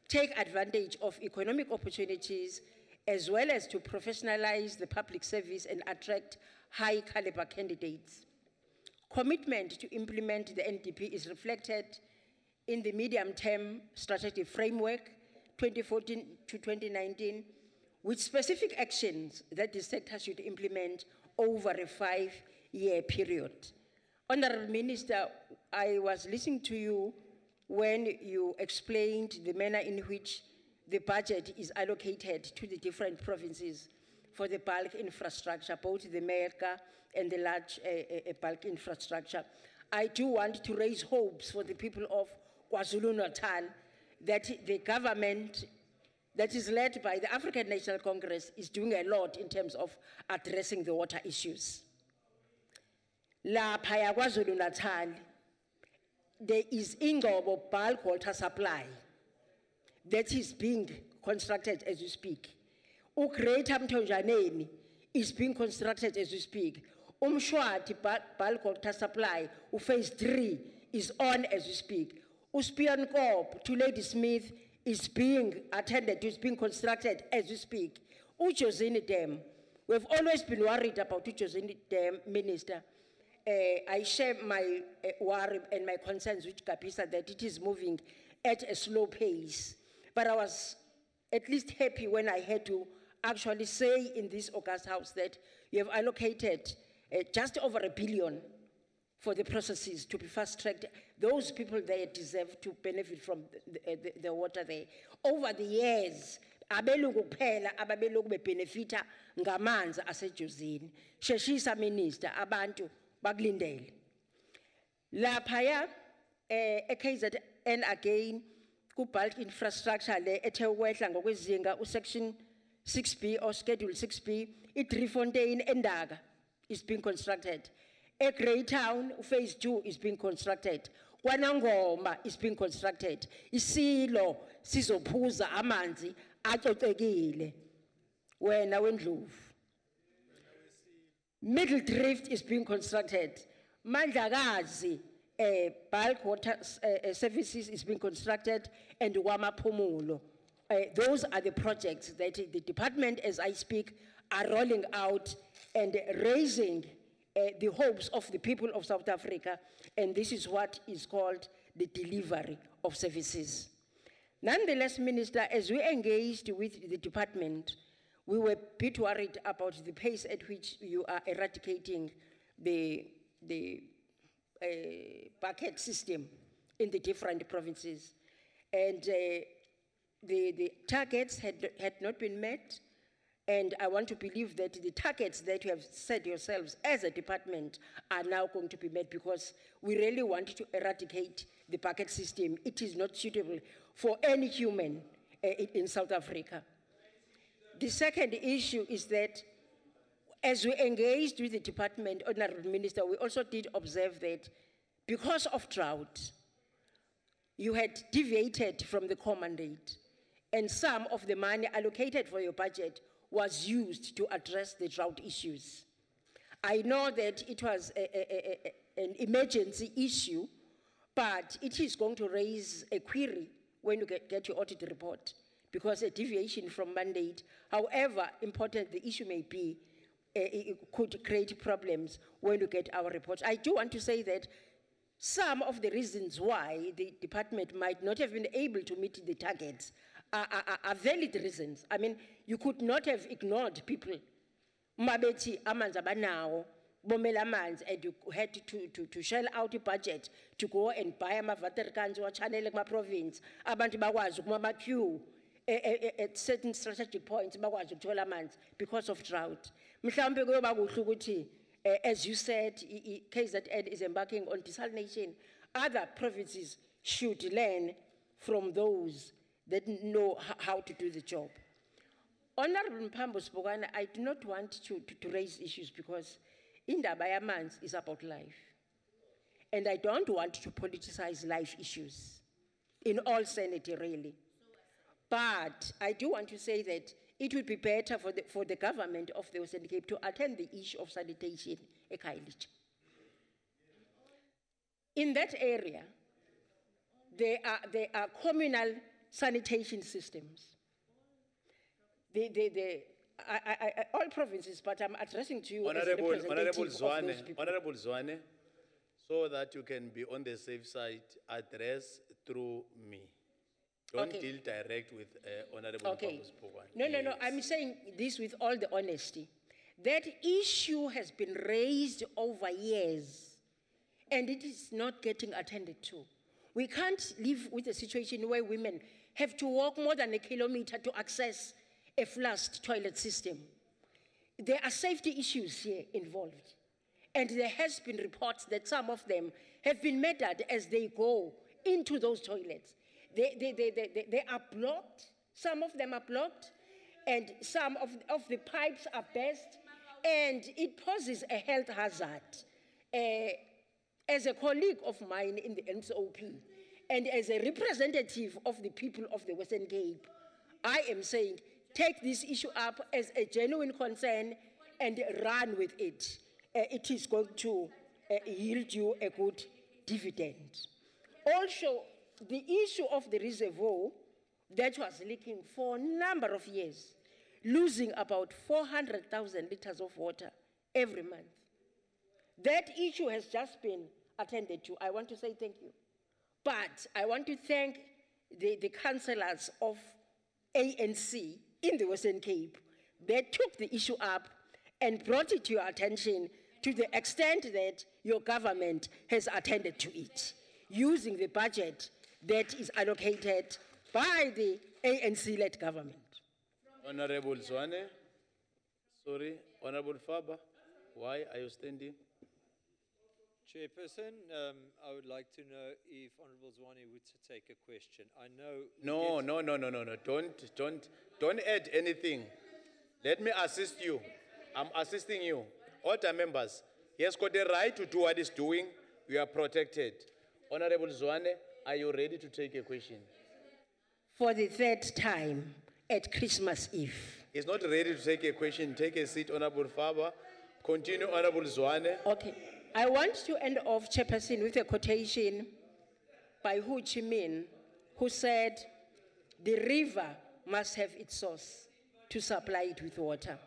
take advantage of economic opportunities, as well as to professionalize the public service and attract high caliber candidates. Commitment to implement the NDP is reflected in the medium-term strategic framework 2014 to 2019, with specific actions that the sector should implement over a 5-year period. Honorable Minister, I was listening to you when you explained the manner in which the budget is allocated to the different provinces for the bulk infrastructure, both the mega and the large bulk infrastructure. I do want to raise hopes for the people of KwaZulu-Natal that the government that is led by the African National Congress is doing a lot in terms of addressing the water issues. Lapha KwaZulu-Natal, there is Ingobo bulk water supply that is being constructed as we speak. Greater Mthonjaneni is being constructed as we speak. Umshwati bulk water supply, phase 3, is on as we speak. Uspian Corp to Lady Smith is being attended to, is being constructed as we speak. Ujozini Dam, we've always been worried about Ujozini Dam, Minister. I share my worry and my concerns with Kapisa that it is moving at a slow pace. But I was at least happy when I had to actually say in this August House that you have allocated just over $1 billion for the processes to be fast-tracked. Those people there deserve to benefit from the water there. Over the years, Abelungu kuphela ababelokhu bebenefita ngamanzi asejuzini. Sheshisa minister abantu bakulindele. Laphaya KZN again ku bulk infrastructure le ethe ukwehla ngokwezinga usection 6B or schedule 6B iDriefontein Endaga is being constructed. Greytown phase 2 is being constructed. KwaNongoma is being constructed. Isilo sizophuza amanzi acocekile. Wena wendlovu. Middle Drift is being constructed. Mandlakazi bulk water services is being constructed, and Wamaphumulo. Those are the projects that the department, as I speak, are rolling out and raising the hopes of the people of South Africa, and this is what is called the delivery of services. Nonetheless, Minister, as we engaged with the department, we were a bit worried about the pace at which you are eradicating the bucket system in the different provinces. And the targets had not been met, and I want to believe that the targets that you have set yourselves as a department are now going to be met, because we really want to eradicate the bucket system. It is not suitable for any human in South Africa. The second issue is that as we engaged with the department, Honorable Minister, we also did observe that because of drought, you had deviated from the core mandate, and some of the money allocated for your budget was used to address the drought issues. I know that it was an emergency issue, but it is going to raise a query when you get your audit report, because a deviation from mandate, however important the issue may be, it could create problems when you get our report. I do want to say that some of the reasons why the department might not have been able to meet the targets are valid reasons. I mean, you could not have ignored people. Mabeti amanzi abanawo, bomela amanzi, and you had to shell out a budget to go and buy water cans or channel my province. Abantu bakwazi ukuma queue at certain strategic points bakwazi ukuthola amanzi because of drought. Mhlawumbe kuyoba kuhle ukuthi, as you said, KZN is embarking on desalination. Other provinces should learn from those that know how to do the job. Honorable Mpambo Spokane, I do not want to raise issues because indaba yamanzi is about life. And I don't want to politicize life issues in all sanity, really. But I do want to say that it would be better for the government of the Western Cape to attend the issue of sanitation eKhayelitsha. In that area, there are communal sanitation systems. All provinces, but I'm addressing to you as a representative of those people. Honorable Zwane, so that you can be on the safe side, address through me. Don't deal direct with Honorable Mpambo Spokane. No, I'm saying this with all the honesty. That issue has been raised over years, and it is not getting attended to. We can't live with a situation where women have to walk more than a kilometer to access a flushed toilet system. There are safety issues here involved. And there has been reports that some of them have been murdered as they go into those toilets. They are blocked. Some of them are blocked. And some of the pipes are burst. And it poses a health hazard. As a colleague of mine in the NSOP, and as a representative of the people of the Western Cape, I am saying, take this issue up as a genuine concern and run with it. It is going to yield you a good dividend. Also, the issue of the reservoir that was leaking for a number of years, losing about 400,000 liters of water every month. That issue has just been attended to. I want to say thank you. But I want to thank the councillors of ANC in the Western Cape that took the issue up and brought it to your attention to the extent that your government has attended to it, using the budget that is allocated by the ANC-led government. Honorable Zwane. Sorry, Honorable Faber. Why are you standing? Chairperson, I would like to know if Honorable Zwane would take a question. I know. No. Don't add anything. Let me assist you. I'm assisting you. Order members, he has got the right to do what he's doing. We are protected. Honorable Zwane, are you ready to take a question? For the third time at Christmas Eve. He's not ready to take a question. Take a seat, Honorable Faber. Continue, Honorable Zwane. Okay. I want to end off, Chairperson, with a quotation by Ho Chi Minh, who said, "The river must have its source to supply it with water.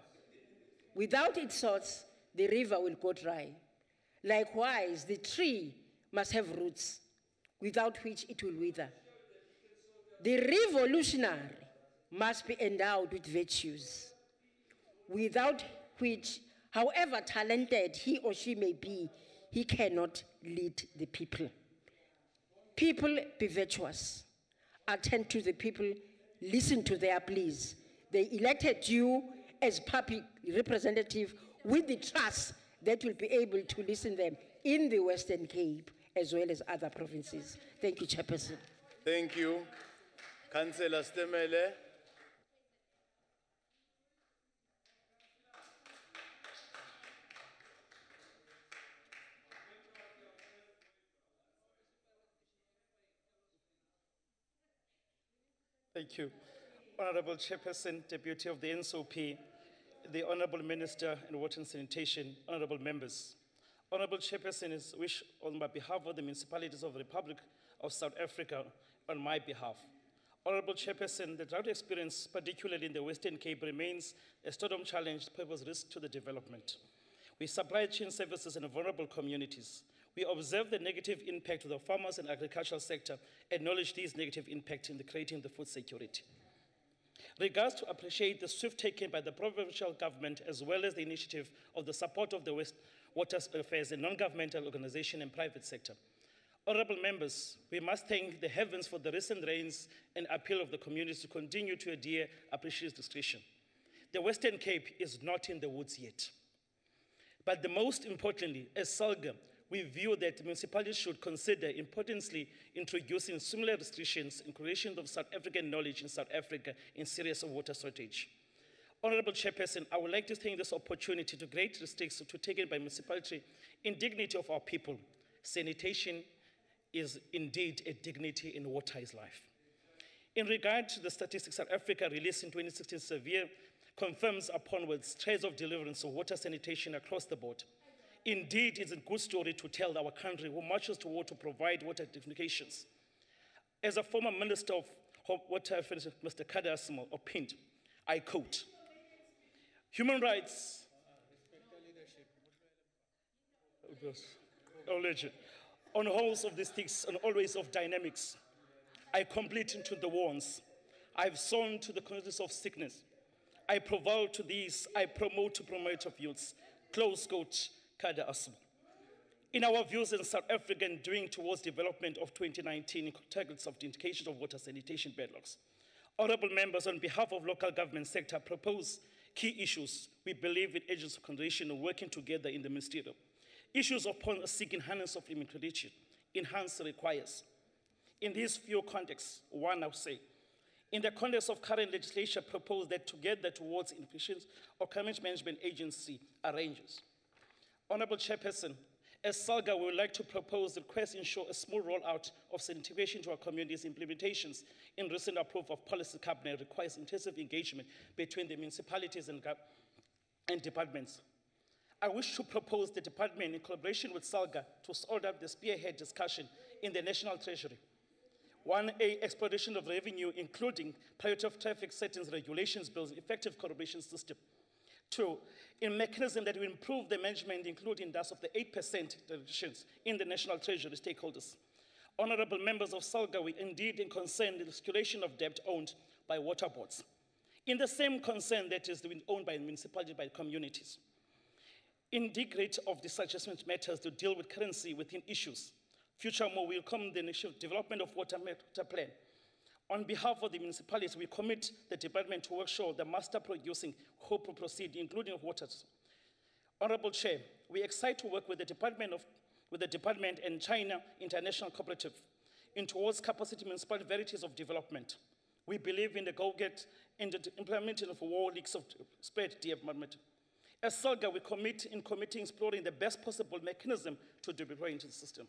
Without its source, the river will go dry. Likewise, the tree must have roots, without which it will wither. The revolutionary must be endowed with virtues, without which, however talented he or she may be, he cannot lead the people. People, be virtuous. Attend to the people, listen to their pleas. They elected you as public representative with the trust that will be able to listen to them in the Western Cape as well as other provinces." Thank you, Chairperson. Thank you. Councillor Stemele. Thank you. Honorable Chairperson, Deputy of the NSOP, the Honorable Minister in Water and Sanitation, honorable members. Honorable Chairperson, is wish on my behalf of the municipalities of the Republic of South Africa on my behalf. Honorable Chairperson, the drought experience, particularly in the Western Cape, remains a stordom challenge that poses risk to the development. We supply chain services in vulnerable communities. We observe the negative impact of the farmers and agricultural sector, acknowledge these negative impacts in creating the food security. Regards to appreciate the swift taken by the provincial government as well as the initiative of the support of the West Water Affairs and non-governmental organization and private sector. Honorable members, we must thank the heavens for the recent rains and appeal of the communities to continue to adhere appreciative discretion. The Western Cape is not in the woods yet. But the most importantly, as SALGA, we view that municipalities should consider importantly introducing similar restrictions in creation of South African knowledge in South Africa in serious of water shortage. Honorable Chairperson, I would like to take this opportunity to great risks to taken by municipality in dignity of our people. Sanitation is indeed a dignity in water is life. In regard to the statistics South Africa released in 2016 survey confirms upon with threads of deliverance of water sanitation across the board. Indeed, it's a good story to tell our country who marches toward to provide water identifications. As a former Minister of Water Affairs, Mr. Kada Asimo opined, I quote, "Human rights on wholes of these things and always of dynamics. I complete into the warns. I've sown to the communities of sickness. I provide to these, I promote to promote of youths." Close quote, Kada Asmo. In our views in South Africa and doing towards development of 2019 targets of the indication of water sanitation backlogs. Honorable members, on behalf of local government sector, propose key issues we believe with agents of consideration and working together in the ministerial. Issues upon seeking enhancement of immigration, enhance requires. In these few contexts, one, I would say, in the context of current legislation, propose that together towards implementation of climate management agency arranges. Honorable Chairperson, as SALGA, we would like to propose the request ensure a small rollout of sanitation to our communities. Implementations in recent approval of policy cabinet requires intensive engagement between the municipalities and departments. I wish to propose the department in collaboration with SALGA to sort out the spearhead discussion in the National Treasury. 1A, exploitation of revenue, including priority of traffic settings, regulations, bills, effective collaboration system. 2, a mechanism that will improve the management, including that of the 8% reductions in the National Treasury stakeholders. Honorable members of SALGA, we indeed concern the circulation of debt owned by water boards. In the same concern that is being owned by municipalities, by communities. Integrate of the adjustment matters to deal with currency within issues. Furthermore, we welcome the initial development of water plan. On behalf of the municipalities, we commit the department to workshop the master producing hope proceed, including waters. Honorable Chair, we are excited to work with the department and China International Cooperative in towards capacity municipal varieties of development. We believe in the go-get in the implementation of war leaks of spread development. As SALGA, we commit in committing exploring the best possible mechanism to deploy into the system.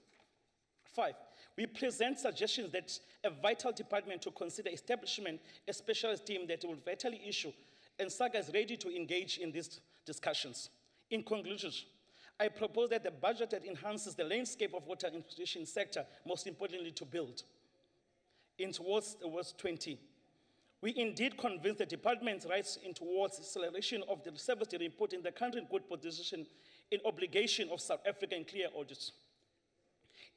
5, we present suggestions that a vital department to consider establishment a specialist team that will vitally issue, and SALGA is ready to engage in these discussions. In conclusion, I propose that the budget that enhances the landscape of water infrastructure sector, most importantly to build. In towards 20, we indeed convince the department's rights in towards acceleration of the service delivery, putting the country in good position in obligation of South African clear audits.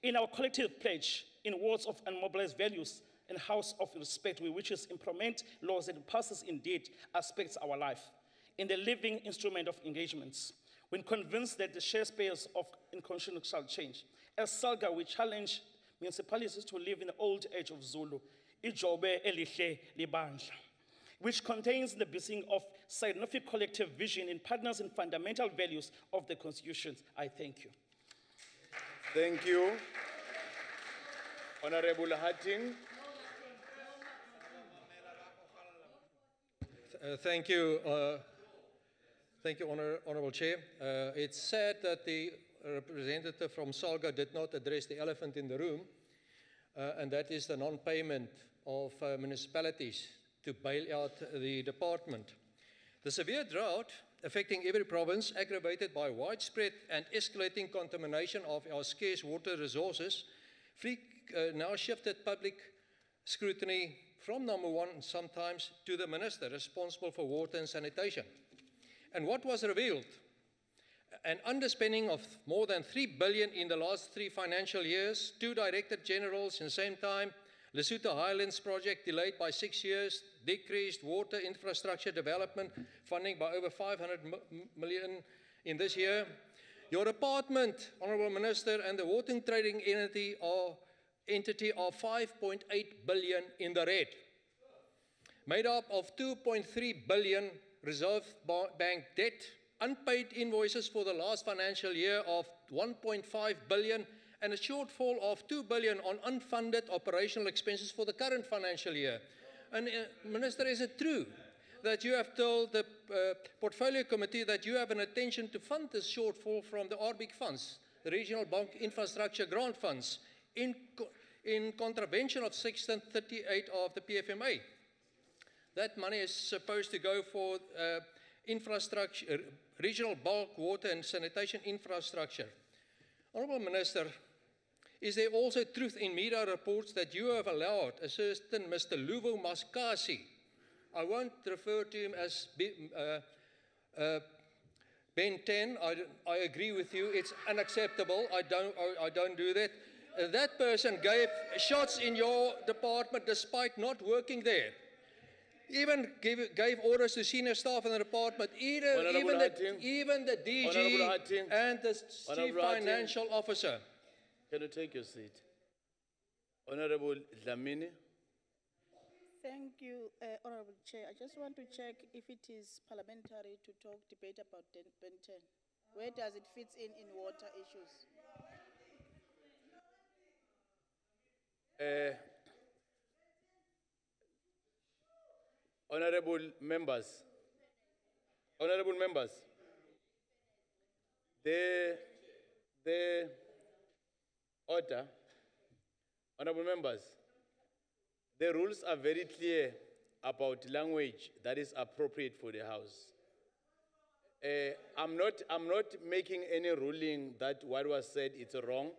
In our collective pledge, in words of unmobilized values and house of respect, we wish to implement laws that passes indeed aspects our life in the living instrument of engagements. When convinced that the share payers of inconscious shall change. As SALGA, we challenge municipalities to live in the old age of Zulu, ijobe elihle libandla, which contains the blessing of scientific collective vision in partners in fundamental values of the Constitution. I thank you. Thank you. Honorable Hatting. Thank you. Thank you, Honorable Chair. It's sad that the representative from SALGA did not address the elephant in the room, and that is the non-payment of municipalities to bail out the department. The severe drought affecting every province, aggravated by widespread and escalating contamination of our scarce water resources, now shifted public scrutiny from number one sometimes to the minister responsible for water and sanitation. And what was revealed? An underspending of more than 3 billion in the last 3 financial years, 2 director generals in the same time, Lesotho Highlands project delayed by 6 years, decreased water infrastructure development funding by over 500 million in this year. Your department, Honourable Minister, and the water trading entity are 5.8 billion in the red, made up of 2.3 billion Reserve Bank debt, unpaid invoices for the last financial year of 1.5 billion, and a shortfall of 2 billion on unfunded operational expenses for the current financial year. And Minister, is it true that you have told the Portfolio Committee that you have an intention to fund this shortfall from the RBIC funds, the Regional Bank Infrastructure Grant Funds, in contravention of Section 38 of the PFMA? That money is supposed to go for infrastructure, regional bulk water and sanitation infrastructure. Honourable Minister, is there also truth in media reports that you have allowed a certain Mr. Luvo Maskasi, I won't refer to him as Ben 10, I agree with you, it's unacceptable, I don't do that. That person gave shots in your department despite not working there. Even gave orders to senior staff in the department, even the DG and the chief financial officer. Can you take your seat? Honorable Dlamini. Thank you, Honorable Chair. I just want to check if it is parliamentary to debate about Ben 10. Where does it fit in water issues? Honorable members, the order, honorable members, the rules are very clear about language that is appropriate for the House. I'm not making any ruling that what was said is wrong.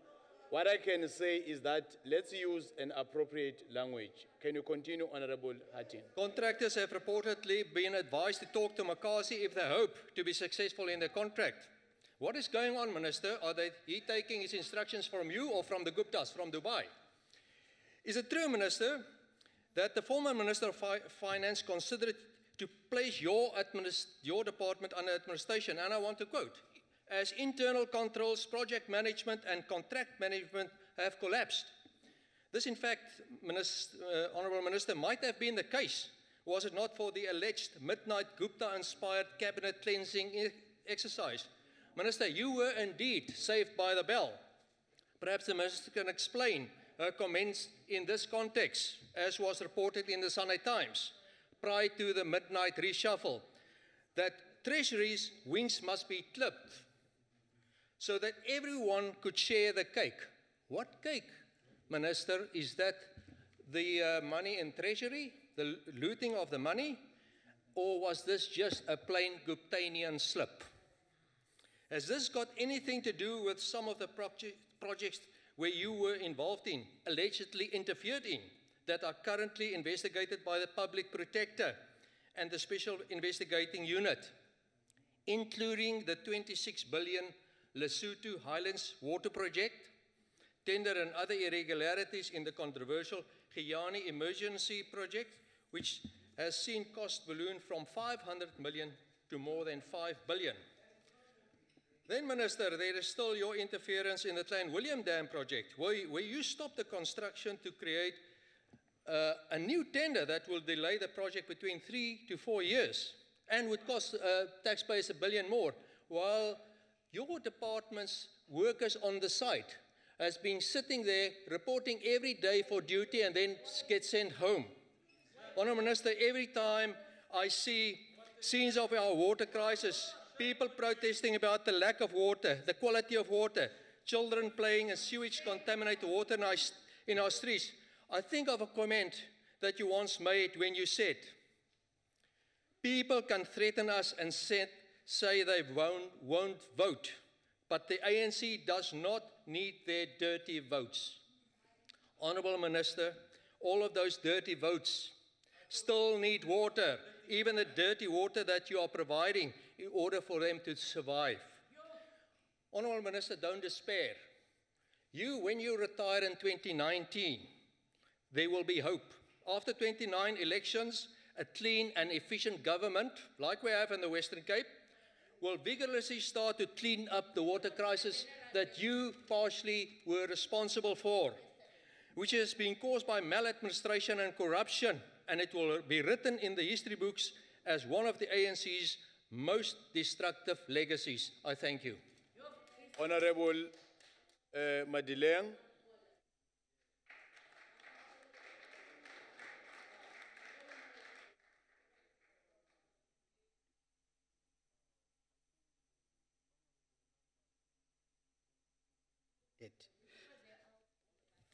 What I can say is that let's use an appropriate language. Can you continue, Honorable Hattin? Contractors have reportedly been advised to talk to Makasi if they hope to be successful in their contract. What is going on, Minister? Are he taking his instructions from you or from the Guptas, from Dubai? Is it true, Minister, that the former Minister of Finance considered to place your department under administration, and I want to quote, as internal controls, project management and contract management have collapsed. This, in fact, Honourable Minister, might have been the case, was it not for the alleged midnight Gupta-inspired cabinet cleansing exercise. Minister, you were indeed saved by the bell. Perhaps the Minister can explain her comments in this context, as was reported in the Sunday Times, prior to the midnight reshuffle, that Treasury's wings must be clipped so that everyone could share the cake. What cake, Minister? Is that the money in Treasury, the looting of the money, or was this just a plain Guptanian slip? Has this got anything to do with some of the projects where you were involved in, allegedly interfered in, that are currently investigated by the Public Protector and the Special Investigating Unit, including the 26 billion Lesotho Highlands Water Project, tender and other irregularities in the controversial Giyani Emergency Project, which has seen cost balloon from 500 million to more than 5 billion. Then, Minister, there is still your interference in the Klein Willem Dam project, where you stopped the construction to create a new tender that will delay the project between 3 to 4 years and would cost taxpayers $1 billion more, while your department's workers on the site has been sitting there reporting every day for duty and then get sent home. Honourable Minister, every time I see scenes of our water crisis, people protesting about the lack of water, the quality of water, children playing in sewage-contaminated water in our streets, I think of a comment that you once made when you said, people can threaten us and say they won't vote, but the ANC does not need their dirty votes. Honourable Minister, all of those dirty votes still need water, even the dirty water that you are providing in order for them to survive. Honourable Minister, don't despair. When you retire in 2019, there will be hope. After 29 elections, a clean and efficient government, like we have in the Western Cape, will vigorously start to clean up the water crisis that you partially were responsible for, which has been caused by maladministration and corruption, and it will be written in the history books as one of the ANC's most destructive legacies. I thank you. Honourable Madeleine.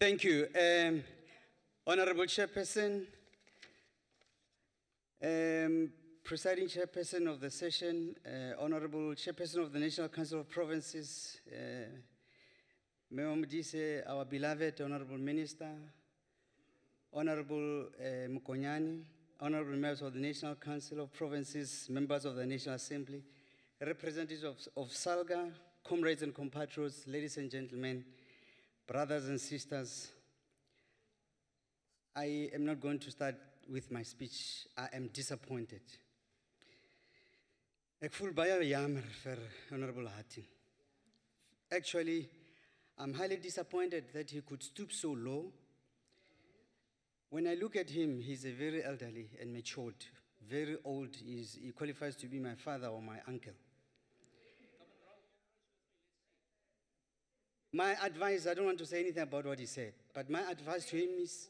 Thank you. Honorable Chairperson, Presiding Chairperson of the session, Honorable Chairperson of the National Council of Provinces, Mayor Mdise, our beloved Honorable Minister, Honorable Mukonyani, Honorable members of the National Council of Provinces, members of the National Assembly, representatives of SALGA, comrades and compatriots, ladies and gentlemen, brothers and sisters, I am not going to start with my speech. I am disappointed. Ek voel baie jammer vir Honorable Hatting. Actually, I'm highly disappointed that he could stoop so low. When I look at him, he's a very elderly and matured, very old. He qualifies to be my father or my uncle. My advice, I don't want to say anything about what he said, but my advice to him is,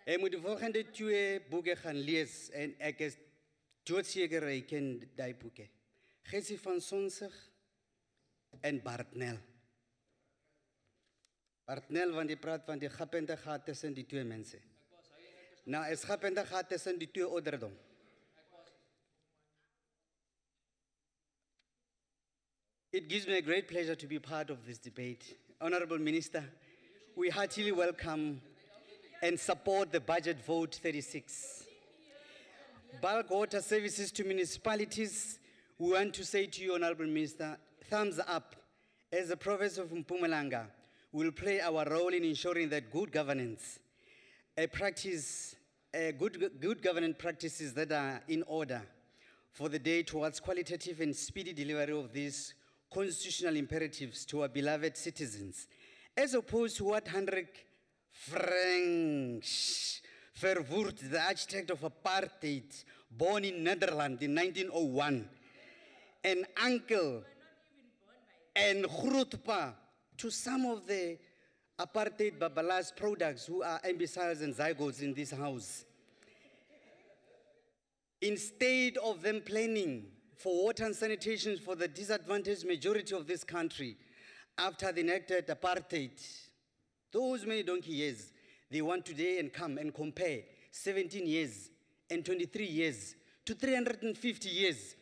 hy moet die volgende 2 boeke gaan lees en ek is doodseker hy ken die boeke. Gessie van Sonsig en Bartnel. Bartnel want die praat van die gappende gat tussen die 2 mense. Nou is gappende gat tussen die 2 ouderdom. It gives me a great pleasure to be part of this debate. Honorable Minister, we heartily welcome and support the budget vote 36. Bulk water services to municipalities, we want to say to you, Honorable Minister, thumbs up. As the province of Mpumalanga, we will play our role in ensuring that good governance, good governance practices that are in order for the day towards qualitative and speedy delivery of these constitutional imperatives to our beloved citizens, as opposed to what Hendrik Frank Verwoerd, the architect of apartheid, born in Netherlands in 1901, and uncle and grootpa to some of the apartheid Babala's products who are imbeciles and zygotes in this house. Instead of them planning for water and sanitation for the disadvantaged majority of this country, after the enacted apartheid, those many donkey years, they want today and come and compare 17 years and 23 years to 350 years.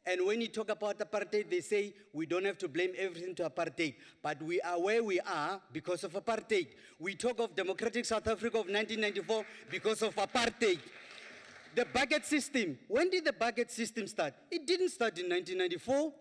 And when you talk about apartheid, they say we don't have to blame everything to apartheid, but we are where we are because of apartheid. We talk of democratic South Africa of 1994 because of apartheid. The bucket system, when did the bucket system start? It didn't start in 1994.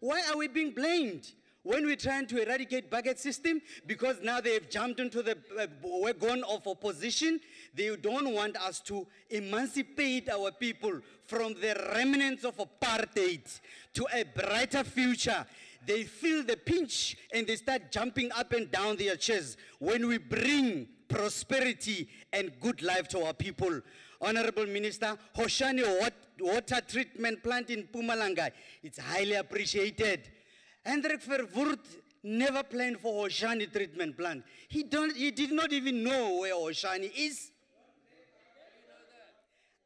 Why are we being blamed? When we're trying to eradicate bucket system, because now they have jumped into the wagon of opposition, they don't want us to emancipate our people from the remnants of apartheid to a brighter future. They feel the pinch and they start jumping up and down their chairs when we bring prosperity and good life to our people. Honorable Minister, Hoshani water treatment plant in Mpumalanga, it's highly appreciated. Hendrik Verwoerd never planned for Hoshani treatment plant. He did not even know where Hoshani is.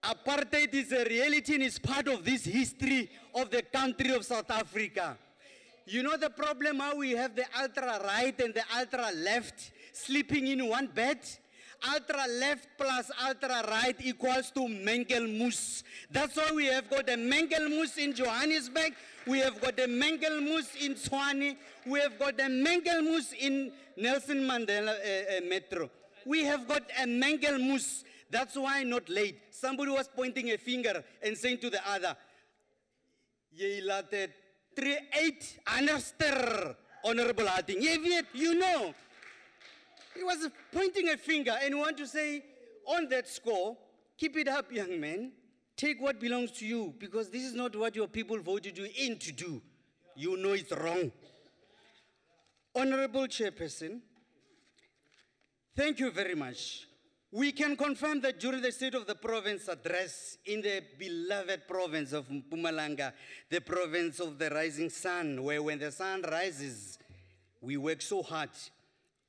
Apartheid is a reality and it's part of this history of the country of South Africa. You know the problem how we have the ultra-right and the ultra-left sleeping in one bed? Ultra-left plus ultra-right equals to Mengelmoes. That's why we have got a Mengelmoes in Johannesburg, we have got a Mengelmoes in Tshwane, we have got a Mengelmoes in Nelson Mandela Metro. We have got a Mengelmoes. That's why not late. Somebody was pointing a finger and saying to the other, "Jy laat het 3-8 anderster, Honorable Hatting." You know. He was pointing a finger and want to say, on that score, keep it up, young man. Take what belongs to you, because this is not what your people voted you in to do. You know it's wrong. Honorable Chairperson, thank you very much. We can confirm that during the State of the Province address in the beloved province of Mpumalanga, the province of the rising sun, where when the sun rises, we work so hard.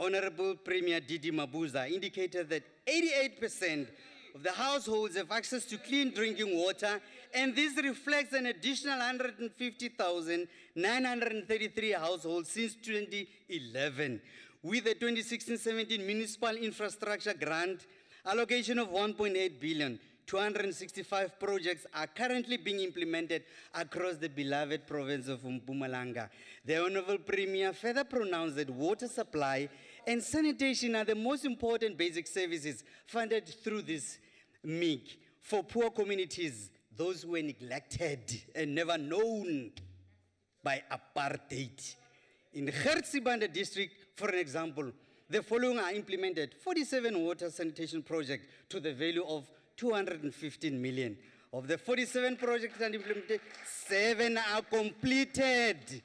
Honorable Premier Didi Mabuza indicated that 88% of the households have access to clean drinking water, and this reflects an additional 150,933 households since 2011. With the 2016-17 municipal infrastructure grant allocation of 1.8 billion, 265 projects are currently being implemented across the beloved province of Mpumalanga. The Honorable Premier further pronounced that water supply and sanitation are the most important basic services funded through this MIG for poor communities, those who were neglected and never known by apartheid. In Gertsibanda district, for an example, the following are implemented: 47 water sanitation projects to the value of 215 million. Of the 47 projects and implemented, 7 are completed,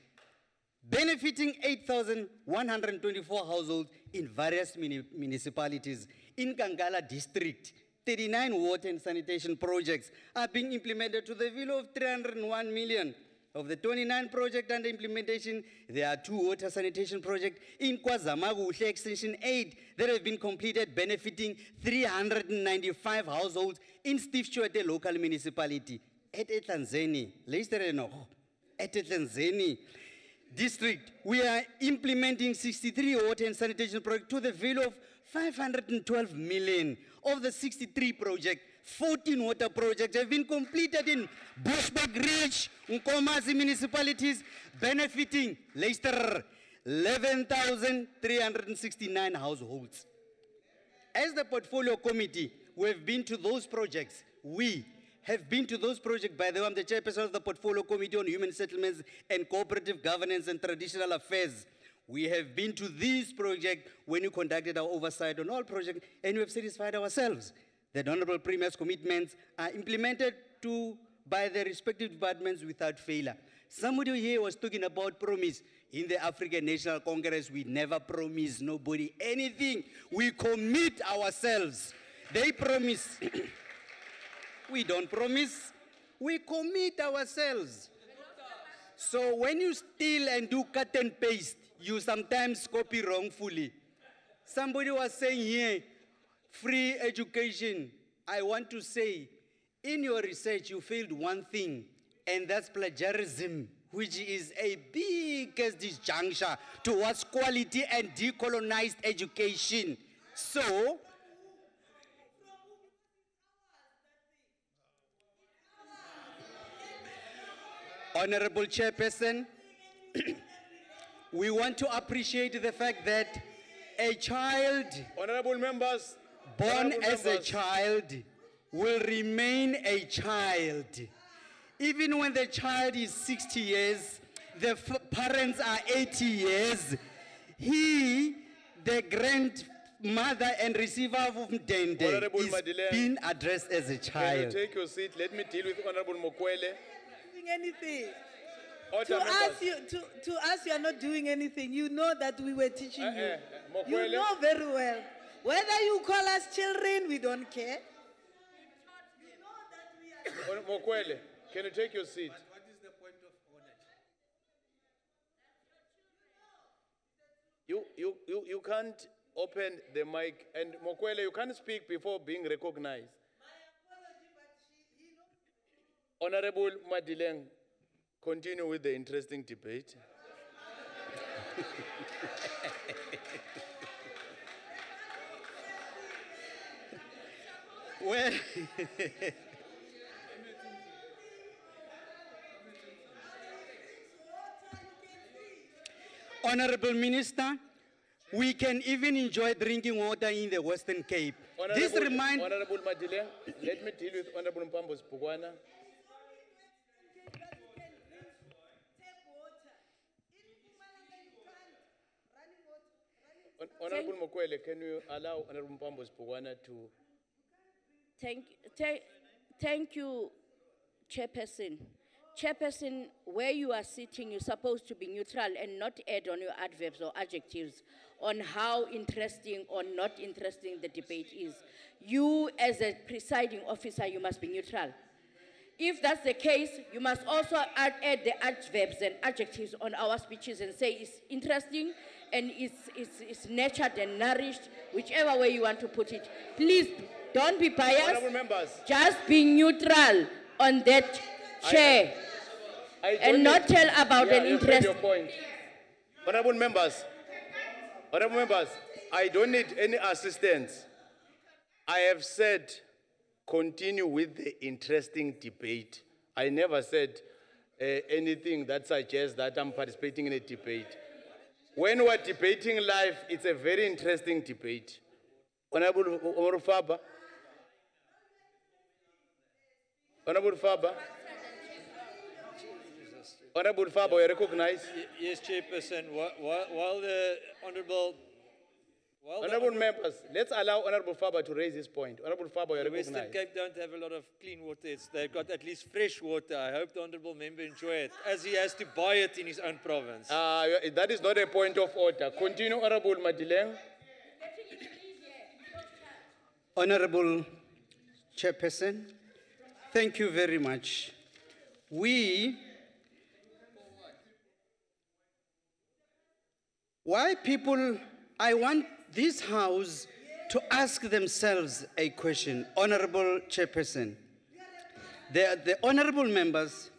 benefiting 8,124 households in various municipalities. In Kangala district, 39 water and sanitation projects are being implemented to the value of 301 million. Of the 29 projects under implementation, there are 2 water sanitation projects in KwaZamagu Extension 8 that have been completed, benefiting 395 households in Steve Tshwete local municipality. At Etlenzeni, district, we are implementing 63 water and sanitation projects to the value of 512 million. Of the 63 projects, 14 water projects have been completed in Bushbuck Ridge, Nkomazi municipalities, benefiting Leicester 11,369 households. As the portfolio committee, we have been to those projects. We have been to those projects. By the way, I'm the chairperson of the portfolio committee on human settlements and cooperative governance and traditional affairs. We have been to these projects when we conducted our oversight on all projects, and we have satisfied ourselves. The Honorable Premier's commitments are implemented to by the respective departments without failure. Somebody here was talking about promise. In the African National Congress, we never promise nobody anything. We commit ourselves. They promise. We don't promise. We commit ourselves. So when you steal and do cut and paste, you sometimes copy wrongfully. Somebody was saying here, free education. I want to say, in your research, you failed one thing, and that's plagiarism, which is a biggest disjuncture towards quality and decolonized education. So, Honorable Chairperson, we want to appreciate the fact that a child Honorable members, born as a child will remain a child. Even when the child is 60 years, the parents are 80 years, he, the grandmother and receiver of Mdende, Honorable is Madeleine, being addressed as a Can you child. take your seat? Let me deal with Honorable Mokwele. Doing anything. Order, To us, members. you are not doing anything. You know that we were teaching you. You Mokwele. know very well. Whether you call us children, we don't care. Mokwele, can you take your seat? What is the point of order? You can't open the mic, and Mokwele, you can't speak before being recognized. Honorable Madeleine, continue with the interesting debate. Well, Honorable Minister, we can even enjoy drinking water in the Western Cape. This reminds... Honorable Madeleine, let me deal with Honorable Mpambos Pugwana. Honorable Mokwele, can you allow Honorable Mpambos Pugwana to... Thank you, Chairperson. Chairperson, where you are sitting, you're supposed to be neutral and not add on your adverbs or adjectives on how interesting or not interesting the debate is. You, as a presiding officer, you must be neutral. If that's the case, you must also add the adverbs and adjectives on our speeches and say it's interesting and it's nurtured and nourished, whichever way you want to put it. Please, don't be biased. Honorable members. Just be neutral on that chair. And not tell about an interest. Your point. Honorable members, I don't need any assistance. I have said continue with the interesting debate. I never said anything that suggests that I'm participating in a debate. When we're debating live, it's a very interesting debate. Honorable Faber. Honorable Faber. Honorable Faber, you recognize? Yes, Chairperson. While the Honorable... Honorable members, let's allow Honorable Faber to raise his point. Honorable Faber, you The Western recognize? Cape don't have a lot of clean water. They've got at least fresh water. I hope the Honourable Member enjoy it, as he has to buy it in his own province. That is not a point of order. Continue, Honorable Madeleine. Honorable Chairperson, thank you very much. I want this House to ask themselves a question. Honorable Chairperson, the honorable members,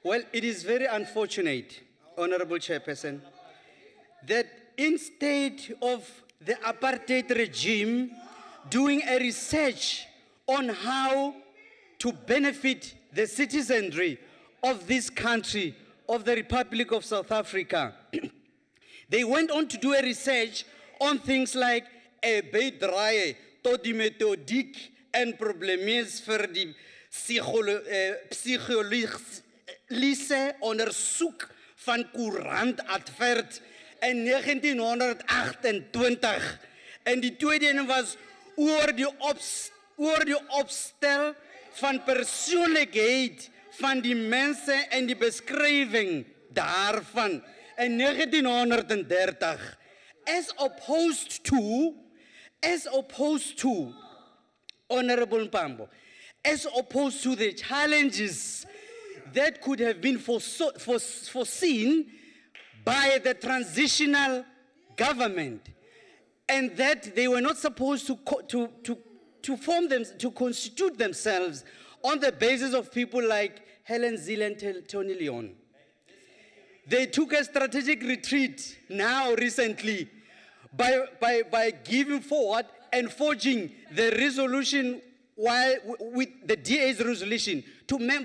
well, it is very unfortunate, Honorable Chairperson, that instead of the apartheid regime doing a research on how to benefit the citizenry of this country, of the Republic of South Africa, they went on to do a research on things like a bydrae tot die metodiek en problemes vir die psigoliese ondersoek van koerantadvert in 1928. En die tweede ene was oor die opstel van persoonlijkheid van die mense en die beskrywing daarvan in 1930 as opposed to Honorable Mpambo, as opposed to the challenges that could have been foreseen by the transitional government, and that they were not supposed to constitute themselves on the basis of people like Helen Zille and Tony Leon. They took a strategic retreat now recently by giving forward and forging the resolution with the DA's resolution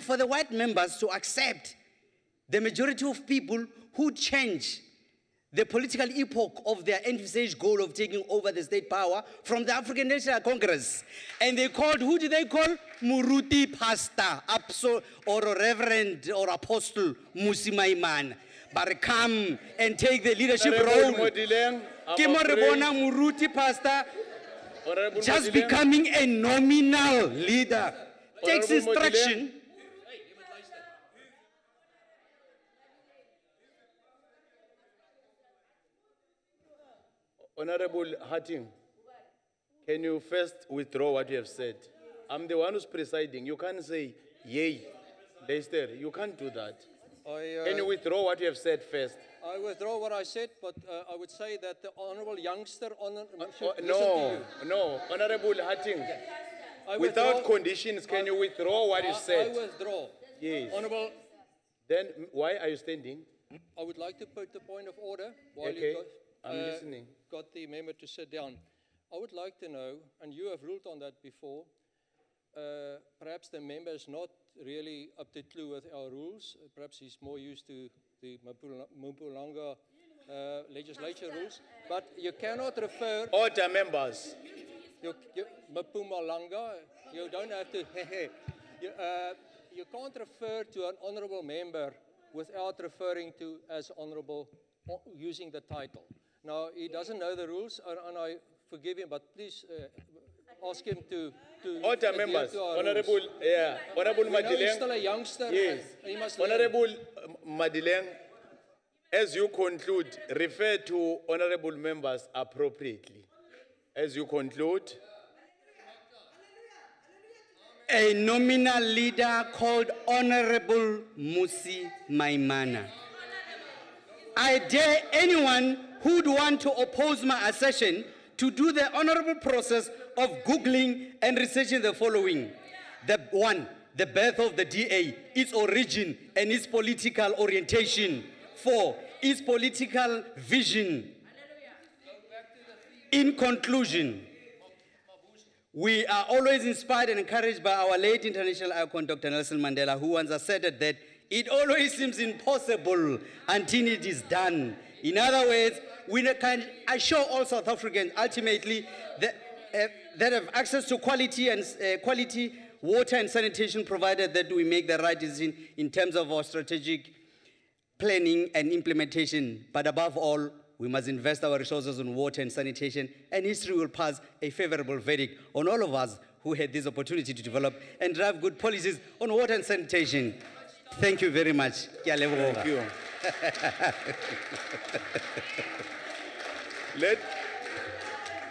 for the white members to accept the majority of people who change the political epoch of their envisaged goal of taking over the state power from the African National Congress. And they called, who did they call? Muruti Pastor, or Reverend or Apostle Musi Maimane. But come and take the leadership role. Kimoribona Muruti Pastor just becoming a nominal leader. Takes instruction. Honorable Hatting, can you first withdraw what you have said? I'm the one who's presiding. You can't say, yay, Lester. You can't do that. Can you withdraw what you have said first? I withdraw what I said, but I would say that the honorable youngster should listen to you. No, Honorable Hatting. Without conditions, can you withdraw what you said? I withdraw. Yes. Honorable. Then why are you standing? I would like to put the point of order while Okay, you I'm listening. got the member to sit down. I would like to know, and you have ruled on that before, perhaps the member is not really up to clue with our rules. Perhaps he's more used to the Mpumalanga legislature rules. But you cannot refer... Order, members. Mpumalanga, you don't have to... you can't refer to an honorable member without referring to as honorable, using the title. Now, he doesn't know the rules, and I forgive him, but please ask him to Order, adhere members. to our Honorable, rules. yeah, Honorable We know he's Madeleine. still a youngster. Yes. And he must learn. Honorable Madeleine, as you conclude, refer to honorable members appropriately. As you conclude. A nominal leader called Honorable Musi Maimane. I dare anyone who'd want to oppose my assertion to do the honorable process of Googling and researching the following. The birth of the DA, its origin and its political orientation. 4, its political vision. In conclusion, we are always inspired and encouraged by our late international icon, Dr. Nelson Mandela, who once asserted that it always seems impossible until it is done. In other words, we can assure all South Africans ultimately that have access to quality water and sanitation, provided that we make the right decision in terms of our strategic planning and implementation. But above all, we must invest our resources on water and sanitation, and history will pass a favorable verdict on all of us who had this opportunity to develop and drive good policies on water and sanitation. Thank you very much. Thank you.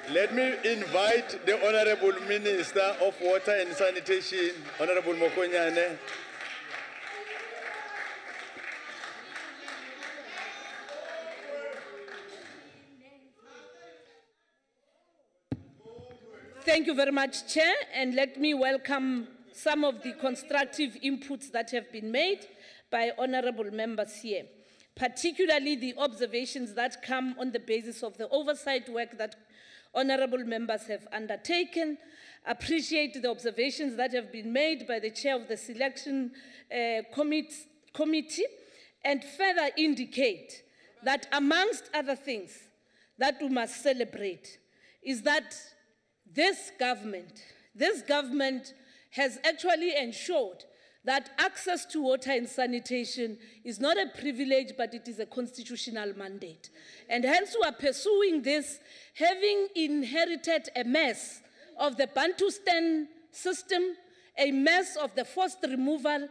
Let me invite the Honorable Minister of Water and Sanitation, Honorable Mokonyane. Thank you very much, Chair, and let me welcome some of the constructive inputs that have been made by honorable members here, particularly the observations that come on the basis of the oversight work that honorable members have undertaken. Appreciate the observations that have been made by the chair of the selection committee, and further indicate that amongst other things that we must celebrate is that this government has actually ensured that access to water and sanitation is not a privilege, but it is a constitutional mandate. And hence we are pursuing this, having inherited a mess of the Bantustan system a mess of the forced removal,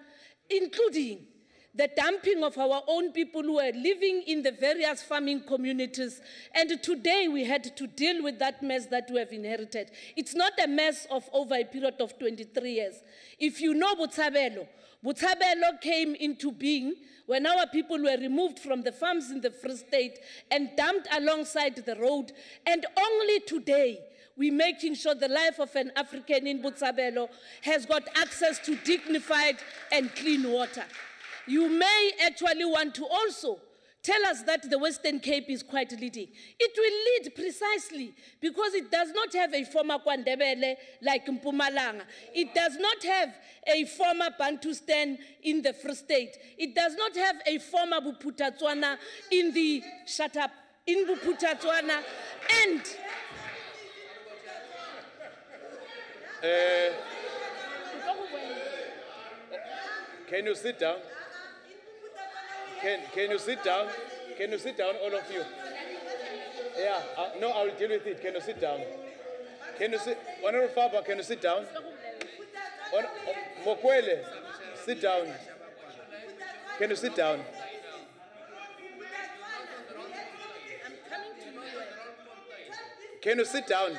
including the dumping of our own people who were living in the various farming communities. And today we had to deal with that mess that we have inherited. It's not a mess of over a period of 23 years. If you know Botshabelo, Botshabelo came into being when our people were removed from the farms in the Free State and dumped alongside the road. And only today, we're making sure the life of an African in Botshabelo has got access to dignified and clean water. You may actually want to also tell us that the Western Cape is quite leading. It will lead precisely because it does not have a former Kwandebele like Mpumalanga. It does not have a former Bantustan in the Free State. It does not have a former Buputatswana in the, shut up, in Buputatswana. And can you sit down? Can you sit down? Can you sit down, all of you? Yeah, no, I will deal with it. Can you sit down? Can you sit? Honorable Faba, can you sit down? Mokwele, sit down. Can you sit down? Can you sit down?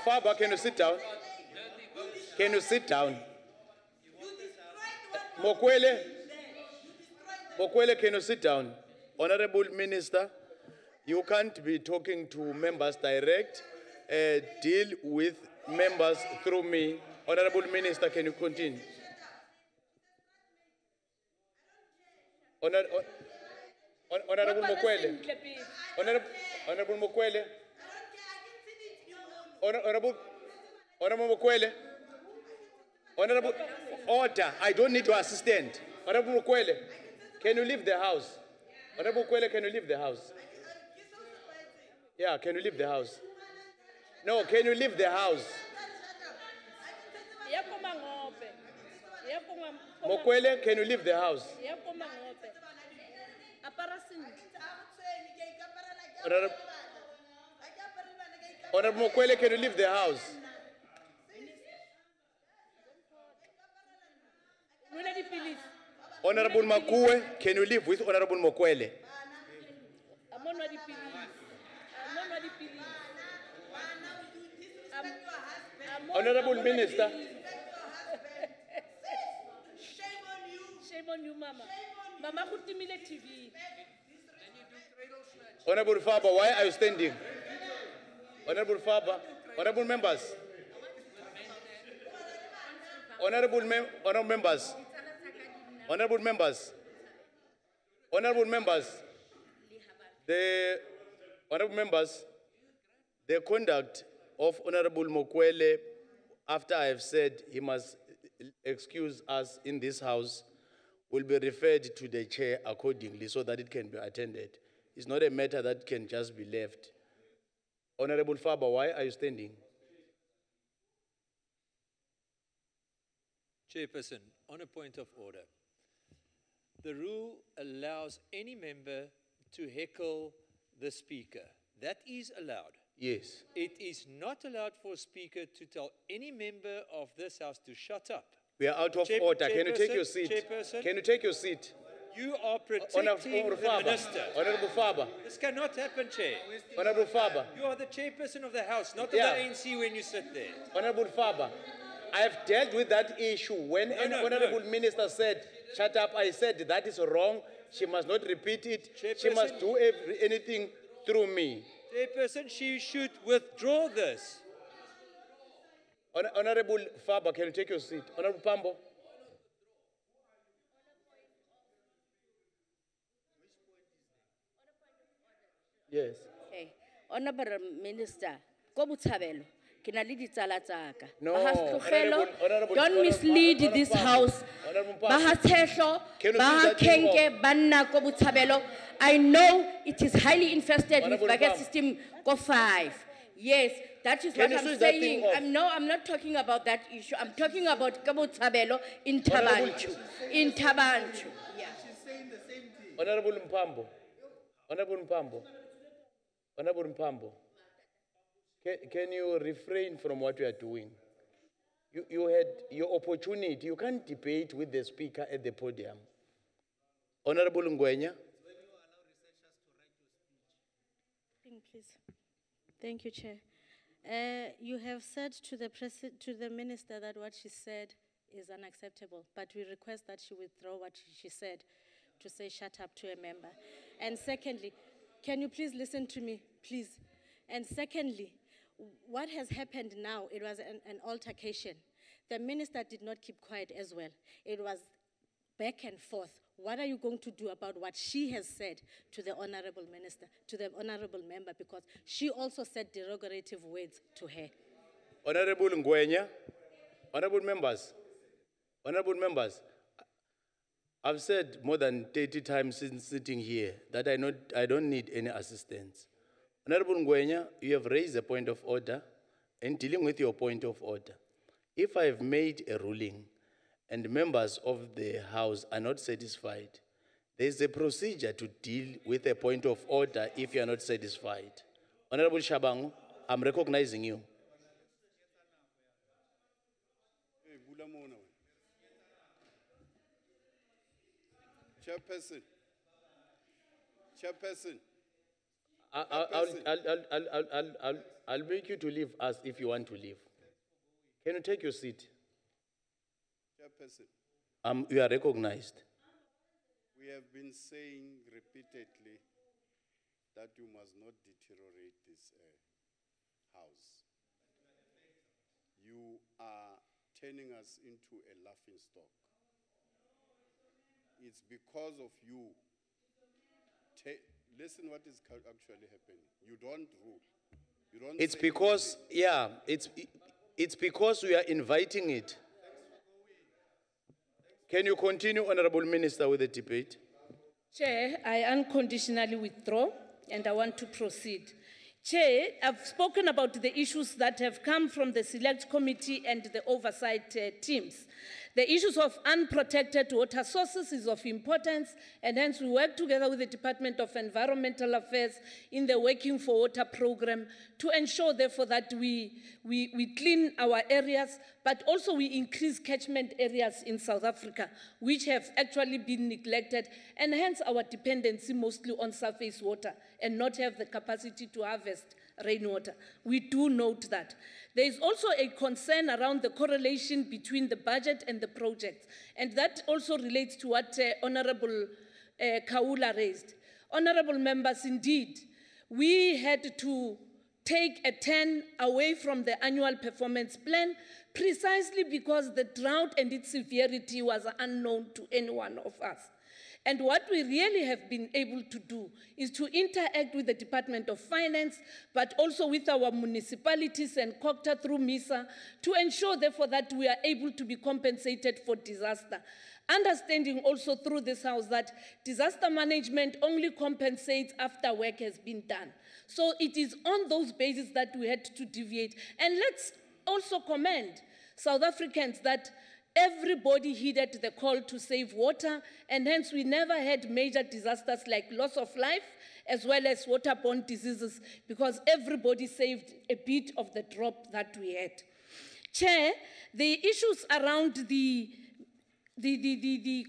Faba, can you sit down? Can you sit down? Mokwele, can you sit down? Honorable Minister, you can't be talking to members direct. Deal with members through me. Honorable Minister, can you continue? Honorable Mokwele. Honorable Mokwele. Honorable Mokwele. Honorable, order. I don't need your assistant. Honorable Mokwele, can you leave the house? Honorable Mokwele, can you leave the house? Yeah, can you leave the house? No, can you leave the house? Mokwele, can you leave the house? Honorable Mokwele, can you leave the house? Honorable Makue, can you live with Honorable Mokwele? Honorable Minister. Shame on you, Mama. Mama kutimile TV. Honorable Faba, why are you standing? Honorable Faba, honorable members. Honorable members. Honorable members. Honorable members. The conduct of Honorable Mokwele, after I have said he must excuse us in this house, will be referred to the chair accordingly so that it can be attended. It's not a matter that can just be left. Honorable Faba, why are you standing? Chairperson, on a point of order. The rule allows any member to heckle the speaker. That is allowed. Yes. It is not allowed for a speaker to tell any member of this house to shut up. We are out of order. Can you take your seat? Chairperson, can you take your seat? You are protecting the minister. Honorable Faba. This cannot happen, Chair. Honorable Faba. You are the chairperson of the House, not of the ANC when you sit there. Honorable Faba, I have dealt with that issue. When an honorable minister said, shut up, I said that is wrong. She must not repeat it. She must do anything through me. Chairperson, she should withdraw this. Honorable Faba, can you take your seat? Honorable Pambo. Yes. Okay. Honorable Minister, ko Botshabelo, ke na le ditsala tsaka. No, Ba ha Setlogelo, honorable- don't mislead this house. Ba ha Tshehlo, ba ha Kenke, banna ko Botshabelo. I know it is highly infested with Honorable bucket Pam. system ko 5. Yes, that is Can what you I'm switch that thing saying. off? I'm not talking about that issue. I'm talking about ko Botshabelo in Honorable- Tabanchu. In Tabanchu. Honorable Mpambo. Honorable Mpambo. Honorable Mpambo, can you refrain from what you are doing? You had your opportunity. You can't debate with the speaker at the podium. Honorable Ngwenya. Please. Thank you, Chair. You have said to the minister that what she said is unacceptable, but we request that she withdraw what she said to say shut up to a member. And secondly, can you please listen to me, please? And secondly, what has happened now, it was an altercation. The minister did not keep quiet as well. It was back and forth. What are you going to do about what she has said to the honorable minister, to the honorable member, because she also said derogative words to her. Honorable Ngwenya, honorable members, I've said more than 30 times since sitting here that I don't need any assistance. Honorable Ngwenya, you have raised a point of order, and dealing with your point of order, if I have made a ruling and members of the House are not satisfied, there is a procedure to deal with a point of order if you are not satisfied. Honorable Shabangu, I'm recognizing you. Chairperson. I'll make you to leave us if you want to leave. Can you take your seat? Chairperson. You are recognized. We have been saying repeatedly that you must not deteriorate this house. You are turning us into a laughing stock. It's because of you. Listen what is actually happening. You don't rule. You don't It's say because, anything. yeah, it's because we are inviting it. Can you continue, Honorable Minister, with the debate? Chair, I unconditionally withdraw and I want to proceed. Chair, I've spoken about the issues that have come from the Select Committee and the oversight teams. The issues of unprotected water sources is of importance, and hence we work together with the Department of Environmental Affairs in the Working for Water program to ensure, therefore, that we clean our areas, but also we increase catchment areas in South Africa, which have actually been neglected, and hence our dependency mostly on surface water and not have the capacity to harvest rainwater. We do note that. There is also a concern around the correlation between the budget and the projects, and that also relates to what Honorable Kaula raised. Honorable members, indeed, we had to take a turn away from the annual performance plan precisely because the drought and its severity was unknown to any one of us. And what we really have been able to do is to interact with the Department of Finance, but also with our municipalities and COCTA through MISA to ensure, therefore, that we are able to be compensated for disaster. Understanding also through this House that disaster management only compensates after work has been done. So it is on those bases that we had to deviate. And let's also commend South Africans that everybody heeded the call to save water, and hence we never had major disasters like loss of life as well as waterborne diseases because everybody saved a bit of the drop that we had. Chair, the issues around the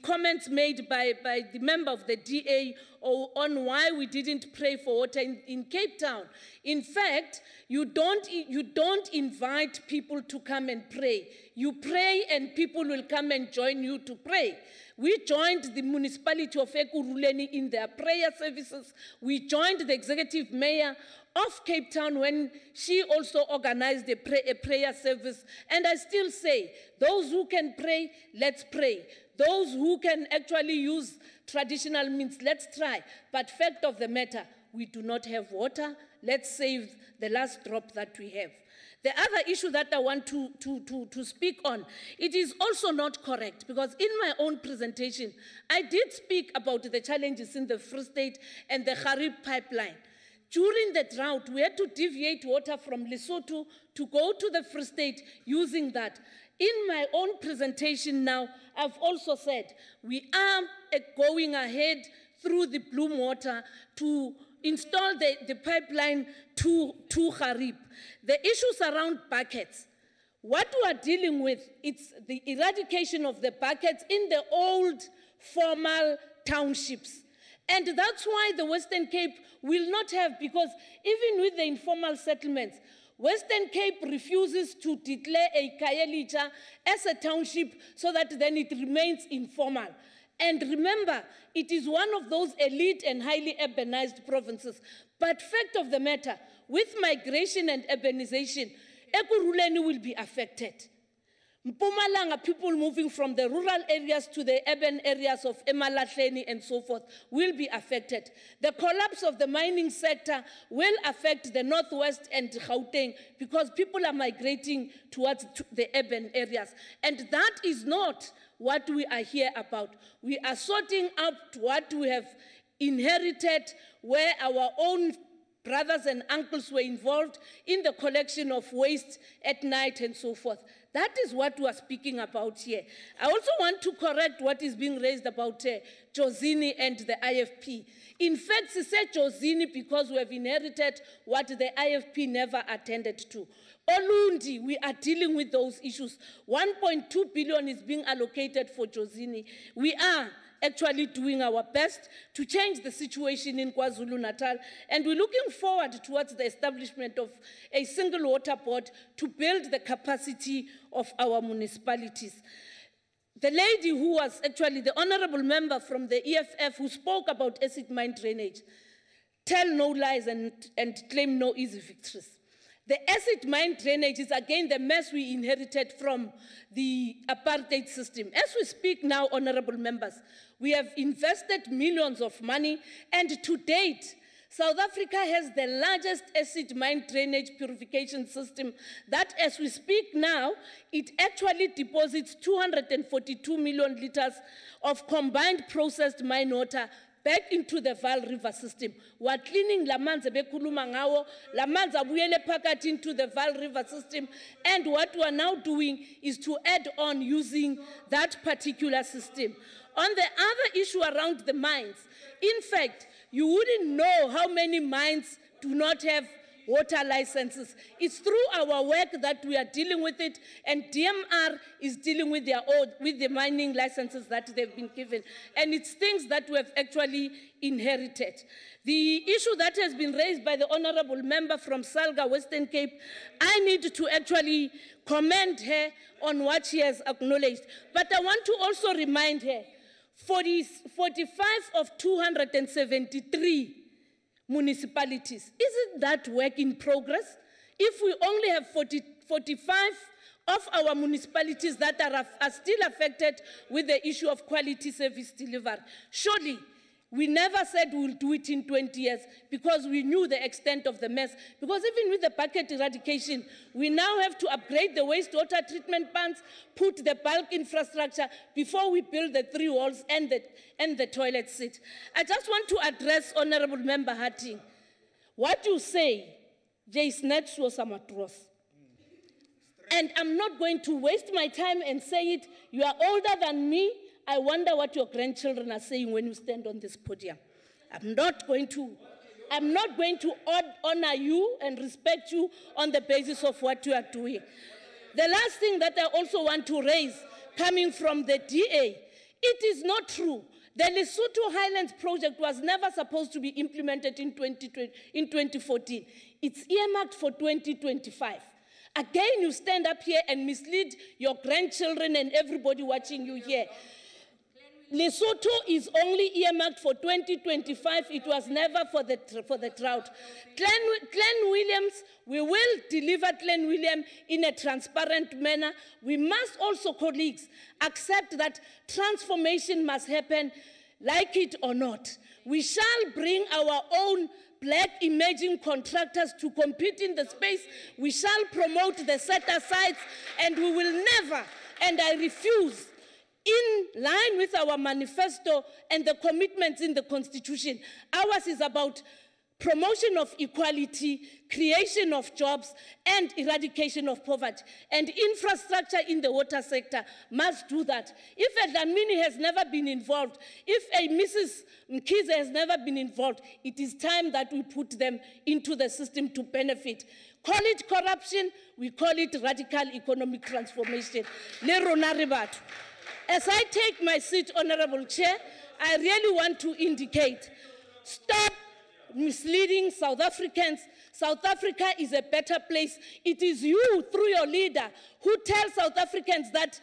comments made by the member of the DA on why we didn't pray for water in Cape Town. In fact, you don't invite people to come and pray. You pray and people will come and join you to pray. We joined the municipality of Ekurhuleni in their prayer services. We joined the executive mayor of Cape Town when she also organized a prayer service. And I still say, those who can pray, let's pray. Those who can actually use traditional means, let's try. But fact of the matter, we do not have water. Let's save the last drop that we have. The other issue that I want to speak on, it is also not correct because in my own presentation, I did speak about the challenges in the Free State and the Harib pipeline. During the drought, we had to deviate water from Lesotho to go to the Free State using that. In my own presentation now, I've also said we are going ahead through the Bloom Water to install the pipeline to Harib. The issues around buckets. What we are dealing with, it's the eradication of the buckets in the old formal townships. And that's why the Western Cape will not have, because even with the informal settlements, Western Cape refuses to declare a Khayelitsha as a township so that then it remains informal. And remember, it is one of those elite and highly urbanized provinces. But fact of the matter, with migration and urbanization, Ekurhuleni will be affected. Mpumalanga, people moving from the rural areas to the urban areas of Emalahleni and so forth will be affected. The collapse of the mining sector will affect the northwest and Gauteng because people are migrating towards the urban areas. And that is not what we are here about. We are sorting out what we have inherited, where our own brothers and uncles were involved in the collection of waste at night and so forth. That is what we are speaking about here. I also want to correct what is being raised about Jozini and the IFP. In fact, she said Jozini because we have inherited what the IFP never attended to. Olundi, we are dealing with those issues. 1.2 billion is being allocated for Jozini. We are actually doing our best to change the situation in KwaZulu-Natal, and we're looking forward towards the establishment of a single water board to build the capacity of our municipalities. The lady who was actually the honorable member from the EFF who spoke about acid mine drainage, tell no lies and claim no easy victories. The acid mine drainage is again the mess we inherited from the apartheid system. As we speak now, honorable members, we have invested millions of money, and to date, South Africa has the largest acid mine drainage purification system that, as we speak now, it actually deposits 242 million liters of combined processed mine water back into the Vaal River system. We are cleaning lamanzi bekhuluma ngawo, lamanzi abuyele phakathi into the Vaal River system, and what we are now doing is to add on using that particular system. On the other issue around the mines, in fact, you wouldn't know how many mines do not have water licenses. It's through our work that we are dealing with it, and DMR is dealing with the mining licenses that they've been given. And it's things that we have actually inherited. The issue that has been raised by the honorable member from Salga, Western Cape, I need to actually commend her on what she has acknowledged. But I want to also remind her, 45 of 273 municipalities. Isn't that work in progress? If we only have 45 of our municipalities that are still affected with the issue of quality service delivery, surely we never said we'll do it in 20 years because we knew the extent of the mess. Because even with the bucket eradication, we now have to upgrade the wastewater treatment plants, put the bulk infrastructure before we build the 3 walls and the toilet seat. I just want to address Honorable Member Hatting. What you say, Jace was amatros. And I'm not going to waste my time and say it. You are older than me. I wonder what your grandchildren are saying when you stand on this podium. I'm not going to honor you and respect you on the basis of what you are doing. The last thing that I also want to raise, coming from the DA, it is not true. The Lesotho Highlands project was never supposed to be implemented in 2014. It's earmarked for 2025. Again, you stand up here and mislead your grandchildren and everybody watching you here. Lesotho is only earmarked for 2025. It was never for the drought. Clan Williams, we will deliver Clan William in a transparent manner. We must also, colleagues, accept that transformation must happen, like it or not. We shall bring our own black emerging contractors to compete in the space. We shall promote the set-asides, and we will never, and I refuse, in line with our manifesto and the commitments in the Constitution. Ours is about promotion of equality, creation of jobs, and eradication of poverty. And infrastructure in the water sector must do that. If a Dlamini has never been involved, if a Mrs. Mkhize has never been involved, it is time that we put them into the system to benefit. Call it corruption, we call it radical economic transformation. Le rona re batho. As I take my seat, Honorable Chair, I really want to indicate, stop misleading South Africans. South Africa is a better place. It is you, through your leader, who tell South Africans that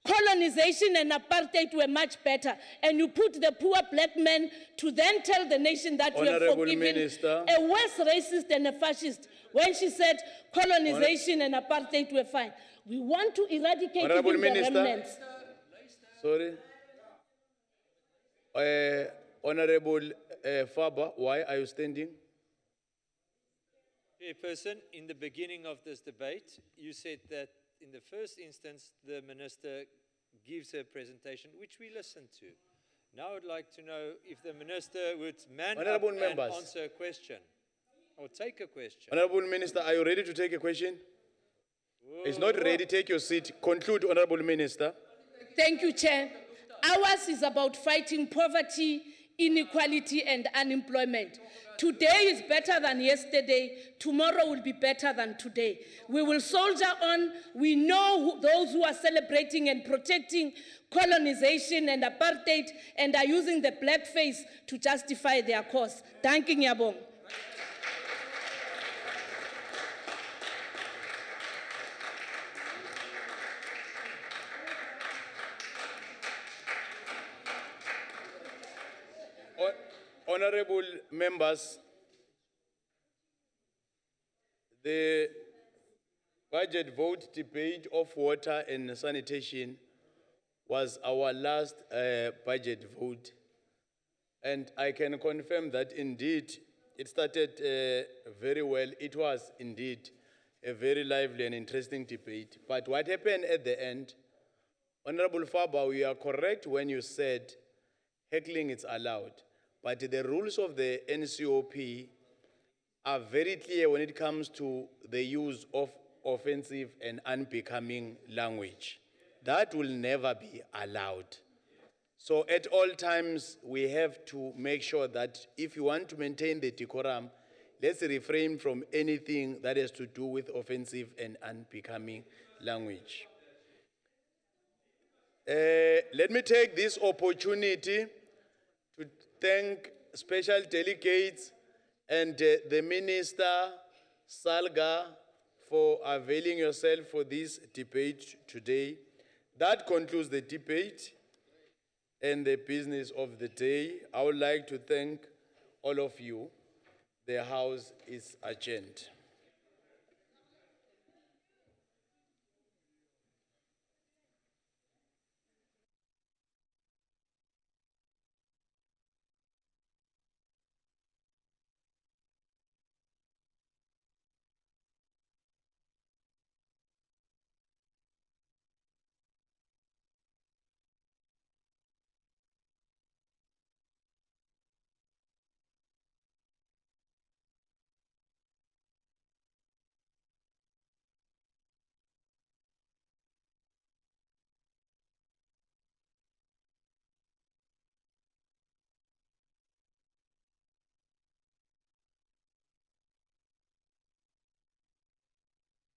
colonization and apartheid were much better. And you put the poor black man to then tell the nation that we have forgiven Minister. a worse racist and a fascist when she said colonization and apartheid were fine. We want to eradicate Honorable even the Minister. remnants. Sorry. Honorable Faber, why are you standing? Chairperson, in the beginning of this debate, you said that in the first instance, the minister gives her presentation, which we listened to. Now I'd like to know if the minister would man up Honorable and members. answer a question, or take a question. Honorable Minister, are you ready to take a question? It's not ready, take your seat. Conclude, Honorable Minister. Thank you, Chair. Ours is about fighting poverty, inequality, and unemployment. Today is better than yesterday. Tomorrow will be better than today. We will soldier on. We know those who are celebrating and protecting colonization and apartheid and are using the blackface to justify their cause. Thank you, Nyabong. Honorable members, the budget vote debate of water and sanitation was our last budget vote. And I can confirm that indeed it started very well. It was indeed a very lively and interesting debate. But what happened at the end, Honorable Faber, you are correct when you said heckling is allowed. But the rules of the NCOP are very clear when it comes to the use of offensive and unbecoming language. That will never be allowed. So at all times, we have to make sure that if you want to maintain the decorum, let's refrain from anything that has to do with offensive and unbecoming language. Let me take this opportunity to thank special delegates and the Minister, Salga, for availing yourself for this debate today. That concludes the debate and the business of the day. I would like to thank all of you. The House is adjourned.